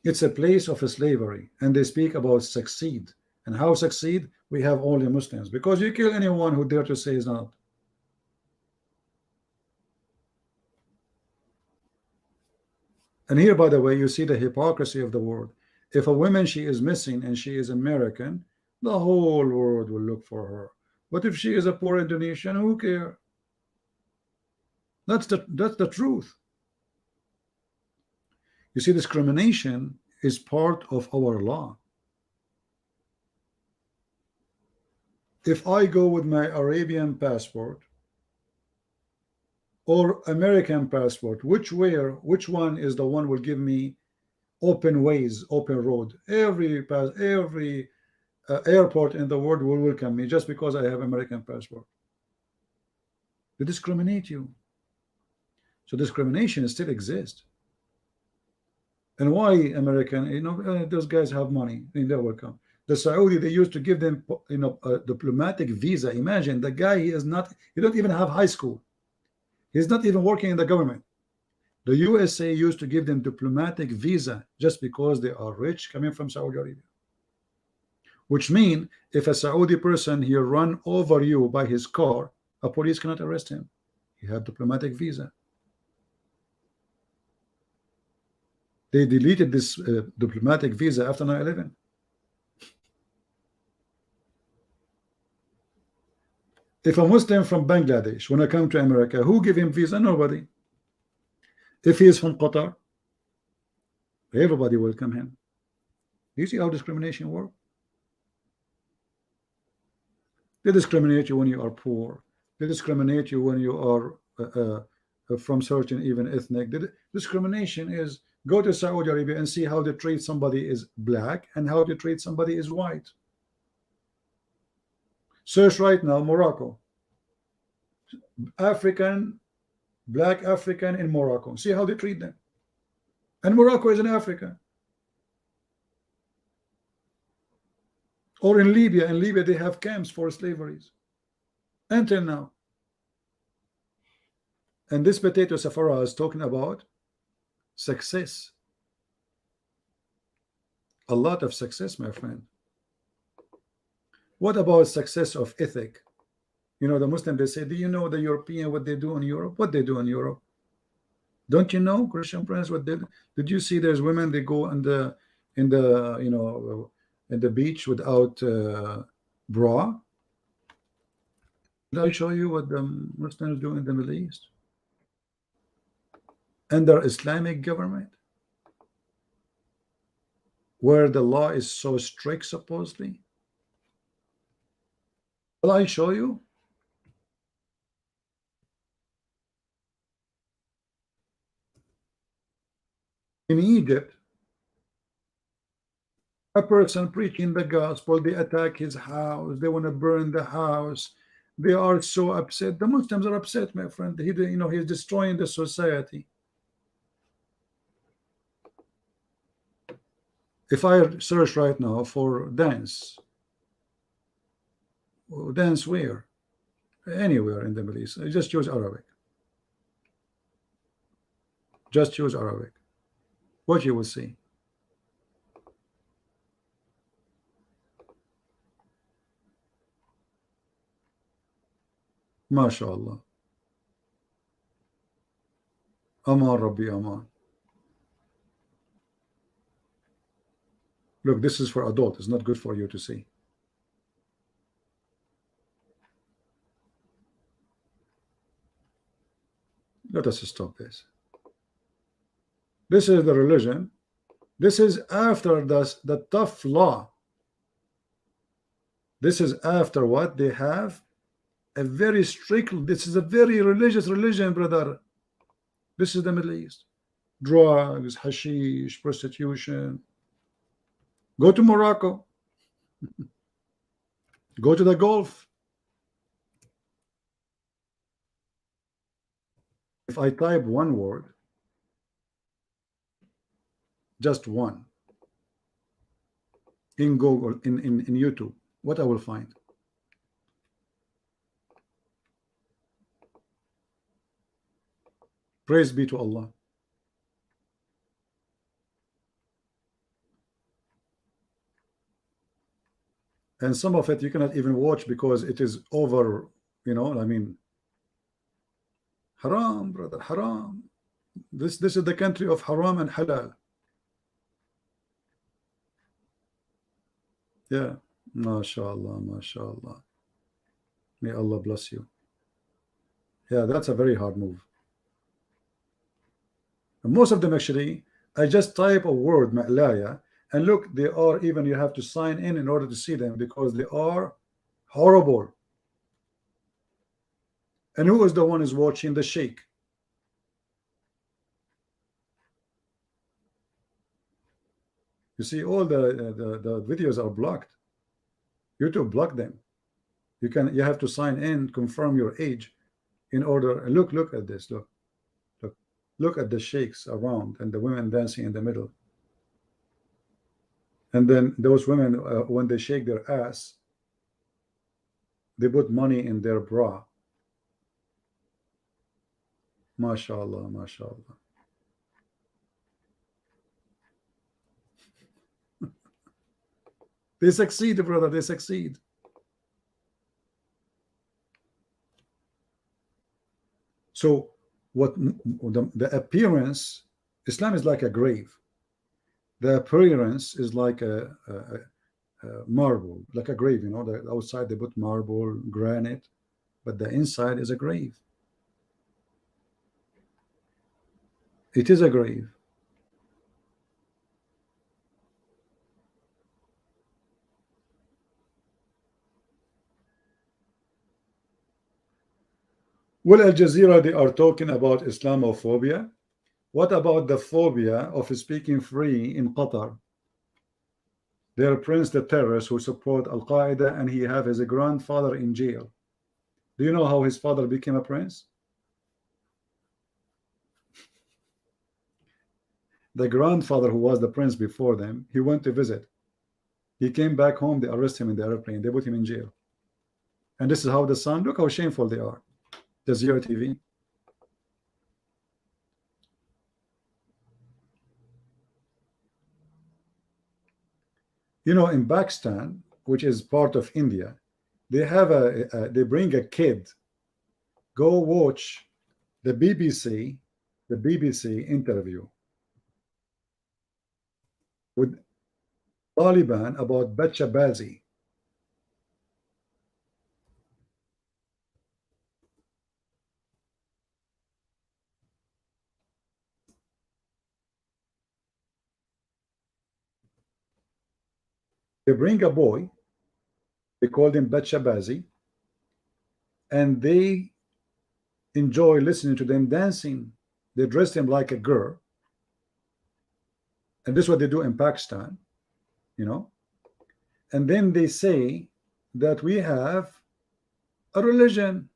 It's a place of slavery, and they speak about succeed. And how succeed? We have only Muslims, because you kill anyone who dare to say is not. And here, by the way, you see the hypocrisy of the world. If a woman, she is missing and she is American, the whole world will look for her. But if she is a poor Indonesian, who cares? That's the truth. You see, discrimination is part of our law. If I go with my Arabian passport or American passport, which one is the one will give me open ways, open road? Every airport in the world will welcome me just because I have American passport. They discriminate you. So discrimination still exists. And why American? You know, those guys have money, and they're welcome. The Saudi, they used to give them, you know, a diplomatic visa. Imagine the guy, he don't even have high school. He's not even working in the government. The USA used to give them diplomatic visa just because they are rich coming from Saudi Arabia. Which means if a Saudi person here run over you by his car, a police cannot arrest him. He had diplomatic visa. They deleted this diplomatic visa after 9/11. If a Muslim from Bangladesh want to come to America, who give him visa? Nobody. If he is from Qatar, Everybody will come in. You see how discrimination works? They discriminate you when you are poor. They discriminate you when you are from certain even ethnic. The discrimination is, go to Saudi Arabia and see how they treat somebody is black and how they treat somebody is white. Search right now Morocco. African, black African in Morocco. See how they treat them. And Morocco is in Africa. Or in Libya. In Libya they have camps for slaveries until now. And this potato Safara is talking about success. A lot of success, my friend. What about success of ethic? You know, the Muslim, they say, do you know the European, what they do in Europe? What they do in Europe? Don't you know, Christian friends, what did you see? There's women, they go in the you know, in the beach without bra. Did I show you what the Muslims do in the Middle East? Under Islamic government, where the law is so strict, supposedly. Will I show you? In Egypt, a person preaching the gospel, they attack his house, they want to burn the house, they are so upset. The Muslims are upset, my friend. He, you know, he's destroying the society. If I search right now for dance where? Anywhere in the Middle East, I just choose Arabic. Just choose Arabic. What you will see. MashaAllah. Aman Rabbi Aman. Look, this is for adult. It's not good for you to see. Let us stop this. This is the religion. This is after the tough law. This is after what they have a very strict. This is a very religious religion, brother. This is the Middle East. Drugs, hashish, prostitution. Go to Morocco. Go to the Gulf. If I type one word, just one, in Google, in YouTube, what I will find? Praise be to Allah. And some of it you cannot even watch because it is over, you know, I mean, haram, brother, haram. This is the country of haram and halal. Yeah, mashallah, mashallah. May Allah bless you. Yeah, that's a very hard move. And most of them actually, I just type a word, ma'laya, and look, they are even, you have to sign in order to see them because they are horrible. And who is the one who's watching? The sheikh. You see, all the videos are blocked. YouTube blocked them. You have to sign in, confirm your age in order. Look at this. Look at the sheikhs around and the women dancing in the middle. And then those women, when they shake their ass, they put money in their bra. MashaAllah, MashaAllah. They succeed, brother, they succeed. So what the appearance, Islam is like a grave. The appearance is like a marble, like a grave, you know, the outside they put marble, granite, but the inside is a grave. It is a grave. Well, Al Jazeera, they are talking about Islamophobia. What about the phobia of speaking free in Qatar? Their prince, the terrorist who support Al Qaeda, and he have his grandfather in jail. Do you know how his father became a prince? The grandfather, who was the prince before them, he went to visit. He came back home. They arrested him in the airplane. They put him in jail. And this is how the son. Look how shameful they are. Jazeera TV. You know, in Pakistan, which is part of India, they have they bring a kid. Go watch the BBC interview with Taliban about Bachabazi. They bring a boy, they called him Bachabazi, and they enjoy listening to them dancing. They dress him like a girl, and this is what they do in Pakistan, you know. And then they say that we have a religion.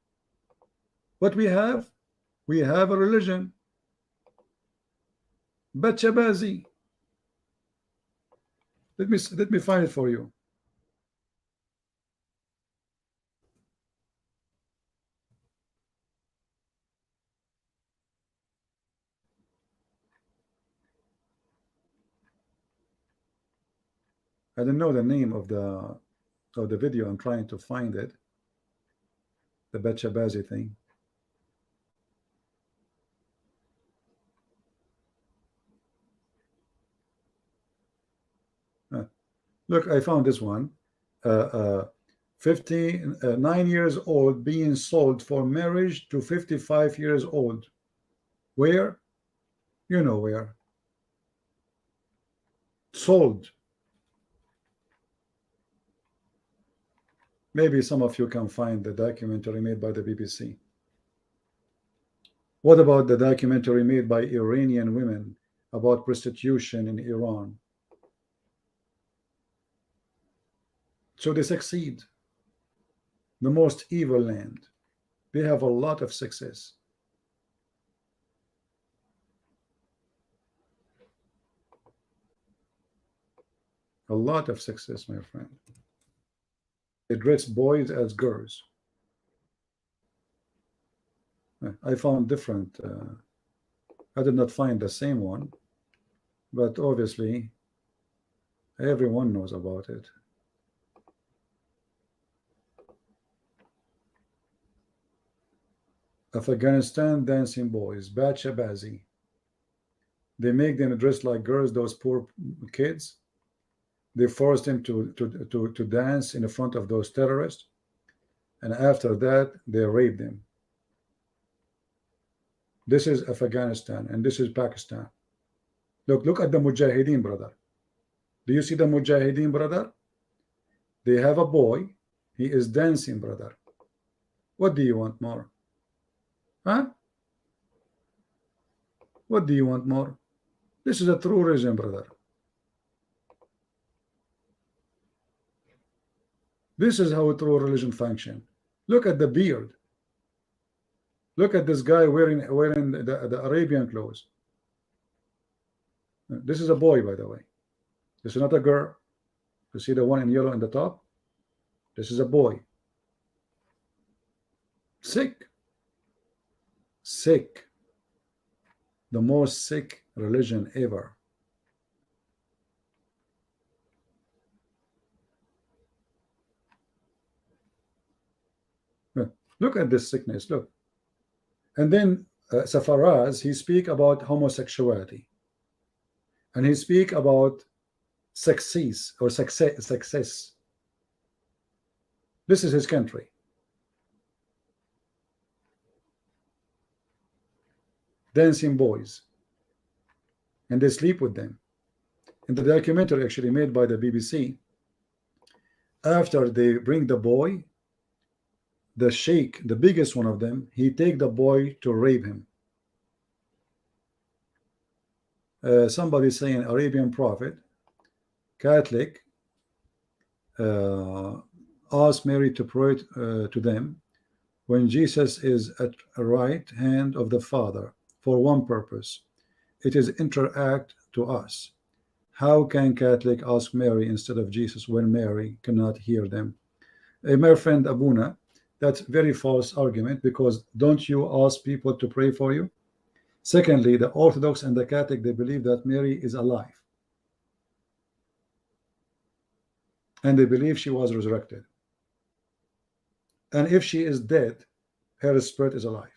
What we have? We have a religion. Bachabazi. Let me find it for you. I don't know the name of the video. I'm trying to find it. The Bachabazi thing. Look, I found this one. 59 years old being sold for marriage to 55 years old. Where? You know where. Sold. Maybe some of you can find the documentary made by the BBC. What about the documentary made by Iranian women about prostitution in Iran? So they succeed. The most evil land. They have a lot of success. A lot of success, my friend. They dress boys as girls. I found different. I did not find the same one, but obviously everyone knows about it. Afghanistan dancing boys, Bachabazi. They make them dress like girls, those poor kids. They force them to dance in the front of those terrorists. And after that, they rape them. This is Afghanistan, and this is Pakistan. Look at the Mujahideen, brother. Do you see the Mujahideen, brother? They have a boy. He is dancing, brother. What do you want more? Huh? What do you want more? This is a true religion, brother. This is how a true religion functions. Look at the beard. Look at this guy wearing the Arabian clothes. This is a boy, by the way. This is not a girl. You see the one in yellow in the top? This is a boy. Sick. Sick. The most sick religion ever. Look at this sickness. Look. And then Safaraz, he speak about homosexuality. And he speak about success or success. This is his country. Dancing boys. And they sleep with them. In the documentary actually made by the BBC, after they bring the boy, the sheikh, the biggest one of them, he take the boy to rape him. Somebody saying Arabian prophet, Catholic, asked Mary to pray to them when Jesus is at the right hand of the Father for one purpose. It is interact to us. How can Catholic ask Mary instead of Jesus when Mary cannot hear them? My friend Abuna, that's very false argument, because don't you ask people to pray for you? Secondly, the Orthodox and the Catholic, they believe that Mary is alive, and they believe she was resurrected, and if she is dead, her spirit is alive.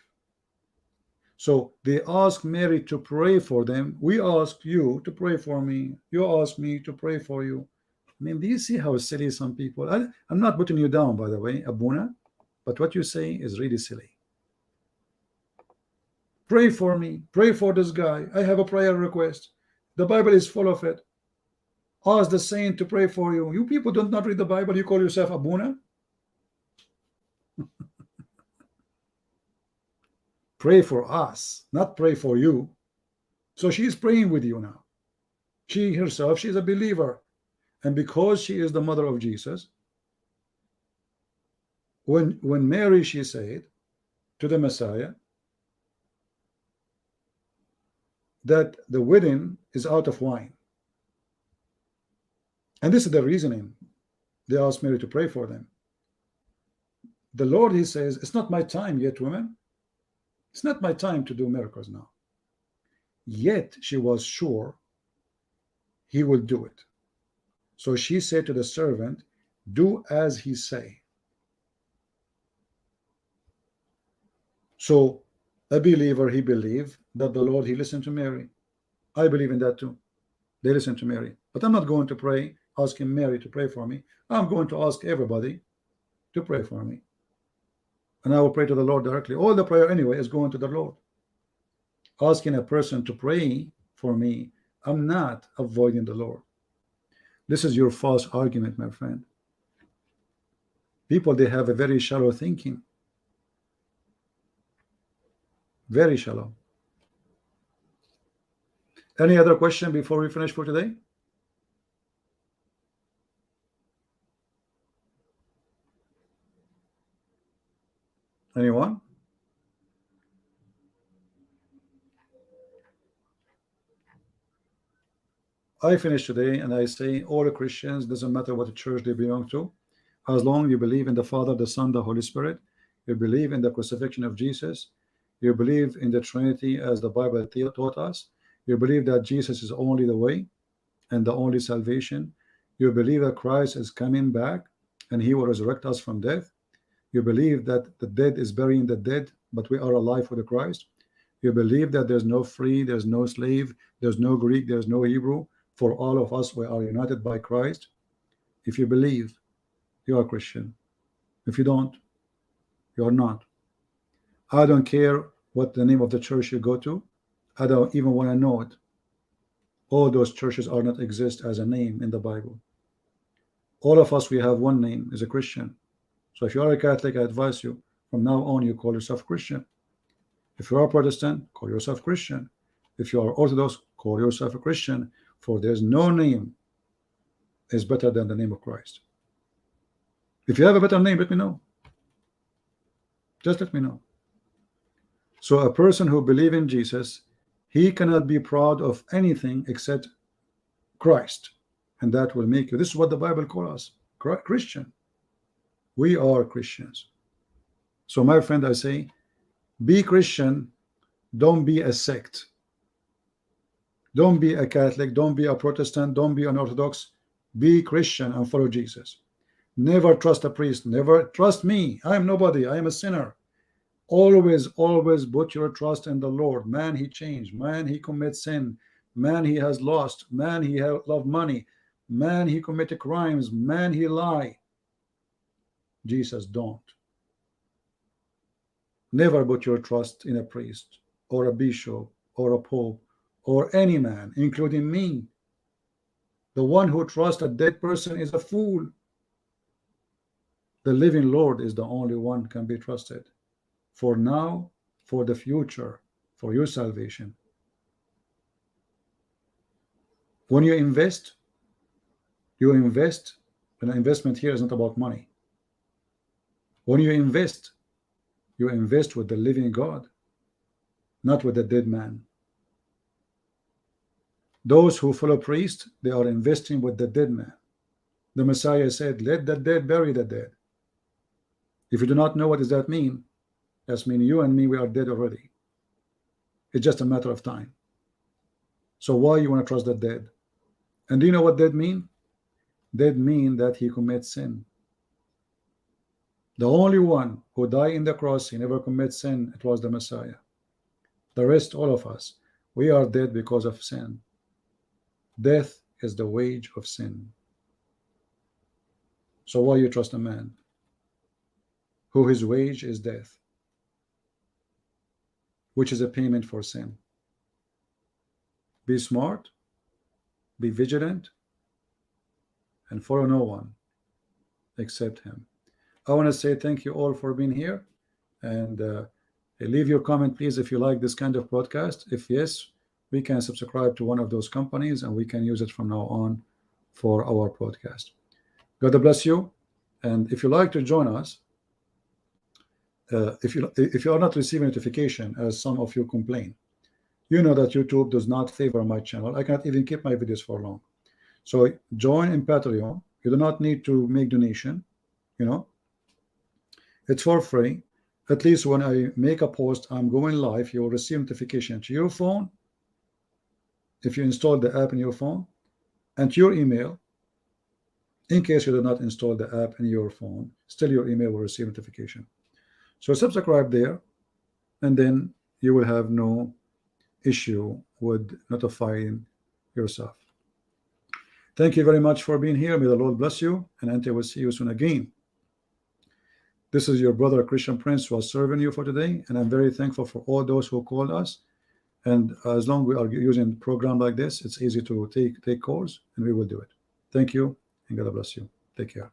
So they ask Mary to pray for them. We ask you to pray for me, you ask me to pray for you. I mean, do you see how silly some people? I'm not putting you down, by the way, Abuna, but what you say is really silly. Pray for me, pray for this guy, I have a prayer request, the Bible is full of it. Ask the saint to pray for you. You people do not read the Bible, you call yourself Abuna? Pray for us, not pray for you. So she's praying with you now. She herself, she's a believer, and because she is the mother of Jesus, when Mary, she said to the Messiah that the wedding is out of wine, and this is the reasoning they asked Mary to pray for them. The Lord, he says, it's not my time yet, women. It's not my time to do miracles now. Yet she was sure he will do it. So she said to the servant, do as he say. So a believer, he believed that the Lord, he listened to Mary. I believe in that too. They listen to Mary. But I'm not going to pray asking Mary to pray for me. I'm going to ask everybody to pray for me, and I will pray to the Lord directly. All the prayer anyway is going to the Lord. Asking a person to pray for me, I'm not avoiding the Lord. This is your false argument, my friend. People, they have a very shallow thinking. Very shallow. Any other question before we finish for today? Anyone? I finish today and I say all the Christians, doesn't matter what church they belong to, as long as you believe in the Father, the Son, the Holy Spirit, you believe in the crucifixion of Jesus, you believe in the Trinity as the Bible taught us, you believe that Jesus is only the way and the only salvation, you believe that Christ is coming back and he will resurrect us from death, you believe that the dead is burying the dead, but we are alive with Christ, you believe that there's no free, there's no slave, there's no Greek, there's no Hebrew, for all of us we are united by Christ. If you believe, you are Christian. If you don't, you are not. I don't care what the name of the church you go to. I don't even want to know it. All those churches are not exist as a name in the Bible. All of us, we have one name, is a Christian. So if you are a Catholic, I advise you, from now on, you call yourself Christian. If you are Protestant, call yourself Christian. If you are Orthodox, call yourself a Christian, for there's no name is better than the name of Christ. If you have a better name, let me know. Just let me know. So a person who believes in Jesus, he cannot be proud of anything except Christ, and that will make you. This is what the Bible calls us, Christian. We are Christians. So my friend, I say, be Christian. Don't be a sect. Don't be a Catholic. Don't be a Protestant. Don't be an Orthodox. Be Christian and follow Jesus. Never trust a priest. Never trust me. I am nobody. I am a sinner. Always put your trust in the Lord. Man, he changed. Man, he commits sin. Man, he has lost. Man, he loved money. Man, he committed crimes. Man, he lied. Jesus don't. Never put your trust in a priest or a bishop or a pope or any man, including me. The one who trusts a dead person is a fool. The living Lord is the only one can be trusted for now, for the future, for your salvation. When you invest, and investment here is not about money. When you invest with the living God, not with the dead man. Those who follow priests, they are investing with the dead man. The Messiah said, let the dead bury the dead. If you do not know what does that mean, that means you and me, we are dead already. It's just a matter of time. So why you want to trust the dead? And do you know what dead mean? Dead mean that he commits sin. The only one who died in the cross, he never commits sin, it was the Messiah. The rest, all of us, we are dead because of sin. Death is the wage of sin. So why you trust a man who his wage is death, which is a payment for sin? Be smart, be vigilant, and follow no one except him. I want to say thank you all for being here, and leave your comment please if you like this kind of broadcast. If yes, we can subscribe to one of those companies and we can use it from now on for our podcast. God bless you. And if you like to join us, if you are not receiving notification, as some of you complain, you know that YouTube does not favor my channel. I cannot even keep my videos for long. So join in Patreon. You do not need to make donation. You know, it's for free. At least when I make a post, I'm going live, you will receive notification to your phone if you install the app in your phone, and to your email. In case you do not install the app in your phone, still your email will receive notification. So subscribe there, and then you will have no issue with notifying yourself. Thank you very much for being here. May the Lord bless you, and until we see you soon again. This is your brother Christian Prince who was serving you for today, and I'm very thankful for all those who called us. And as long as we are using a program like this, it's easy to take calls, and we will do it. Thank you, and God bless you. Take care.